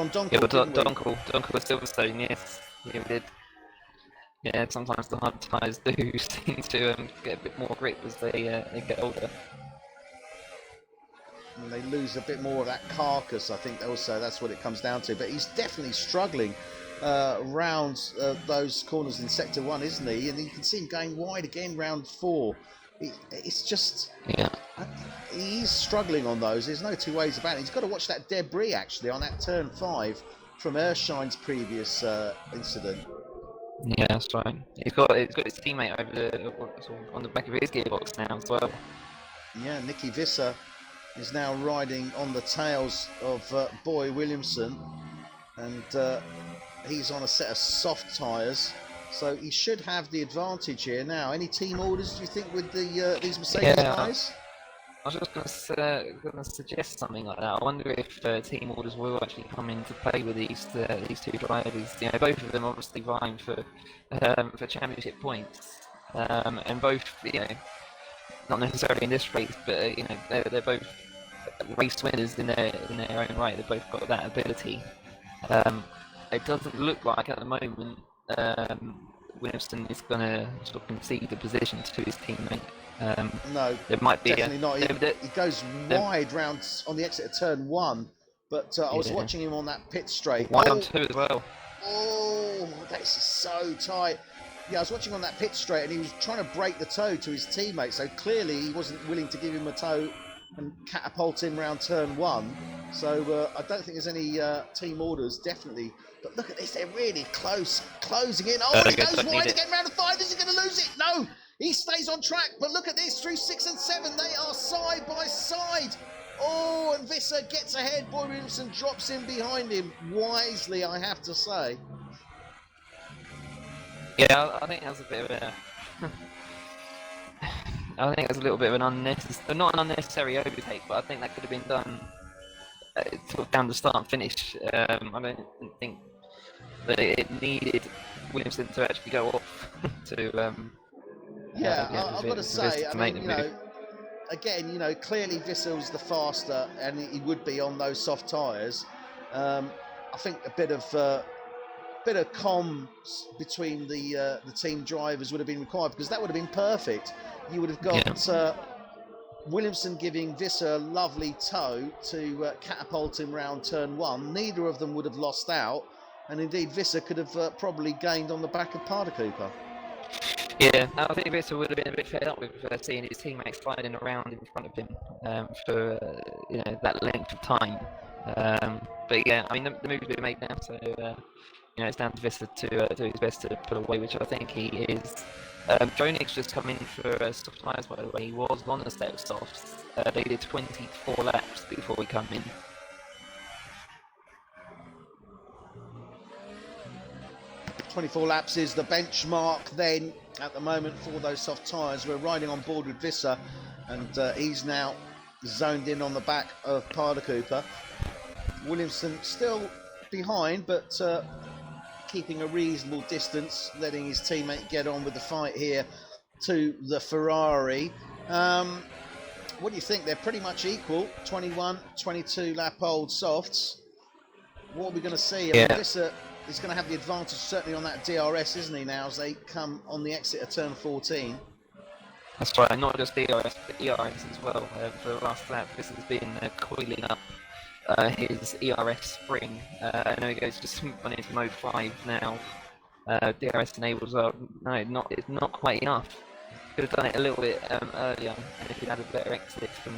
Donkel. Yeah, but Donkel was Silverstone, yes. Yeah, we did. Yeah, sometimes the hard tyres do seem to get a bit more grip as they get older. And they lose a bit more of that carcass, I think also that's what it comes down to. But he's definitely struggling around those corners in Sector 1, isn't he? And you can see him going wide again round 4. It's just... Yeah. He's struggling on those, there's no two ways about it. He's got to watch that debris, actually, on that turn 5 from Ershine's previous incident. Yeah, that's right. He's got his teammate on the back of his gearbox now as well. Yeah, Nicky Visser is now riding on the tails of Boy Williamson, and he's on a set of soft tyres, so he should have the advantage here. Now, any team orders, do you think, with these Mercedes guys? I was just going to suggest something like that. I wonder if team orders will actually come into play with these two drivers. Both of them obviously vying for championship points, and both, not necessarily in this race, but they're both race winners in their own right. They've both got that ability. It doesn't look like at the moment Williamson is going to sort of concede the position to his teammate. No, there might be definitely not. He goes wide round on the exit of turn 1, but I was watching him on that pit straight. Wide on 2 as well. Oh, that's so tight. Yeah, I was watching on that pit straight, and he was trying to break the toe to his teammate, so clearly he wasn't willing to give him a toe and catapult him round turn 1. So I don't think there's any team orders, definitely. But look at this, they're really close, closing in. Oh, he goes wide again round 5. Is he going to lose it? No, he stays on track. But look at this, through 6 and 7, they are side by side. Oh, and Visser gets ahead. Boy Williamson drops in behind him wisely, I have to say. Yeah, I think that's a bit of a... I think it was a little bit of an unnecessary, not an unnecessary overtake, but I think that could have been done sort of down the start and finish. I don't think that it needed Williamson to actually go off to. I've got to say, I mean, again, clearly Visser was the faster, and he would be on those soft tyres. I think a bit of comms between the team drivers would have been required, because that would have been perfect. You would have got Williamson giving Visser a lovely toe to catapult him round turn 1. Neither of them would have lost out, and indeed Visser could have probably gained on the back of Parker Cooper. Yeah, I think Visser would have been a bit fed up with seeing his teammates sliding around in front of him for that length of time. But yeah, I mean the move's been made now, so it's down to Visser to do his best to put away, which I think he is. Dronig's just come in for soft tyres, by the way. He was on a set of softs. They did 24 laps before we come in. 24 laps is the benchmark then at the moment for those soft tyres. We're riding on board with Visser, and he's now zoned in on the back of Parda Cooper. Williamson still behind, but keeping a reasonable distance, letting his teammate get on with the fight here to the Ferrari. What do you think? They're pretty much equal, 21, 22 lap old softs. What are we going to see? I mean, Visser is going to have the advantage certainly on that DRS, isn't he, now, as they come on the exit of turn 14. That's right, not just DRS, but ERS as well. For the last lap, this has been coiling up his ERS spring. I know he goes to smooth on into mode 5 now. DRS enables are it's not quite enough. Could have done it a little bit earlier, and if he'd had a better exit from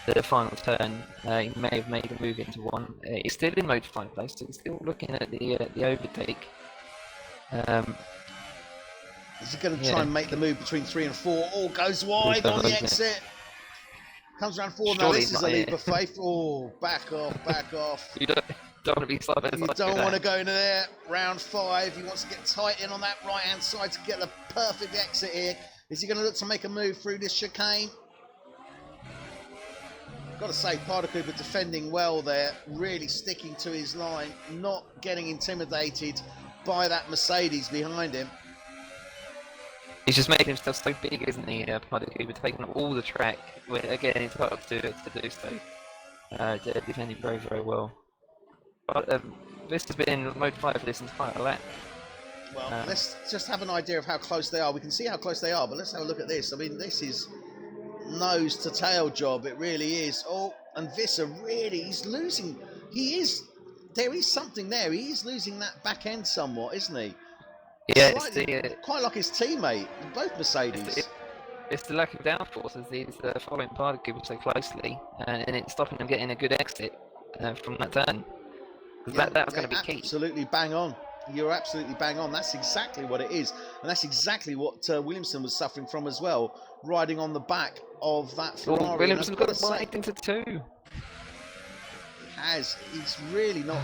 the final turn, he may have made a move into one. He's still in mode 5 though, so he's still looking at the overtake. Is he going to try and make the move between 3 and 4? Oh, goes wide on the exit. Comes around 4. Now this is a leap of faith. Oh, back off. You don't want to be sliding. You don't want to go into there. Round 5. He wants to get tight in on that right-hand side to get the perfect exit here. Is he going to look to make a move through this chicane? Got to say, Parda Cooper defending well there, really sticking to his line, not getting intimidated by that Mercedes behind him. He's just making himself so big, isn't he, Parda Cooper, taking up all the track. Again, he's got to do so. Defending very, very well. But this has been in mode 5 for this entire lap. Well, let's just have an idea of how close they are. We can see how close they are, but let's have a look at this. I mean, this is nose to tail job. It really is. Oh, and Visser really, he's losing. There is something there. He is losing that back end somewhat, isn't he? Yeah, quite like his teammate, both Mercedes. It's the lack of downforce as he's following Parda Cooper so closely, and it's stopping him getting a good exit from that turn. That was going to be key. Absolutely bang on. You're absolutely bang on. That's exactly what it is. And that's exactly what Williamson was suffering from as well, riding on the back of that Ferrari. Well, Williamson's got a wide into 2. He has. He's really not...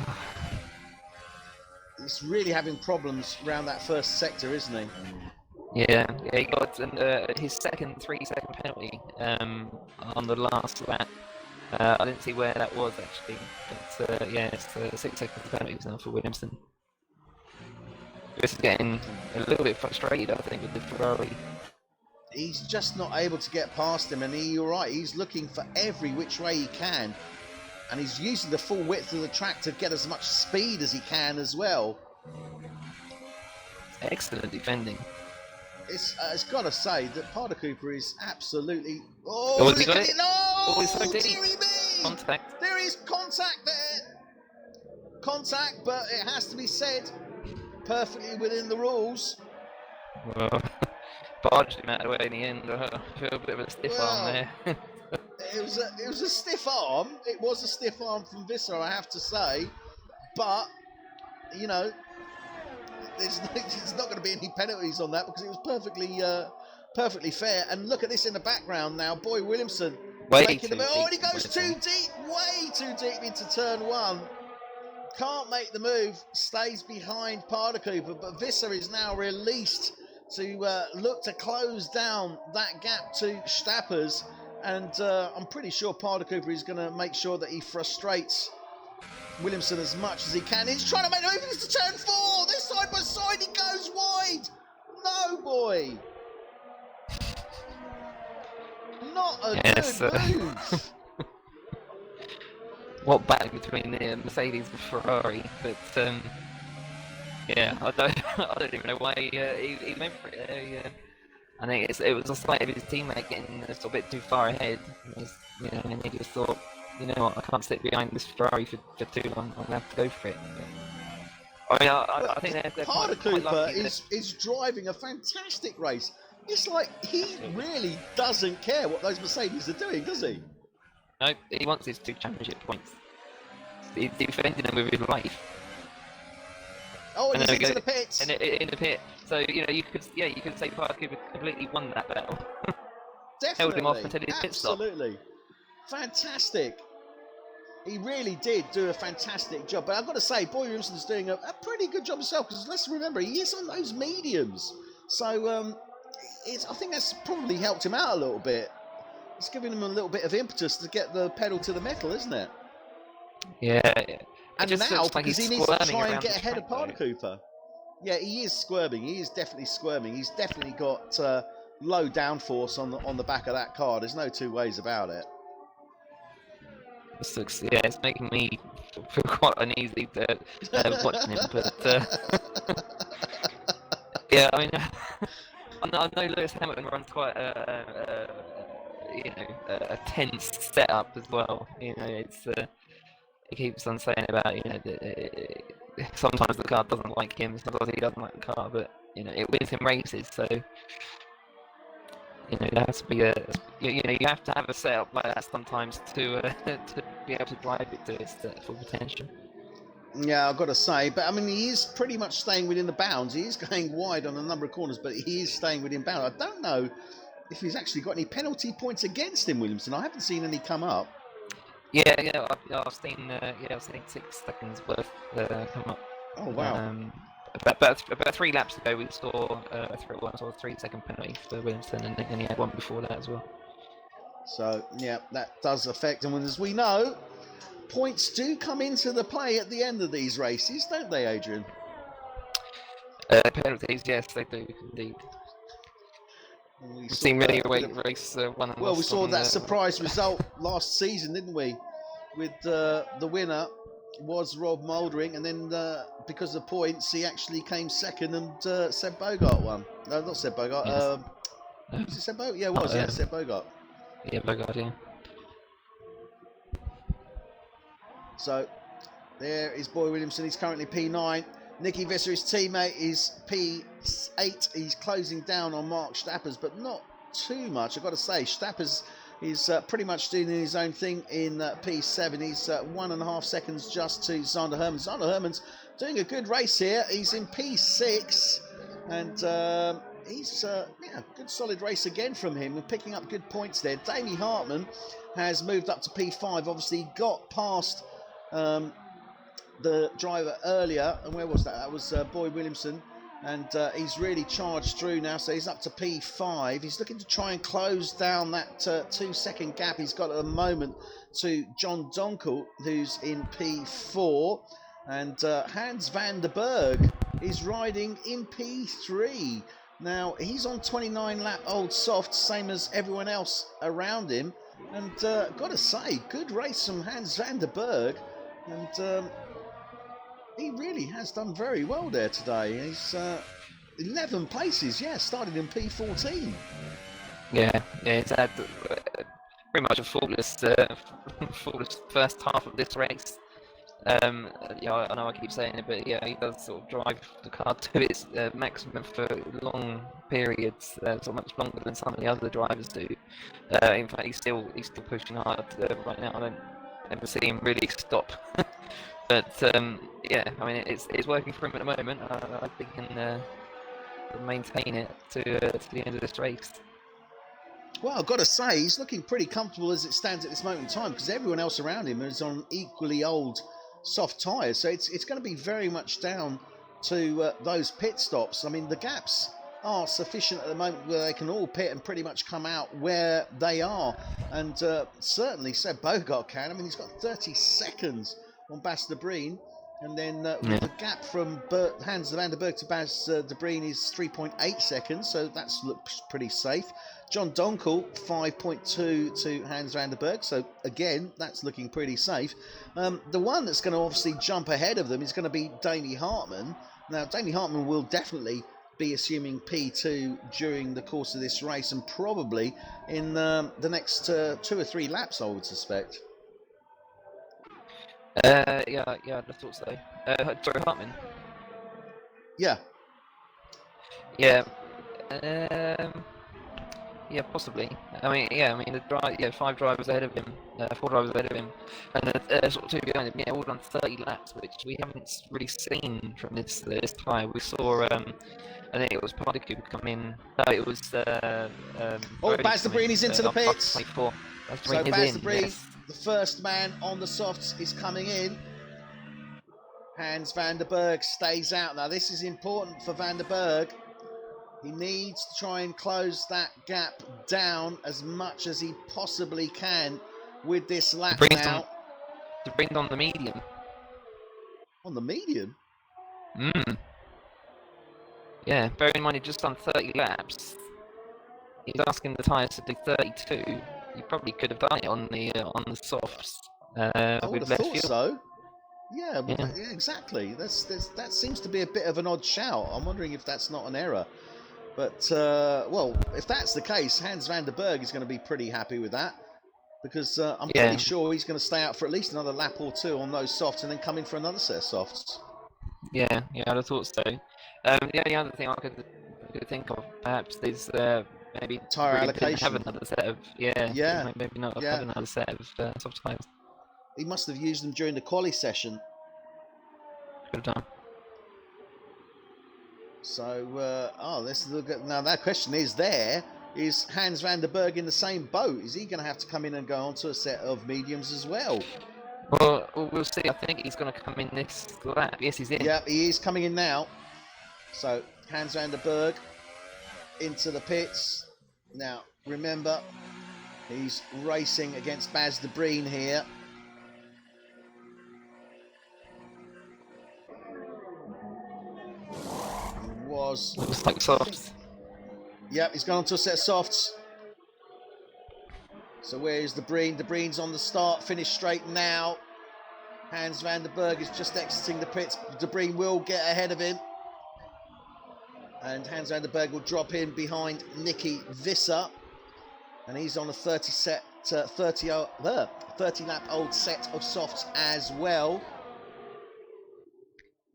He's really having problems around that first sector, isn't he? Yeah, he got his second 3-second penalty on the last lap. I didn't see where that was actually, but it's 6 seconds penalties now for Williamson. This is getting a little bit frustrated, I think, with the Ferrari. He's just not able to get past him, and you're right, he's looking for every which way he can, and he's using the full width of the track to get as much speed as he can as well. Excellent defending. It's got to say that Parda Cooper is absolutely... Oh, he got it? No! Oh, so dearie me! Contact. There is contact there. Contact, but it has to be said perfectly within the rules. Well, barged him out of the way in the end. I feel a bit of a stiff arm there. It was a stiff arm. It was a stiff arm from Visser, I have to say. But, you know, there's not going to be any penalties on that because it was perfectly fair. And look at this in the background now. Boy, Williamson making the move. Oh, and he goes too deep, way too deep into turn 1. Can't make the move, stays behind Parda Cooper, but Visser is now released to look to close down that gap to Stappers. And I'm pretty sure Parda Cooper is going to make sure that he frustrates Williamson as much as he can. He's trying to make the move into turn 4. They're side by side. He goes wide. No, boy. Not a good move. What battle between the Mercedes and Ferrari, but yeah, I don't even know why he went for it. I think it was a slight of his teammate getting a little bit too far ahead. And he just thought, you know what, I can't sit behind this Ferrari for too long. I'm gonna have to go for it. I think they're Parda Cooper is driving a fantastic race. It's like he really doesn't care what those Mercedes are doing, does he? No, he wants his 2 championship points. He's defending them with his life. Oh, and he's into the pits. In the pit. So, you know, you could say Parda Cooper completely won that battle. Definitely. Held him off until his pit stop. Absolutely. Fantastic. He really did do a fantastic job. But I've got to say, Boy Williamson's doing a pretty good job himself, because let's remember, he is on those mediums. So I think that's probably helped him out a little bit. It's giving him a little bit of impetus to get the pedal to the metal, isn't it? Yeah. And now, because he needs to try and get ahead of Parker Cooper. Yeah, he is squirming. He is definitely squirming. He's definitely got low downforce on the back of that car. There's no two ways about it. It's making me feel quite uneasy watching him. But yeah, I mean, I know Lewis Hamilton runs quite a tense setup as well. You know, it's he keeps on saying about sometimes the car doesn't like him, sometimes he doesn't like the car, but it wins him races. So there has to be you have to have a setup like that sometimes to be able to drive it to its full potential. Yeah, I've got to say, but I mean, he is pretty much staying within the bounds. He is going wide on a number of corners, but he is staying within bounds. I don't know if he's actually got any penalty points against him, Williamson. I haven't seen any come up. Yeah, I've seen 6 seconds worth come up. Oh wow! About 3 laps ago, we saw a 3-second penalty for Williamson, and he had one before that as well. So yeah, that does affect him. And as we know, points do come into the play at the end of these races, don't they, Adrian? Penalties, yes, they do indeed. We've seen many race won and well, we lost saw on, that surprise result last season, didn't we? With the winner was Rob Mouldering, and then because of points, he actually came second, and Seb Bogart won. No, not Seb Bogart. Yes. Was it Seb Bogart? Yeah, it was. Yeah, Seb Bogart. Yeah, Bogart. Yeah. So there is Boy Williamson. He's currently P9. Nicky Visser, his teammate, is P8. He's closing down on Mark Stappers, but not too much. I've got to say, Stappers is pretty much doing his own thing in P7. He's 1.5 seconds just to Zander Hermans. Zander Hermans doing a good race here. He's in P6, and he's good solid race again from him, and picking up good points there. Damie Hartman has moved up to P5. Obviously, he got past the driver earlier, and where was that? That was Boy Williamson, and he's really charged through now, so he's up to P5. He's looking to try and close down that 2-second gap he's got at the moment to John Donkel, who's in P4, and Hans van der Berg is riding in P3. Now, he's on 29-lap old soft, same as everyone else around him, and got to say, good race from Hans van der Berg, and he really has done very well there today. He's 11 places, started in P14. Yeah, he's had pretty much a faultless first half of this race. I know I keep saying it, but yeah, he does sort of drive the car to its maximum for long periods, sort of much longer than some of the other drivers do. In fact, he's still pushing hard right now. I don't ever see him really stop. But I mean, it's working for him at the moment. I think he can maintain it to the end of this race. Well, I've got to say, he's looking pretty comfortable as it stands at this moment in time, because everyone else around him is on equally old soft tyres. So it's going to be very much down to those pit stops. I mean, the gaps are sufficient at the moment where they can all pit and pretty much come out where they are. And certainly Seb Bogart can. I mean, he's got 30 seconds on Bas de Breen, and then with the gap from Hans van der Berg to Bas de Breen is 3.8 seconds, so that looks pretty safe. John Donkel 5.2 to Hans van der Berg, so again that's looking pretty safe. The one that's going to obviously jump ahead of them is going to be Damie Hartman. Now Damie Hartman will definitely be assuming P2 during the course of this race, and probably in the next 2 or 3 laps, I would suspect. Yeah, I thought so. Sorry, Hartman. Yeah. Yeah. Yeah, possibly. I mean, the 5 drivers ahead of him, 4 drivers ahead of him, and sort of 2 behind him. Yeah, all done 30 laps, which we haven't really seen from this tyre. We saw, I think it was Particle come in. No, it was. Bas de Breen is into the pits. 24. So Bas de Breen the first man on the softs is coming in. Hans van der Berg stays out. Now this is important for van der Berg. He needs to try and close that gap down as much as he possibly can with this lap now. To bring on the medium. On the medium? Yeah, bear in mind he's just done 30 laps. He's asking the tyres to do 32. You probably could have done it on the softs. I would with have less thought fuel. so. Yeah, exactly. That seems to be a bit of an odd shout. I'm wondering if that's not an error. But, well, if that's the case, Hans van der Berg is going to be pretty happy with that. Because I'm pretty sure he's going to stay out for at least another lap or two on those softs and then come in for another set of softs. Yeah, I'd have thought so. The only other thing I could think of, perhaps, is maybe tyre allocation. Have another set of maybe not have another set of soft tyres. He must have used them during the quali session. Could have done. So, let's look at now. That question is Hans van der Berg in the same boat? Is he going to have to come in and go on to a set of mediums as well? Well, we'll see. I think he's going to come in this lap. Yes, he's in. Yeah, he is coming in now. So, Hans van der Berg into the pits. Now, remember, he's racing against Bas de Breen here. Looks like softs. Yep, he's gone on to a set of softs. So where's De Breen? De Breen's on the start, finish straight now. Hans van der Berg is just exiting the pits. De Breen will get ahead of him. And Hans van der Berg will drop in behind Nicky Visser. And he's on a 30 lap old set of softs as well.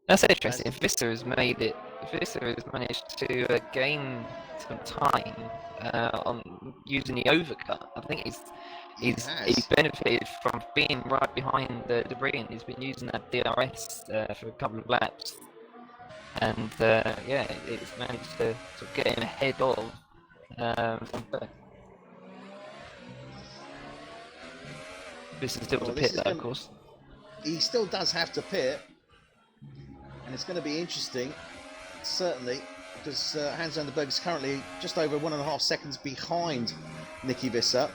That's interesting. Visser has made it. Visser has managed to gain some time on using the overcut. I think he's benefited from being right behind the debris, and he's been using that DRS for a couple of laps. And it's managed to get him ahead of Van Berg. This is still to pit, though, of course. He still does have to pit. And it's going to be interesting, certainly, because Hans van der Berg is currently just over 1.5 seconds behind Nicky Visser.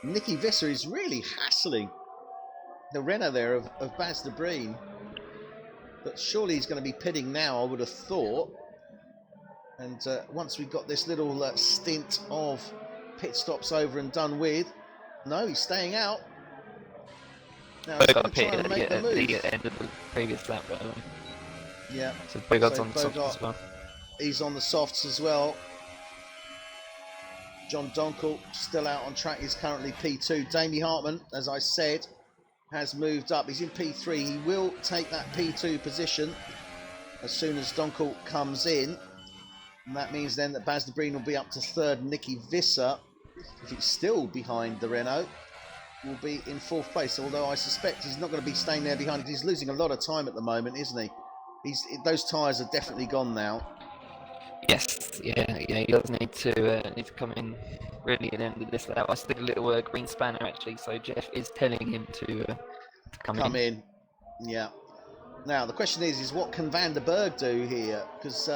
Nicky Visser is really hassling the Renault there of Bas de Breen. But surely he's going to be pitting now, I would have thought. And once we've got this little stint of pit stops over and done with, no, he's staying out. Now he's going to try and make the move. The end of the previous lap, by the way. Yeah. So Bogart's on the softs as well. He's on the softs as well. John Donkel still out on track. He's currently P2. Damie Hartman, as I said, has moved up. He's in P3. He will take that P2 position as soon as Donkel comes in. And that means then that Bas de Breen will be up to third. Nicky Visser, if he's still behind the Renault, will be in fourth place. Although I suspect he's not going to be staying there behind. He's losing a lot of time at the moment, isn't he? Those tyres are definitely gone now. Yes, yeah, he does need to come in really at the end of this lap. I still did a little green spanner actually, so Jeff is telling him to come in. Yeah. Now the question is what can Van der Berg do here? Because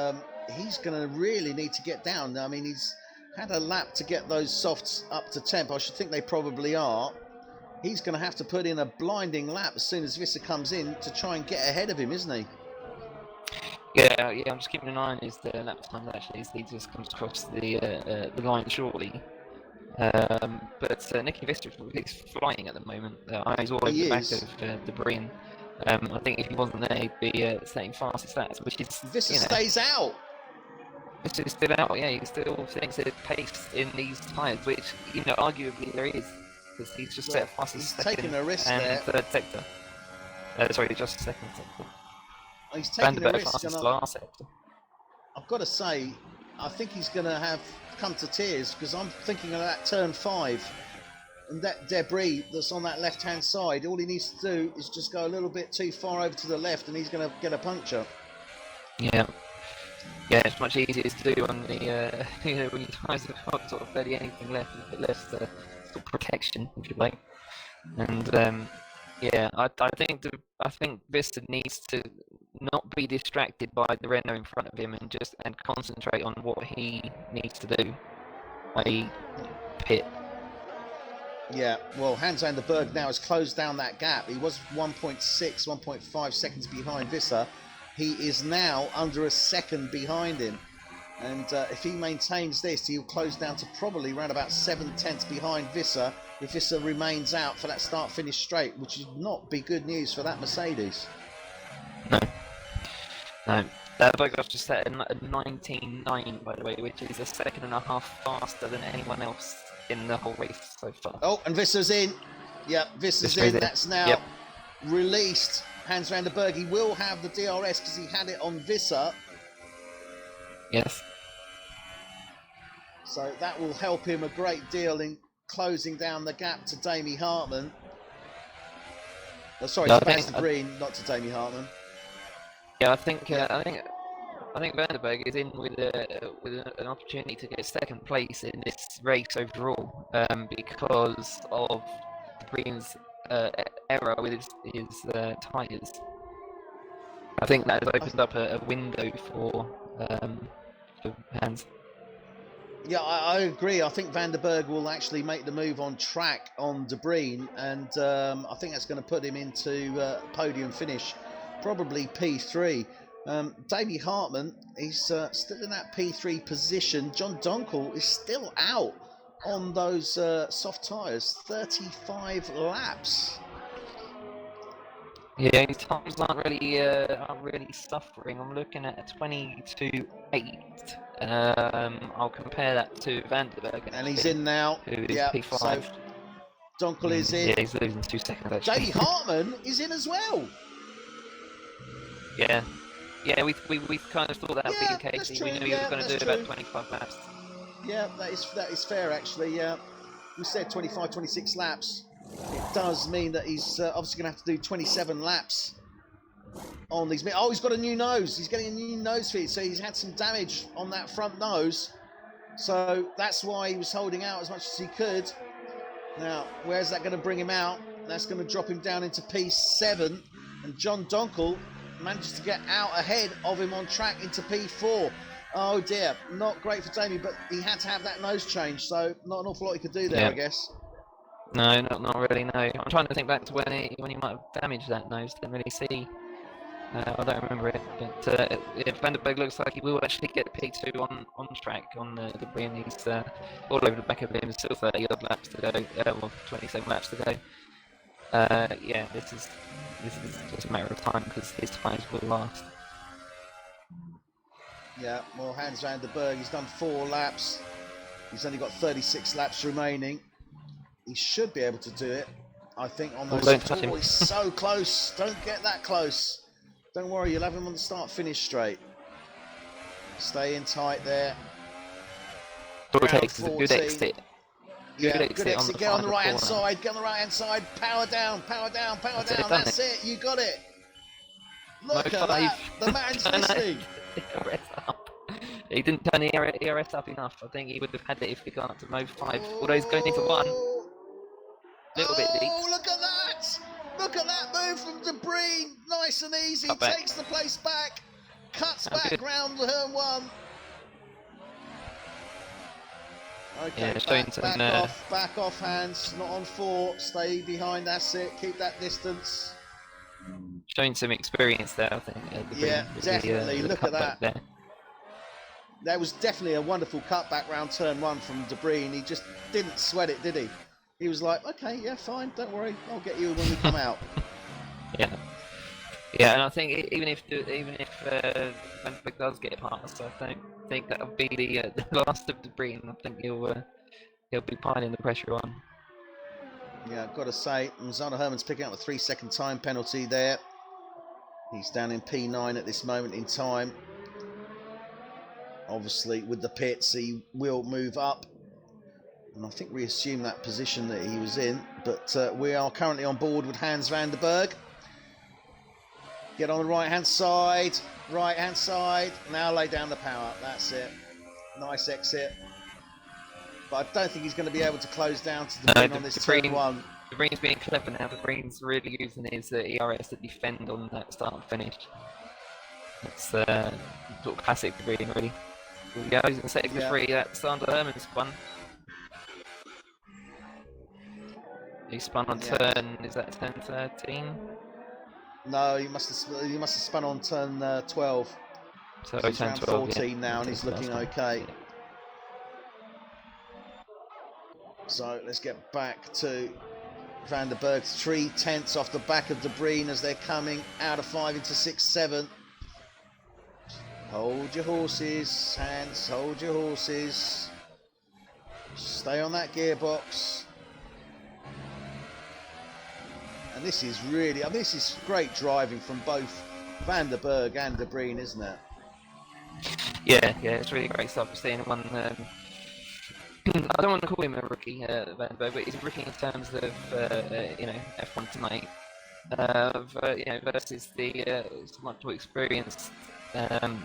he's going to really need to get down. I mean, he's had a lap to get those softs up to temp. I should think they probably are. He's going to have to put in a blinding lap as soon as Visser comes in to try and get ahead of him, isn't he? Yeah, I'm just keeping an eye on his lap time actually, as he just comes across the line shortly. But Nicky Visser is flying at the moment. He's all over the back of De Breen. I think if he wasn't there, he'd be setting fast stats, which is... Visser stays out! Visser is still out, yeah, he still thinks there's pace in these tyres, which, arguably there is, because he's just set fastest second taking a risk and there. Third sector. Sorry, just second sector. He's taking a risk. Last sector. I've got to say, I think he's going to have come to tears, because I'm thinking of that turn 5 and that debris that's on that left-hand side. All he needs to do is just go a little bit too far over to the left, and he's going to get a puncture. Yeah, it's much easier to do on the when your tyres have got sort of barely anything left, a bit less sort of protection, if you like. And yeah, I think Vista needs to not be distracted by the Renault in front of him and concentrate on what he needs to do, i.e. pit. Yeah, well, Hans van der Berg now has closed down that gap. He was 1.6, 1.5 seconds behind Visser. He is now under a second behind him. And if he maintains this, he'll close down to probably around about 7/10 behind Visser if Visser remains out for that start-finish straight, which would not be good news for that Mercedes. No. Berghoff's just set a 19.9, by the way, which is a second and a half faster than anyone else in the whole race so far. Oh, and Visser's in. Yep, Visser's in. That's now released Hans van der Berg. He will have the DRS because he had it on Visser. Yes. So that will help him a great deal in closing down the gap to Damie Hartman. Oh, sorry, to Sebastian Breen, not to Damie Hartman. Yeah, I think Van der Berg is in with an opportunity to get second place in this race overall, because of Breen's error with his tyres. I think that has opened up a window for Hans. Yeah, I agree. I think Van der Berg will actually make the move on track on De Bruyne, and I think that's going to put him into podium finish, probably P3. Davey Hartman, he's still in that P3 position. John Donkel is still out on those soft tyres, 35 laps. Yeah, his times aren't really suffering. I'm looking at a 22.8. I'll compare that to Van der Berg. And he's in now. Who is P5. So Donkel is in. Yeah, he's losing 2 seconds actually. Davey Hartman is in as well. Yeah, we kind of thought that would be the case. We knew he was going to do about 25 laps. Yeah, that is fair actually. Yeah, we said 25, 26 laps. It does mean that he's obviously going to have to do 27 laps on these. Oh, he's got a new nose. He's getting a new nose feed, so he's had some damage on that front nose. So that's why he was holding out as much as he could. Now, where's that going to bring him out? That's going to drop him down into P7, and John Donkel manages to get out ahead of him on track into P4. Oh dear, not great for Damie, but he had to have that nose change, so not an awful lot he could do there, I guess. No, not really. No, I'm trying to think back to when he might have damaged that nose. Didn't really see. I don't remember it. But Van der Berg looks like he will actually get P2 on track on the debris, and he's all over the back of him. Still 30 odd laps to go. 27 laps to go. Yeah, this is just a matter of time because his tyres will last. Yeah, well, Hans van der Berg, he's done 4 laps. He's only got 36 laps remaining. He should be able to do it, I think, on those. Oh, he's so close. Don't get that close. Don't worry, you'll have him on the start-finish straight. Stay in tight there. All it takes is a good exit. Good exit. Get on the right-hand side. Get on the right-hand side. Power down. That's it. You got it. Look at that. The man's listening. He didn't turn the ERS up enough. I think he would have had it if he got up to mode 5. Although he's going into 1. Little bit deep. Oh, look at that! Look at that move from De Bruyne. Nice and easy. Takes the place back. Cuts back round turn 1. Okay, back off, Hans. Not on 4. Stay behind. That's it. Keep that distance. Showing some experience there, I think. Yeah, definitely. Look at that. There. That was definitely a wonderful cutback round turn 1 from De Bruyne. He just didn't sweat it, did he? He was like, okay, yeah, fine, don't worry, I'll get you when we come out. Yeah, and I think even if Van der Berg does get past, I don't think that'll be the last of De Bruyne. I think he'll be piling the pressure on. Yeah, I've got to say, Zana Herman's picking up a 3-second time penalty there. He's down in P9 at this moment in time. Obviously, with the pits, he will move up. And I think we assume that position that he was in. But we are currently on board with Hans van der Berg. Get on the right-hand side. Right-hand side. Now lay down the power. That's it. Nice exit. But I don't think he's going to be able to close down to the Bruyne on this turn 1. De Vrien's being clever now. De Vrien's really using his ERS to defend on that start and finish. It's sort of classic De Vrien, really. Here we go, he's in sector 3, that's Sander Herman's spun. He spun on turn, is that turn 13? No, he must have spun on turn 12. So he's turn around 12, 14 now, and he's looking okay. Yeah. So let's get back to Van der Berg. 3/10 off the back of De Vrien as they're coming out of 5 into 6-7. Hold your horses, Hans, hold your horses. Stay on that gearbox. And this is really, I mean, this is great driving from both Van der Berg and De Vrien, isn't it? Yeah, it's really great stuff. We're seeing one. I don't want to call him a rookie, Van der Berg, but he's a rookie in terms of F1 tonight. Versus the much more experienced, De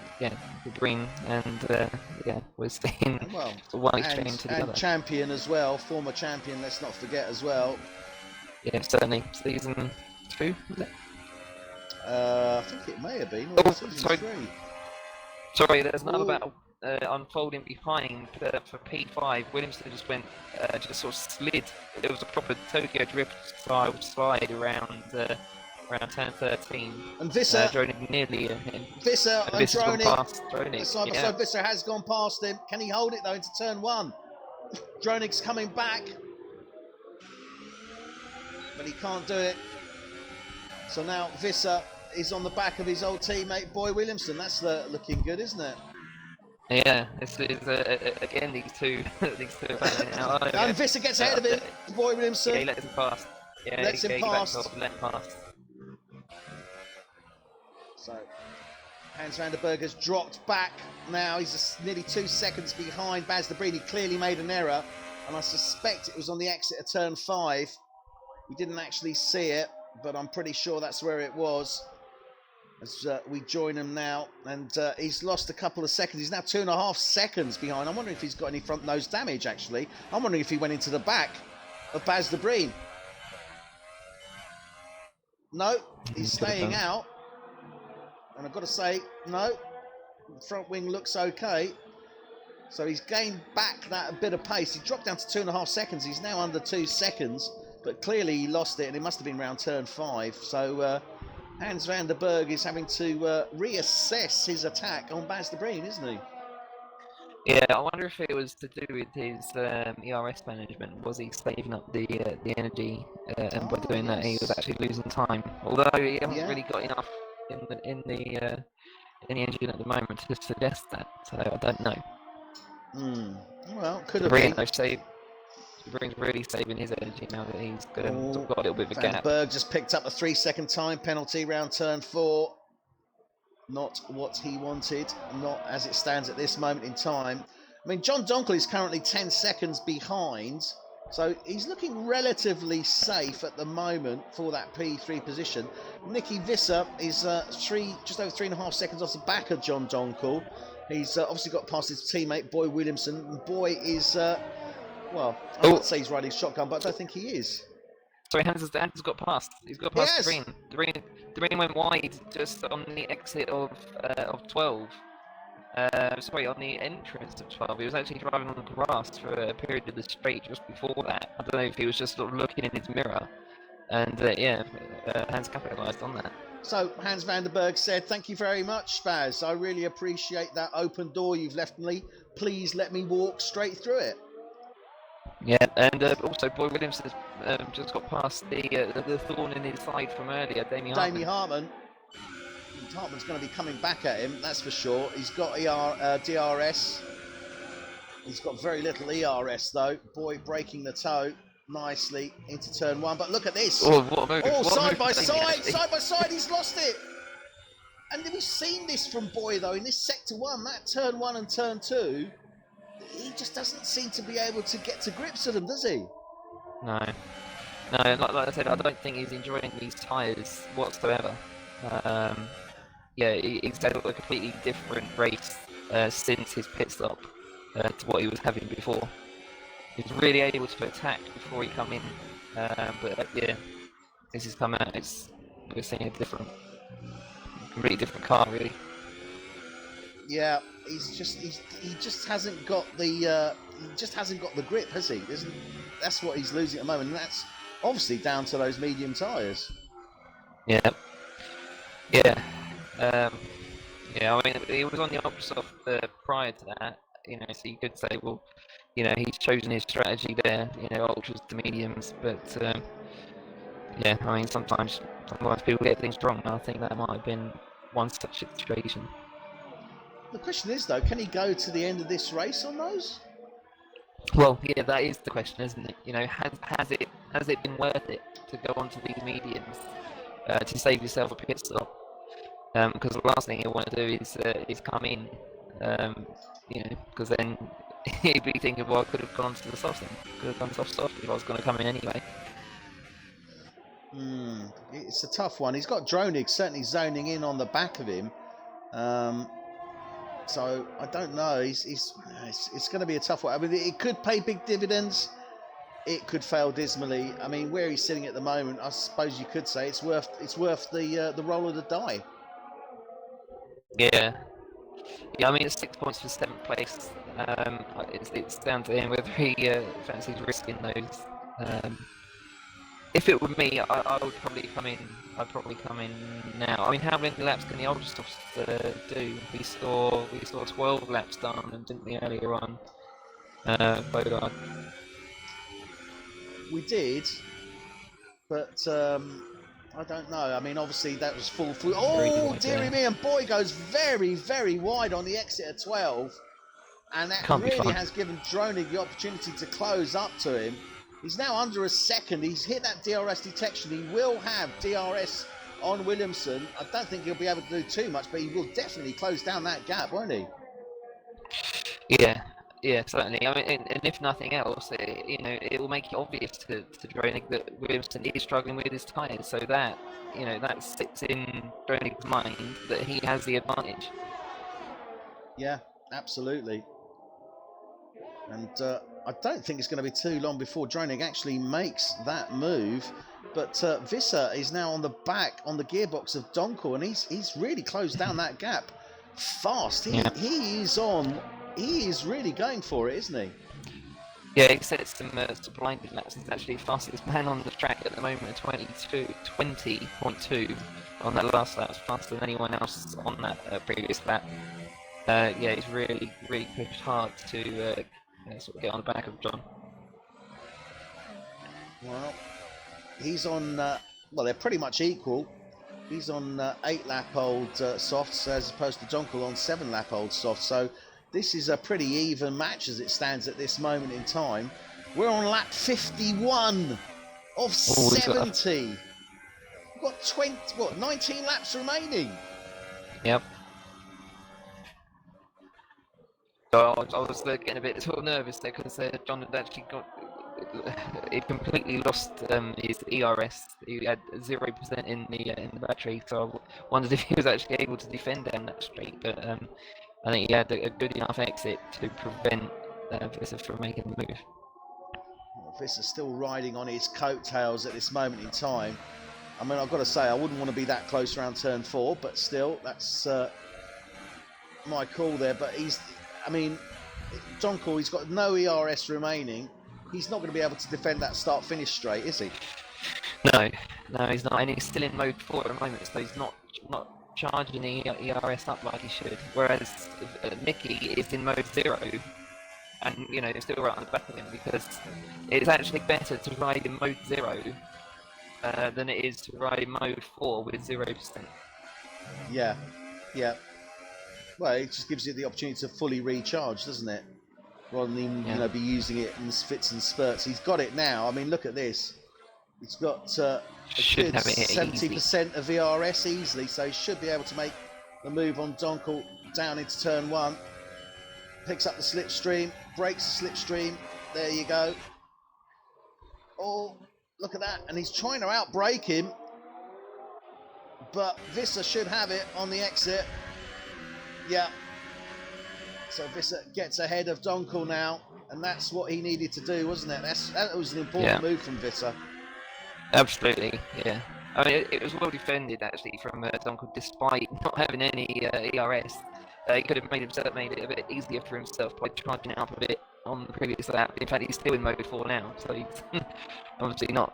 Vrien, and we're seeing one extreme to the other. And champion as well, former champion. Let's not forget as well. Yeah, certainly. Season 2, was it? I think it may have been. Season 3. Sorry, there's another battle unfolding behind for P5. Williamson just went, just sort of slid. It was a proper Tokyo drift style slide around turn 13. And Visser, Droning nearly him. Visser and Droning. Side by side, Visser has gone past him. Can he hold it though into turn 1? Droning's coming back, but he can't do it. So now Visser is on the back of his old teammate Boy Williamson. That's looking good, isn't it? Yeah, this is again these two are and Visser gets ahead of him. Boy Williamson. Yeah, he lets him pass. Yeah, lets him pass. Let pass. So Hans van der Berg has dropped back now. He's just nearly 2 seconds behind Baz de Vrien. He clearly made an error, and I suspect it was on the exit of turn 5. We didn't actually see it, but I'm pretty sure that's where it was. As we join him now, and he's lost a couple of seconds. He's now 2.5 seconds behind. I'm wondering if he's got any front nose damage, actually. I'm wondering if he went into the back of Baz de Vrien. No, he's staying out. And I've got to say, no, front wing looks okay. So he's gained back that a bit of pace. He dropped down to 2.5 seconds. He's now under 2 seconds, but clearly he lost it, and it must have been around turn 5. So Hans van der Berg is having to reassess his attack on Baz de Vrien, isn't he? Yeah, I wonder if it was to do with his ERS management. Was he saving up the energy, and by doing that he was actually losing time? Although he hasn't really got enough in the engine at the moment to suggest that. So I don't know. Well, could have been. Vrien's really saving his energy now that he's got a little bit of a gap. Van der Berg just picked up a 3-second time penalty round turn 4. Not what he wanted, not as it stands at this moment in time. I mean, John Donkel is currently 10 seconds behind, so he's looking relatively safe at the moment for that P3 position. Nicky Visser is just over 3.5 seconds off the back of John Donkel. He's obviously got past his teammate, Boy Williamson. And Boy is, well, I would say he's riding shotgun, but I don't think he is. Sorry, Hans has got past. He's got past De Vrien. De Vrien went wide just on the exit of 12. On the entrance of 12. He was actually driving on the grass for a period of the straight just before that. I don't know if he was just sort of looking in his mirror. And Hans capitalised on that. So Hans van der Berg said, "Thank you very much, Baz. I really appreciate that open door you've left me. Please let me walk straight through it." Yeah, and also Boy Williamson has just got past the thorn in his side from earlier, Damie Hartman. Hartman's going to be coming back at him, that's for sure. He's got DRS. He's got very little ERS though. Boy breaking the toe nicely into turn 1. But look at this. Oh, what a move. Oh, side by side, he's lost it. And we've seen this from Boy though in this sector 1, that turn 1 and turn 2. He just doesn't seem to be able to get to grips with them, does he? No, like I said, I don't think he's enjoying these tyres whatsoever. He's had a completely different race since his pit stop to what he was having before. He was really able to attack before he come in But yeah, this has come out. We're seeing a completely different car, really. Yeah, he just hasn't got the grip, has he? That's what he's losing at the moment, and that's obviously down to those medium tyres. Yeah. Yeah. Yeah, I mean, he was on the Ultrasoft prior to that, so you could say, well, he's chosen his strategy there, ultras to mediums, but yeah, I mean, sometimes people get things wrong, and I think that might have been one such situation. The question is, though, can he go to the end of this race on those? Well, yeah, that is the question, isn't it? Has it been worth it to go onto these mediums to save yourself a pit stop? Because the last thing you want to do is come in, because then he'd be thinking, well, I could have gone to the soft then. Could have gone soft if I was going to come in anyway. It's a tough one. He's got Dronig certainly zoning in on the back of him. So I don't know. It's going to be a tough one. I mean, it could pay big dividends. It could fail dismally. I mean, where he's sitting at the moment, I suppose you could say it's worth the roll of the die. Yeah. I mean, it's 6 points for 7th place. It's down to him whether he fancies risking those. If it were me, I would probably come in. I'd probably come in now. I mean, how many laps can the Ultrasofts do? We saw 12 laps done, didn't we, earlier on? Bogard. We did, but I don't know. I mean, obviously that was full. Oh, dearie me! And boy goes very, very wide on the exit of 12, and that really has given Dronig the opportunity to close up to him. He's now under a second. He's hit that DRS detection. He will have DRS on Williamson. I don't think he'll be able to do too much, but he will definitely close down that gap, won't he? Yeah, certainly. I mean, and if nothing else, it will make it obvious to Dronig that Williamson is struggling with his tyres, so that that sits in Dronig's mind that he has the advantage. Yeah, absolutely. And I don't think it's going to be too long before Dronig actually makes that move. But Visser is now on the back, on the gearbox of Donkel, and he's really closed down that gap fast. He is really going for it, isn't he? Yeah, he set some blinded laps. He's actually the fastest man on the track at the moment at 20.2 on that last lap. It's faster than anyone else on that previous lap. Yeah, he's really pushed hard to sort of get on the back of John. Well, he's on, well, they're pretty much equal. He's on 8-lap-old softs as opposed to Donkel on 7-lap-old softs. So this is a pretty even match as it stands at this moment in time. We're on lap 51 of 70. We've got 19 laps remaining. Yep. So I was getting a bit sort of nervous there because John had actually he completely lost his ERS. He had 0% in the battery, so I wondered if he was actually able to defend down that straight. But I think he had a good enough exit to prevent Visser from making the move. Well, Visser's still riding on his coattails at this moment in time. I mean, I've got to say, I wouldn't want to be that close around turn 4, but still, that's my call there. But Donkel, he's got no ERS remaining. He's not going to be able to defend that start-finish straight, is he? No, he's not, and he's still in mode 4 at the moment, so he's not charging the ERS up like he should. Whereas Nicky is in mode 0, and he's still right on the back of him, because it's actually better to ride in mode 0 than it is to ride in mode 4 with 0%. Yeah. Well, it just gives you the opportunity to fully recharge, doesn't it? Rather than be using it in fits and spurts. He's got it now. I mean, look at this. He's got a good 70% of VRS easily, so he should be able to make the move on Donkel down into turn 1. Picks up the slipstream, breaks the slipstream. There you go. Oh, look at that. And he's trying to outbrake him. But Visser should have it on the exit. Yeah. So Visser gets ahead of Donkel now, and that's what he needed to do, wasn't it? That was an important move from Visser. Absolutely, yeah. I mean, it was well defended actually from Dunkel, despite not having any ERS. He could have made it a bit easier for himself by charging it up a bit on the previous lap. In fact, he's still in mode 4 now, so he's obviously not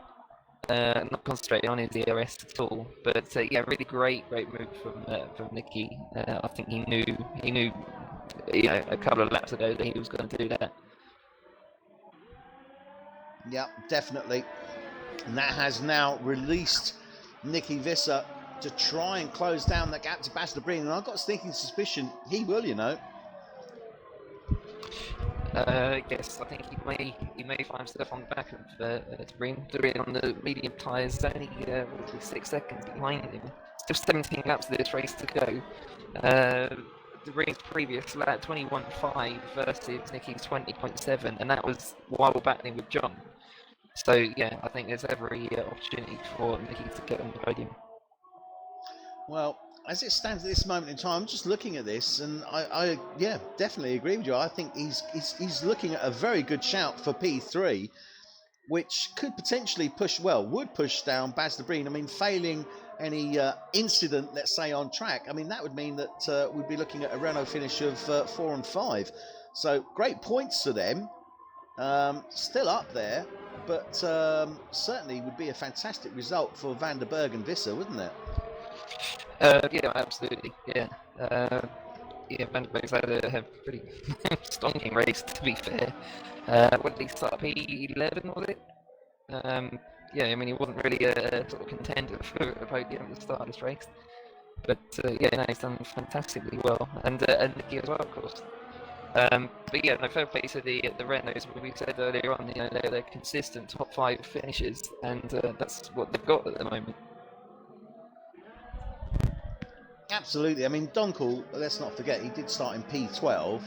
concentrating on his ERS at all. But yeah, really great move from Nicky. I think he knew, a couple of laps ago that he was going to do that. Yeah, definitely. And that has now released Nicky Visser to try and close down that gap to Bastard Breen. And I've got a sneaking suspicion he will, Yes, I think he may find himself on the back of Breen on the medium tyres, only 6 seconds behind him. Still 17 laps of this race to go. Breen's previous lap 21.5 versus Nicky's 20.7, and that was while battling with John. So yeah, I think there's every opportunity for Nicky to get on the podium. Well, as it stands at this moment in time, I'm just looking at this, and I definitely agree with you. I think he's looking at a very good shout for P3, which could potentially would push down Baz de Breen. I mean, failing any incident, let's say, on track, I mean, that would mean that we'd be looking at a Renault finish of 4 and 5. So great points for them. Still up there, but certainly would be a fantastic result for Van der Berg and Visser, wouldn't it? Yeah, absolutely. Yeah. Van der Berg's had a pretty stonking race, to be fair. What did he start? P11, was it? Yeah, I mean, he wasn't really a sort of contender for a podium at the start of this race. But he's done fantastically well. And Nicky as well, of course. But yeah, no, fair play to the Renaults. We said earlier on, they're consistent top 5 finishes, and that's what they've got at the moment. Absolutely. I mean, Dunkel, let's not forget, he did start in P12,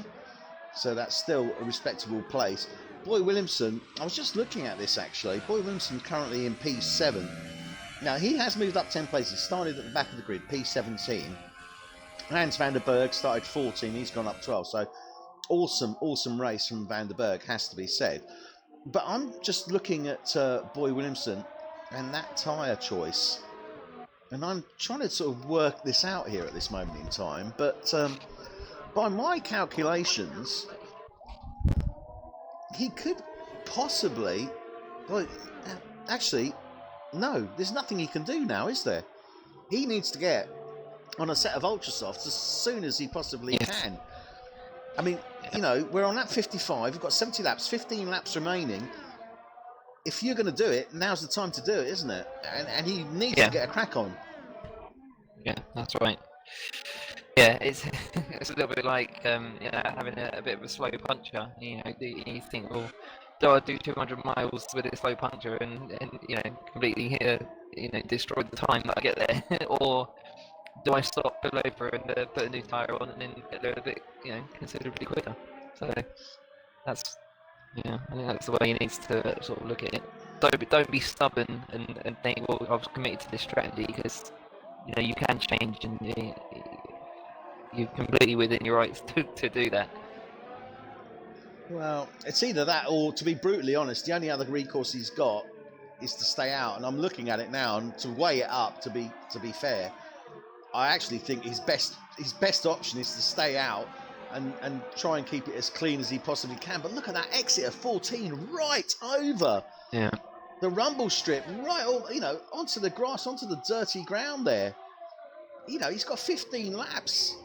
so that's still a respectable place. Boy Williamson, I was just looking at this actually. Boy Williamson currently in P7. Now, he has moved up 10 places, started at the back of the grid, P17. Hans van der Berg started 14, he's gone up 12, so awesome race from Van der Berg, has to be said. But I'm just looking at Boy Williamson and that tyre choice, and I'm trying to sort of work this out here at this moment in time. But by my calculations, he could possibly... Well, actually, no, there's nothing he can do now, is there? He needs to get on a set of Ultrasofts as soon as he possibly can. I mean, we're on lap 55, we've got 70 laps, 15 laps remaining. If you're going to do it, now's the time to do it, isn't it? And he needs to get a crack on. Yeah, that's right. Yeah, it's a little bit like having a bit of a slow puncture. You think, well, do I do 200 miles with a slow puncture and completely destroy the time that I get there, or do I stop, pull over, and put a new tyre on, and then get there a bit, considerably quicker? So that's, I think that's the way he needs to sort of look at it. Don't be stubborn and think, well, I was committed to this strategy, because you can change, and you're completely within your rights to do that. Well, it's either that, or, to be brutally honest, the only other recourse he's got is to stay out. And I'm looking at it now, and to weigh it up, to be fair, I actually think his best option is to stay out and try and keep it as clean as he possibly can. But look at that exit of 14 right over the rumble strip, right, onto the grass, onto the dirty ground there. He's got 15 laps.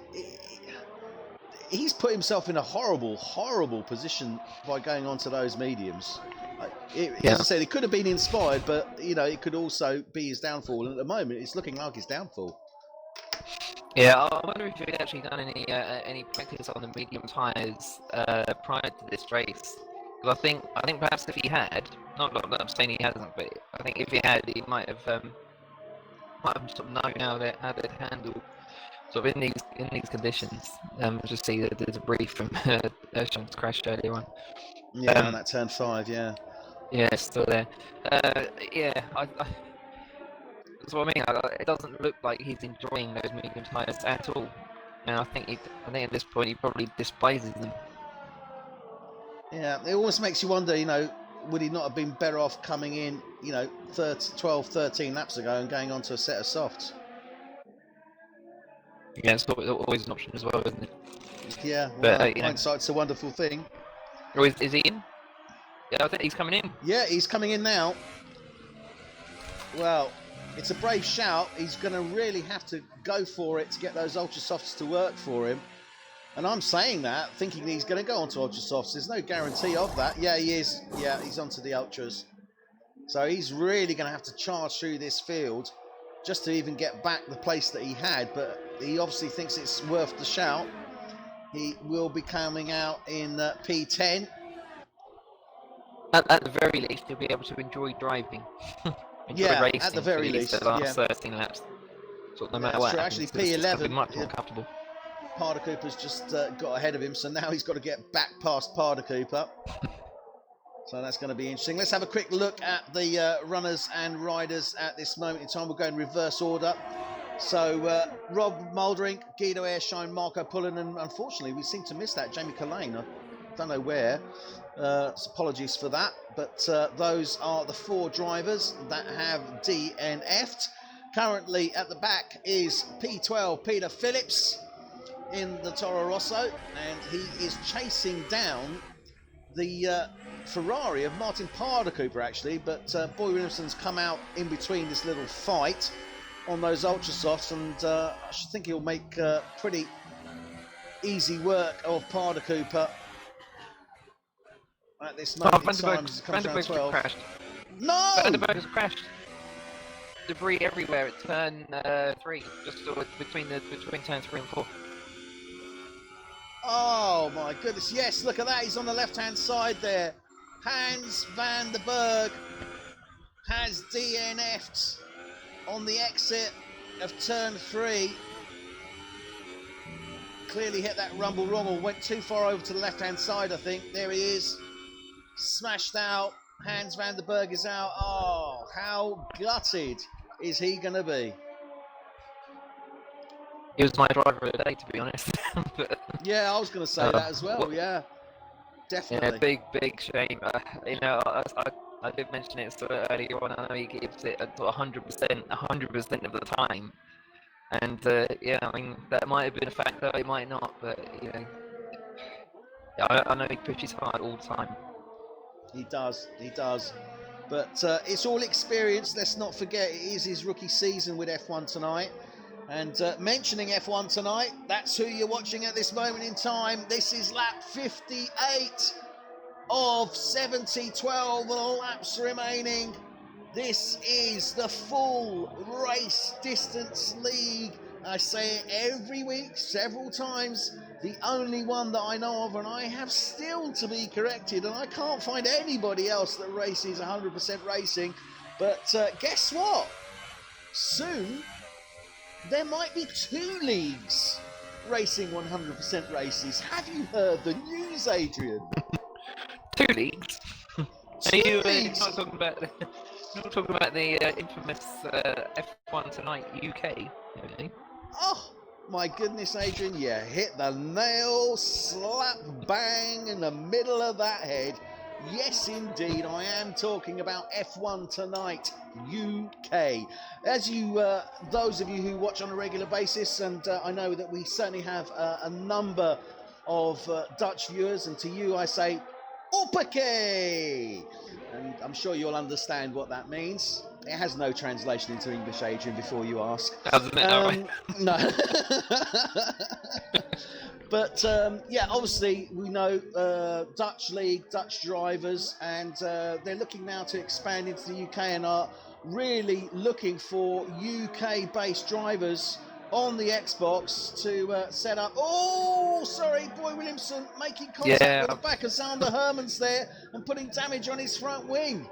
He's put himself in a horrible position by going onto those mediums. As I said, it could have been inspired, but it could also be his downfall. And at the moment, it's looking like his downfall. Yeah, I wonder if he'd actually done any practice on the medium tyres prior to this race. Because I think perhaps if he had, not that I'm saying he hasn't, but I think if he had, he might have sort of known how they'd handle sort of in these conditions. Just see that there's a brief from Erschan's crash earlier on. Yeah, on that turn 5, yeah. Yeah, it's still there. That's what I mean. It doesn't look like he's enjoying those medium tyres at all. And I think at this point he probably despises them. Yeah, it always makes you wonder, would he not have been better off coming in 12, 13 laps ago and going on to a set of softs. Yeah, it's always an option as well, isn't it? Yeah, but hindsight's a wonderful thing. Or is he in? Yeah, I think he's coming in. Yeah, he's coming in now. Well, it's a brave shout. He's going to really have to go for it to get those Ultra Softs to work for him. And I'm saying that, thinking he's going to go onto Ultra Softs. There's no guarantee of that. Yeah, he is. Yeah, he's onto the Ultras. So he's really going to have to charge through this field just to even get back the place that he had. But he obviously thinks it's worth the shout. He will be coming out in P10. At the very least, he'll be able to enjoy driving. Racing at the very least. The last 13 laps. So no matter what happens, actually, P11. Much more comfortable. Parda Cooper's just got ahead of him, so now he's got to get back past Parda Cooper. So that's going to be interesting. Let's have a quick look at the runners and riders at this moment in time. We'll go in reverse order. So Rob Mouldering, Guido Airshine, Marco Pullen, and unfortunately we seem to miss that Jamie Collane. I don't know where. Apologies for that. But those are the 4 drivers that have DNF'd. Currently at the back is P12 Peter Phillips in the Toro Rosso, and he is chasing down the Ferrari of Martin Parda Cooper, actually, but Boy Williamson's come out in between this little fight on those Ultra Softs, and I should think he'll make pretty easy work of Parda Cooper at this moment in time. Vandenberg's crashed. No! Vandenberg's crashed. Debris everywhere at turn 3, just between turns 3 and 4. Oh my goodness, yes, look at that, he's on the left-hand side there. Hans van der Berg has DNF'd on the exit of turn 3. Clearly hit that rumble wrong, or went too far over to the left-hand side, I think. There he is, smashed out. Hans van der Berg is out. Oh, how gutted is he going to be? He was my driver of the day, to be honest. But, yeah, I was going to say that as well. Yeah, definitely. Yeah, big shame. I did mention it sort of earlier on. I know he gives it 100% of the time. And yeah, I mean that might have been a factor. It might not, but I know he pushes hard all the time. He does. But it's all experience. Let's not forget, it is his rookie season with F1 tonight. And mentioning F1 tonight, that's who you're watching at this moment in time. This is lap 58 of 70, 12 laps remaining. This is the full race distance league. I say it every week, several times. The only one that I know of, and I have still to be corrected, and I can't find anybody else that races 100% racing. But guess what? Soon, there might be 2 leagues racing 100% races. Have you heard the news, Adrian? 2 leagues? 2 leagues? Not talking about the infamous F1 Tonight UK, okay? Oh, my goodness, Adrian, you hit the nail slap bang in the middle of that head. Yes, indeed, I am talking about F1 Tonight UK. As you, those of you who watch on a regular basis, and I know that we certainly have a number of Dutch viewers, and to you I say, Hoppakee! And I'm sure you'll understand what that means. It has no translation into English, Adrian, before you ask. Hasn't it? Right. No. But yeah, obviously we know Dutch league, Dutch drivers, and they're looking now to expand into the UK and are really looking for UK-based drivers on the Xbox to set up. Oh, sorry, Boy Williamson making contact with the back of Zander Hermans there and putting damage on his front wing.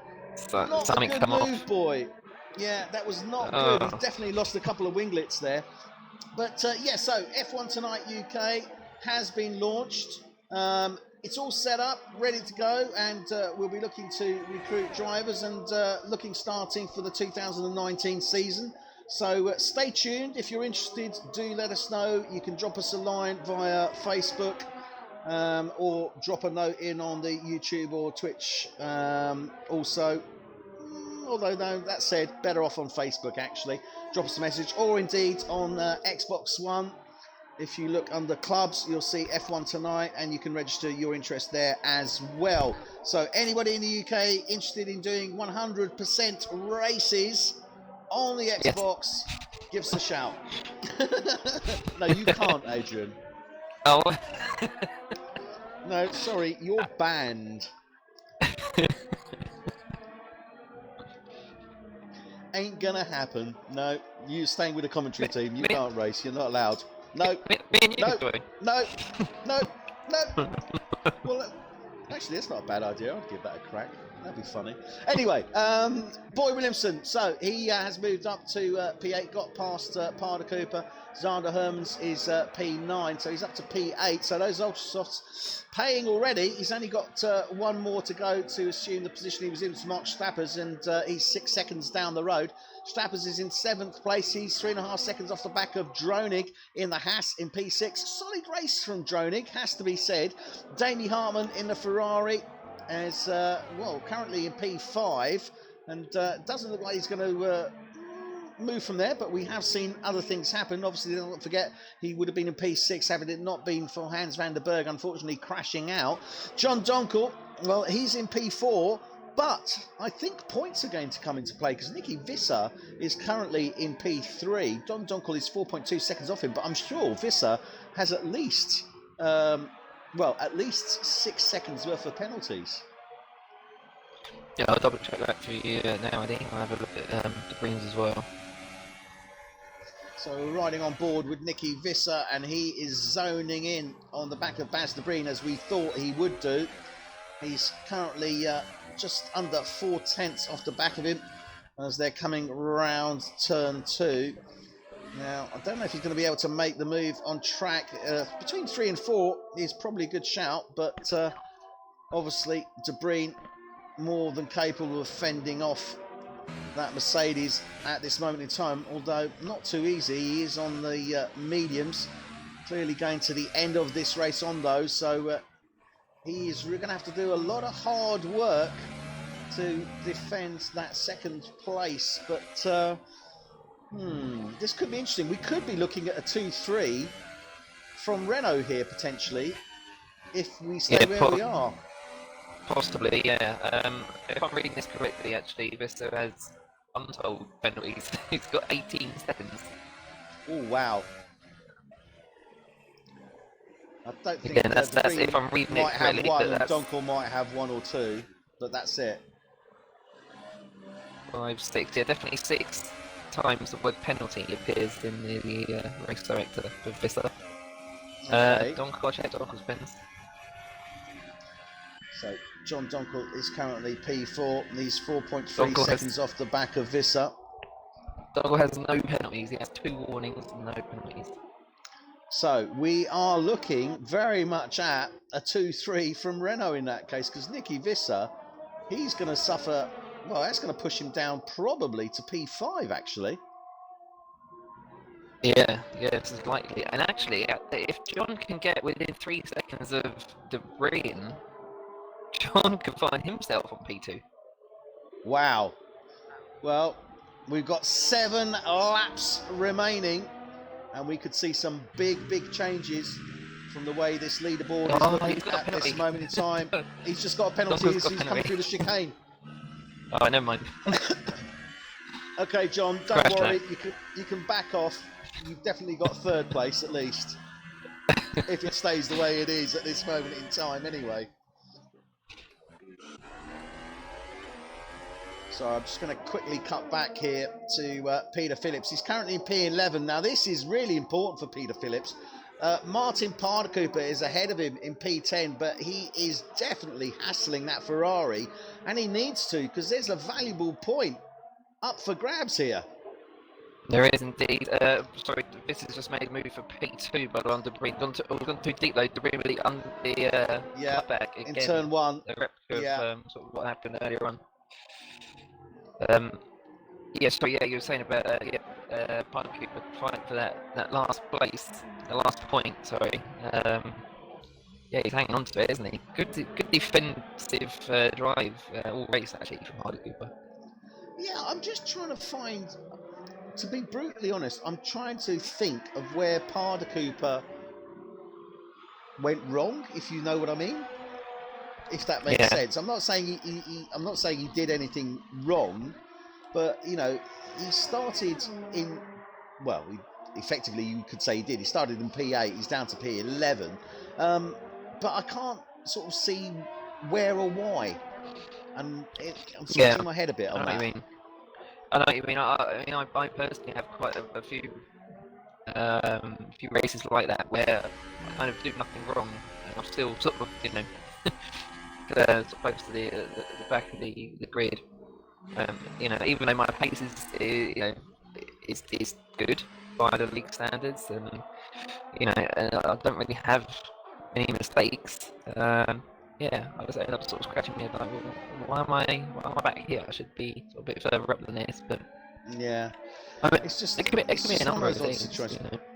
Not a good move, Boy. Yeah, that was not good. He's definitely lost a couple of winglets there. But yeah, so F1 Tonight UK has been launched. It's all set up, ready to go, and we'll be looking to recruit drivers and starting for the 2019 season. So stay tuned. If you're interested, do let us know. You can drop us a line via Facebook or drop a note in on the YouTube or Twitch. Also, although no, that said, better off on Facebook actually. Drop us a message, or indeed on Xbox One. If you look under clubs, you'll see F1 tonight, and you can register your interest there as well. So anybody in the UK interested in doing 100% races on the Xbox, give us a shout. No, you can't, Adrian. Oh. No, sorry, you're banned. Ain't gonna happen. No, you staying with the commentary team. You can't race. You're not allowed. No, no. Well, actually, that's not a bad idea. I'd give that a crack. That'd be funny. Anyway, Boy Williamson. So he has moved up to P8, got past Parder Cooper. Zander Hermans is P9, so he's up to P8. So those Ultrasofts paying already. He's only got one more to go to assume the position he was in for Mark Strappers, and he's 6 seconds down the road. Strappers is in 7th place. He's 3.5 seconds off the back of Dronig in the Haas in P6. Solid race from Dronig, has to be said. Damie Hartman in the Ferrari as well, currently in P5, and doesn't look like he's going to move from there, but we have seen other things happen. Obviously, don't forget he would have been in P6 having it not been for Hans van der Berg unfortunately crashing out. John Donkel, well, he's in P4, but I think points are going to come into play because Nicky Visser is currently in P3. John Donkel is 4.2 seconds off him, but I'm sure Visser has at least at least 6 seconds worth of penalties. Yeah, I'll double check that for you now. I think I'll have a look at the greens as well. So we're riding on board with Nicky Visser, and he is zoning in on the back of Baz de Breen as we thought he would do. He's currently just under 4/10 off the back of him as they're coming round turn 2. Now, I don't know if he's going to be able to make the move on track. Between 3 and 4 is probably a good shout, but obviously de Breen more than capable of fending off that Mercedes at this moment in time, although not too easy. He is on the mediums, clearly going to the end of this race on those, so he is going to have to do a lot of hard work to defend that 2nd place, but this could be interesting. We could be looking at a 2-3 from Renault here potentially, if we stay where we are. Possibly, yeah. If I'm reading this correctly, actually, Visser has untold penalties. He's got 18 seconds. Oh, wow. I don't think again, that's if I'm reading it correctly. Might have one, and Donkel might have 1 or 2, but that's it. 5, 6, yeah, definitely 6 times the word penalty appears in the race director for Visser. Okay. Donkel, I checked Donkel's pens. So John Donkel is currently P4, and he's 4.3 seconds off the back of Visser. Donkel has no penalties. He has 2 warnings and no penalties. So we are looking very much at a 2-3 from Renault in that case, because Nicky Visser, he's going to suffer. Well, that's going to push him down probably to P5 actually. Yeah, this is likely. And actually, if John can get within 3 seconds of de Breen, John can find himself on P2. Wow. Well, we've got 7 laps remaining, and we could see some big changes from the way this leaderboard is looking at this moment in time. He's just got a penalty as he's coming through the chicane. Oh, never mind. Okay, John, don't worry. You can back off. You've definitely got 3rd place at least. If it stays the way it is at this moment in time anyway. So I'm just going to quickly cut back here to Peter Phillips. He's currently in P11. Now this is really important for Peter Phillips. Martin Parder Cooper is ahead of him in P10, but he is definitely hassling that Ferrari, and he needs to, because there's a valuable point up for grabs here. There is indeed. Sorry, this has just made a move for P2, but on de Breen. Gone too deep though. De Breen really on the cutback again. In turn 1. A replica of sort of what happened earlier on. You were saying about Parder Cooper fighting for that last place, the last point. Sorry. He's hanging on to it, isn't he? Good defensive drive all race actually from Parder Cooper. Yeah, I'm just trying to find. To be brutally honest, I'm trying to think of where Parda Cooper went wrong, if you know what I mean. If that makes sense. I'm not saying I'm not saying he did anything wrong, but he started in, well, effectively you could say he did. He started in P8, he's down to P11, but I can't sort of see where or why, and I'm scratching my head a bit on that. I know what you mean. I personally have quite a few races like that where I kind of do nothing wrong, and I'm still sort of close to the back of the grid. Even though my pace is good by the league standards, and I don't really have any mistakes. I was end up sort of scratching my head like, well, why am I back here? I should be sort of a bit further up than this, but it's just it could be a number of things.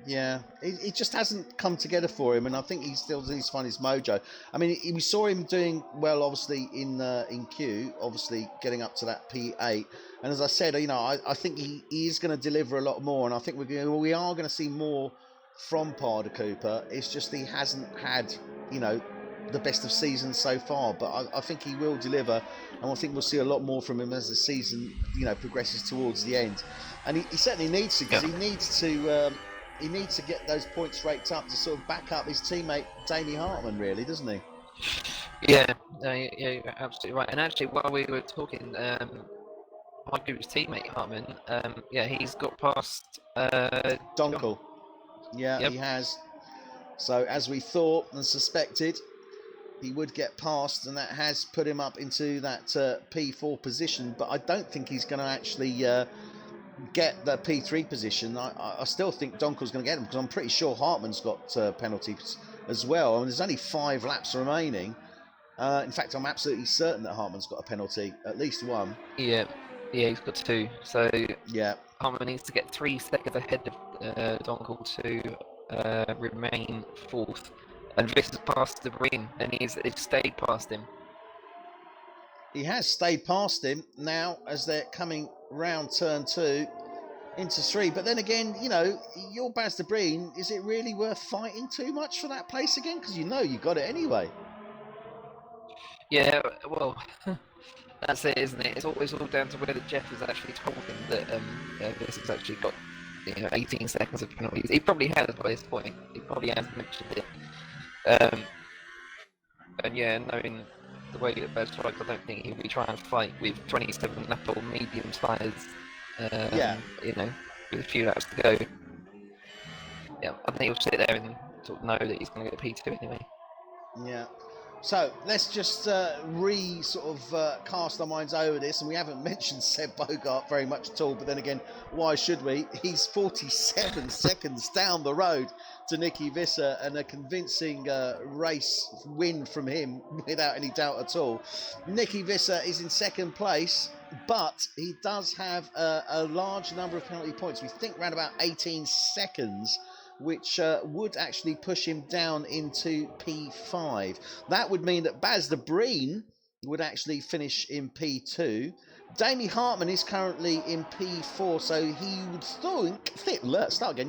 Yeah, it just hasn't come together for him, and I think he still needs to find his mojo. I mean, we saw him doing well, obviously in Q, obviously getting up to that P8, and as I said, I think he is going to deliver a lot more, and I think we are going to see more from Parda Cooper. It's just he hasn't had the best of seasons so far, but I think he will deliver, and I think we'll see a lot more from him as the season progresses towards the end, and he certainly needs to, because he needs to get those points raked up to sort of back up his teammate Damie Hartman, really, doesn't he? Yeah, you're absolutely right. And actually, while we were talking, my group's teammate Hartman, he's got past Donkel. Yeah, he has. So as we thought and suspected, he would get past, and that has put him up into that P4 position, but I don't think he's going to actually get the P3 position. I still think Donkel's going to get him, because I'm pretty sure Hartman's got penalties as well. I mean, there's only 5 laps remaining. In fact, I'm absolutely certain that Hartman's got a penalty, at least one. Yeah, he's got 2. So yeah, Hartman needs to get 3 seconds ahead of Donkel to remain 4th. And this has passed the ring, and he's stayed past him. He has stayed past him now as they're coming round turn 2 into 3. But then again, you're Baz de Breen. Is it really worth fighting too much for that place again? Because you got it anyway. Yeah, well, that's it, isn't it? It's always all down to whether Jeff has actually told him that this has actually got 18 seconds of penalties. He probably has by this point. He probably has mentioned it. And knowing the way that Baz strikes, I don't think he'll be trying to fight with 27 lap or medium tyres. With a few laps to go. Yeah, I think he'll sit there and sort of know that he's going to get P2 anyway. Yeah. So let's just cast our minds over this, and we haven't mentioned Seb Bogart very much at all, but then again, why should we? He's 47 seconds down the road to Nicky Visser, and a convincing race win from him without any doubt at all. Nicky Visser is in second place, but he does have a large number of penalty points. We think around about 18 seconds, which would actually push him down into P5. That would mean that Baz de Breen would actually finish in P2. Damie Hartman is currently in P4, so he would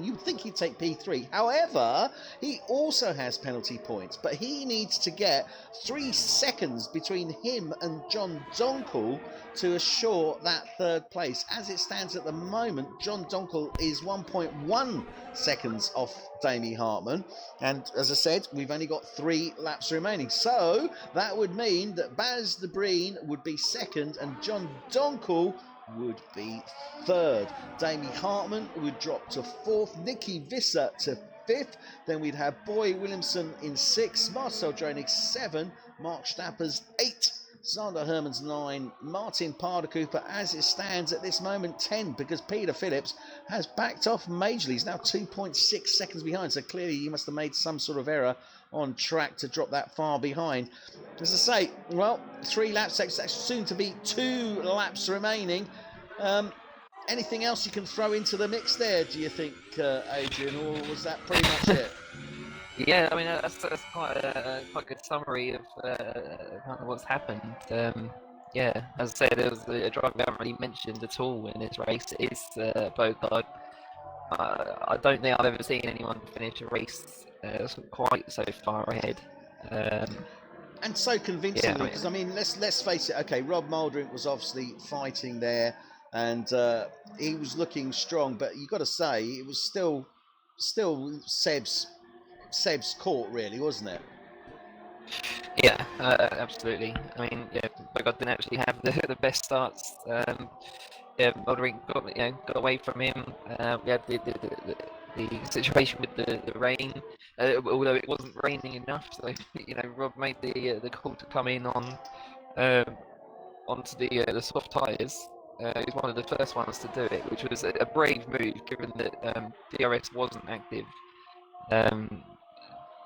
you would think he'd take P3. However, he also has penalty points, but he needs to get 3 seconds between him and John Donkel to assure that 3rd place. As it stands at the moment, John Donkel is 1.1 seconds off Damie Hartman, and as I said, we've only got 3 laps remaining, so that would mean that Baz de Breen would be 2nd and John Donkel would be 3rd. Damie Hartman would drop to 4th, Nicky Visser to 5th, then we'd have Boy Williamson in 6th, Marcel Droenig 7, Mark Stappers 8, Sander Hermans 9, Martin Parda Cooper, as it stands at this moment, 10, because Peter Phillips has backed off majorly. He's now 2.6 seconds behind, so clearly he must have made some sort of error on track to drop that far behind. As I say, 3 laps, that's soon to be 2 laps remaining. Anything else you can throw into the mix there, do you think, Adrian, or was that pretty much it? Yeah, I mean, that's quite a good summary of kind of what's happened. yeah, as I said, there was a driver we haven't really mentioned at all in this race. Is Bogard. I don't think I've ever seen anyone finish a race quite so far ahead. And so convincingly, because I mean, let's face it. Okay, Rob Mouldering was obviously fighting there, and he was looking strong. But you got to say, it was still Seb's court, really, wasn't it? Yeah, absolutely. I mean, yeah, Bogard didn't actually have the best starts. Yeah, Mouldering got away from him. We had the situation with the rain, although it wasn't raining enough. So Rob made the call to come in on onto the soft tyres. He was one of the first ones to do it, which was a brave move given that DRS wasn't active.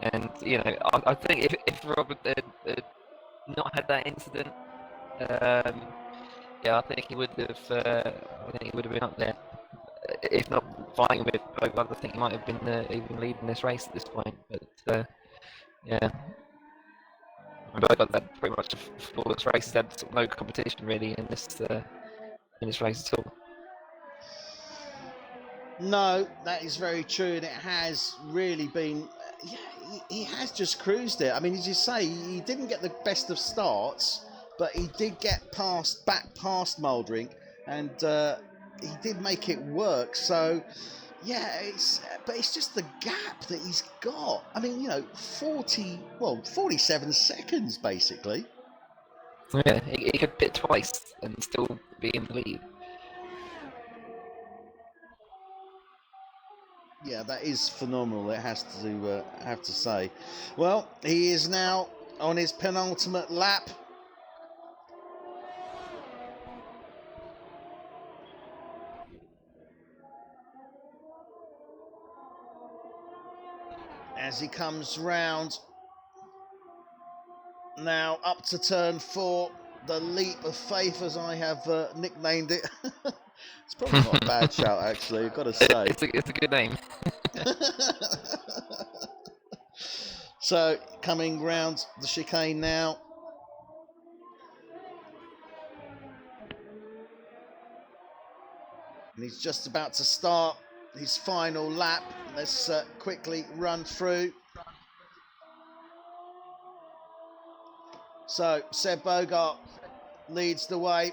And I think if Rob had not had that incident, yeah, I think he would have. I think he would have been up there, if not fighting with Bogard. I think he might have been even leading this race at this point. But yeah, Bogard had pretty much a flawless race. He had sort of no competition really in this race at all. No, that is very true, and it has really been. Yeah, he has just cruised it. I mean, as you say, he didn't get the best of starts, but he did get back past Mouldering, and he did make it work. So, yeah, but it's just the gap that he's got. I mean, 47 seconds basically. Yeah, he could pit twice and still be in the lead. Yeah, that is phenomenal. It has to have to say. Well, he is now on his penultimate lap. As he comes round now up to turn 4, the leap of faith, as I have nicknamed it. It's probably not a bad shout, actually, I've got to say. It's a good name. So, coming round the chicane now. And he's just about to start his final lap. Let's quickly run through. So, Seb Bogart leads the way,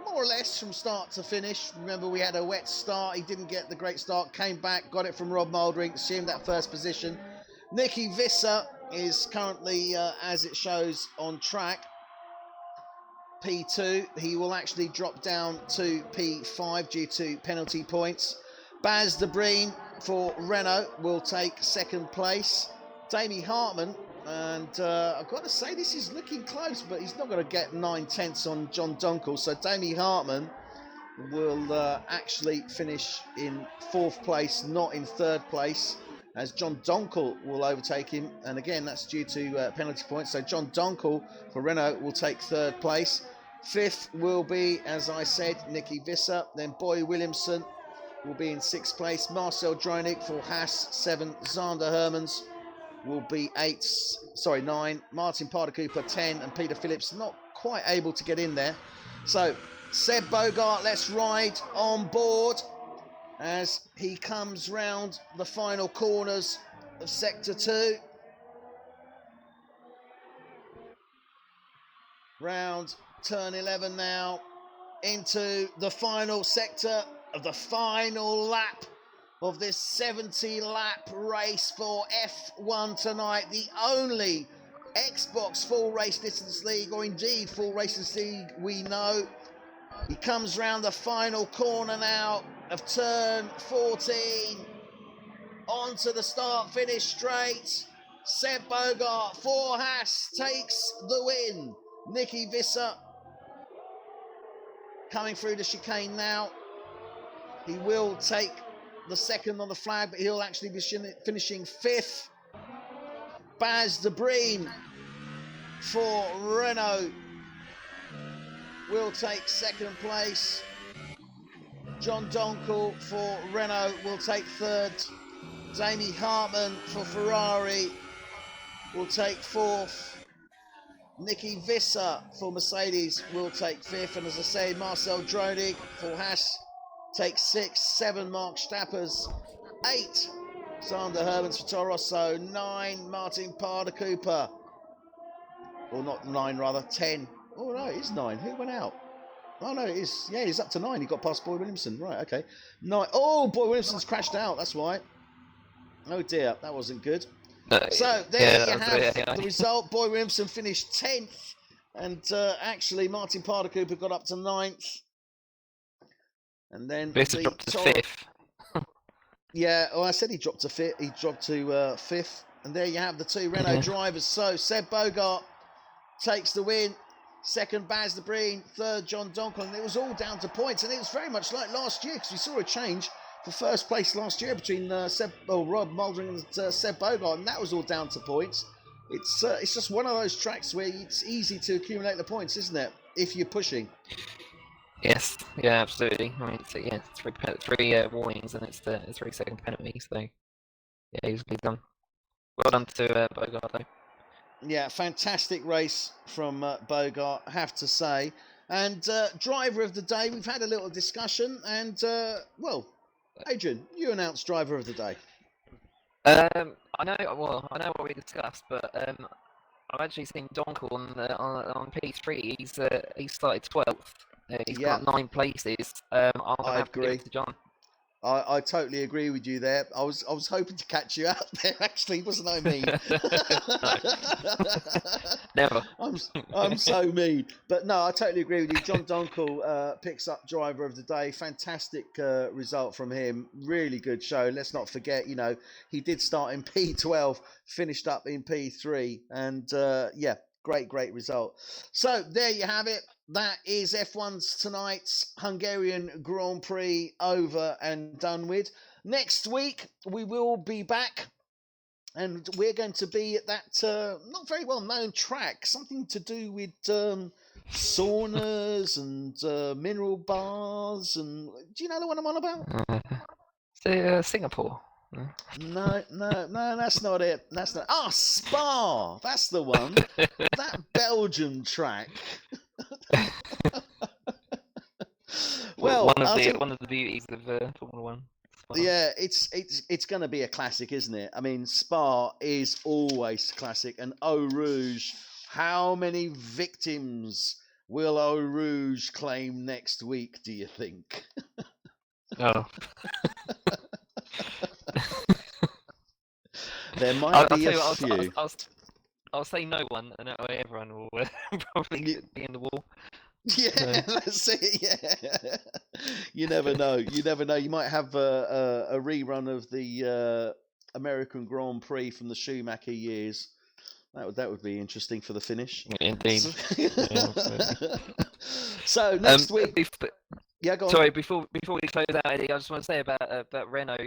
more or less from start to finish. Remember, we had a wet start. He didn't get the great start. Came back, got it from Rob Mouldering, assumed that first position. Nicky Visser is currently, as it shows, on track. P2. He will actually drop down to P5 due to penalty points. Baz de Breen for Renault will take second place. Damie Hartman, and I've got to say this is looking close, but he's not going to get 9/10 on John Donkel. So Damie Hartman will actually finish in 4th place, not in 3rd place, as John Donkel will overtake him. And again, that's due to penalty points. So John Donkel for Renault will take 3rd place. 5th will be, as I said, Nicky Visser. Then Boy Williamson will be in 6th place. Marcel Dronik for Haas, 7. Zander Hermans will be 9. Martin Parder Cooper, 10. And Peter Phillips not quite able to get in there. So, Seb Bogart, let's ride on board as he comes round the final corners of Sector 2. Round turn 11 now, into the final sector of the final lap of this 70-lap race for F1 tonight. The only Xbox Full Race Distance League, or indeed Full Race Distance League we know. He comes round the final corner now of turn 14. Onto the start-finish straight. Seb Bogart for Haas takes the win. Nicky Visser coming through the chicane now. He will take the second on the flag, but he'll actually be finishing 5th. Baz de Breen for Renault will take 2nd place. John Donkel for Renault will take 3rd. Damie Hartman for Ferrari will take 4th. Nicky Visser for Mercedes will take 5th. And as I say, Marcel Dronig for Haas takes 6th. 7, Mark Stappers. 8, Sander Hermans for Toro Rosso. 9, Martin Parder Cooper. Or not 9, rather, 10. Oh, no, it is 9. Who went out? Oh, no, it is. Yeah, he's up to 9. He got past Boy Williamson. Right, okay. 9. Oh, Boy Williamson's crashed out. That's why. Oh, dear. That wasn't good. So, there you have the result. Boy Williamson finished 10th. And actually, Martin Parder Cooper got up to 9th. And then Visser dropped to 5th. Yeah, well, I said he dropped to 5th. He dropped to 5th. And there you have the 2 Renault drivers. So, Seb Bogart takes the win. 2nd, Baz the Breen. 3rd, John Donkin. And it was all down to points. And it was very much like last year, because we saw a change for first place last year between Rob Muldering and Seb Bogart. And that was all down to points. It's just one of those tracks where it's easy to accumulate the points, isn't it? If you're pushing. Yes, yeah, absolutely. I mean, it's 3 warnings and it's 3-second penalty. So, yeah, easily done. Well done to Bogart, though. Yeah, fantastic race from Bogart, I have to say. And driver of the day, we've had a little discussion. And, well, Adrian, you announced driver of the day. I know what we discussed, but I've actually seen Donkel on P3. He started 12th. He's got 9 places. I agree. To John. I totally agree with you there. I was hoping to catch you out there. Actually, wasn't I mean? Never. I'm so mean. But no, I totally agree with you. John Donkel picks up driver of the day. Fantastic result from him. Really good show. Let's not forget, he did start in P12, finished up in P3, and yeah, great result. So there you have it. That is F1's tonight's Hungarian Grand Prix over and done with. Next week, we will be back, and we're going to be at that not very well-known track, something to do with saunas and mineral bars. And do you know the one I'm on about? Singapore. No, that's not it. Spa. That's the one. That Belgian track. Well, one of the beauties of Formula One. Yeah, it's going to be a classic, isn't it? I mean, Spa is always classic, and Eau Rouge. How many victims will Eau Rouge claim next week? Do you think? Oh. There might be a few. I'll say no one, and that way everyone will probably be in the wall. Yeah, that's it. Yeah, you never know. You might have a rerun of the American Grand Prix from the Schumacher years. That would be interesting for the finish. Indeed. So next week. Yeah, go on. Sorry, before we close out, Eddie, I just want to say about Renault.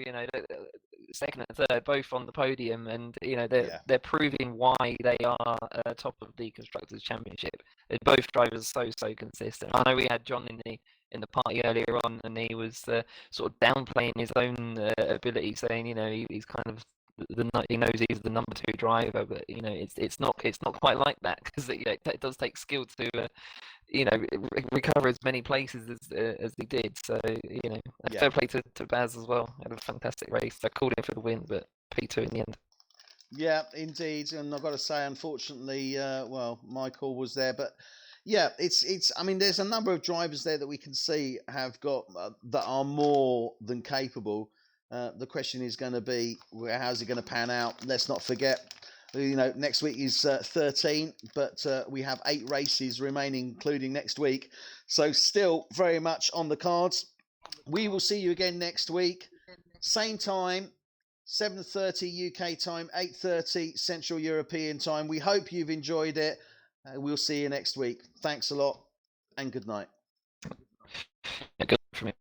Second and third, both on the podium, and they're proving why they are top of the Constructors' Championship. Both drivers are so consistent. I know we had John in the party earlier on, and he was sort of downplaying his own ability, saying he's kind of he knows he's the number 2 driver, but it's not quite like that, because it does take skill to recover as many places as he did. So fair play to Baz as well. Had a fantastic race. I called him for the win, but P2 in the end. Yeah, indeed. And I've got to say, unfortunately, my call was there, but yeah, it's. I mean, there's a number of drivers there that we can see have got that are more than capable. The question is going to be, how's it going to pan out? Let's not forget, next week is 13, but we have 8 races remaining, including next week. So still very much on the cards. We will see you again next week. Same time, 7:30 UK time, 8:30 Central European time. We hope you've enjoyed it. We'll see you next week. Thanks a lot, and good night. Yeah, good for me.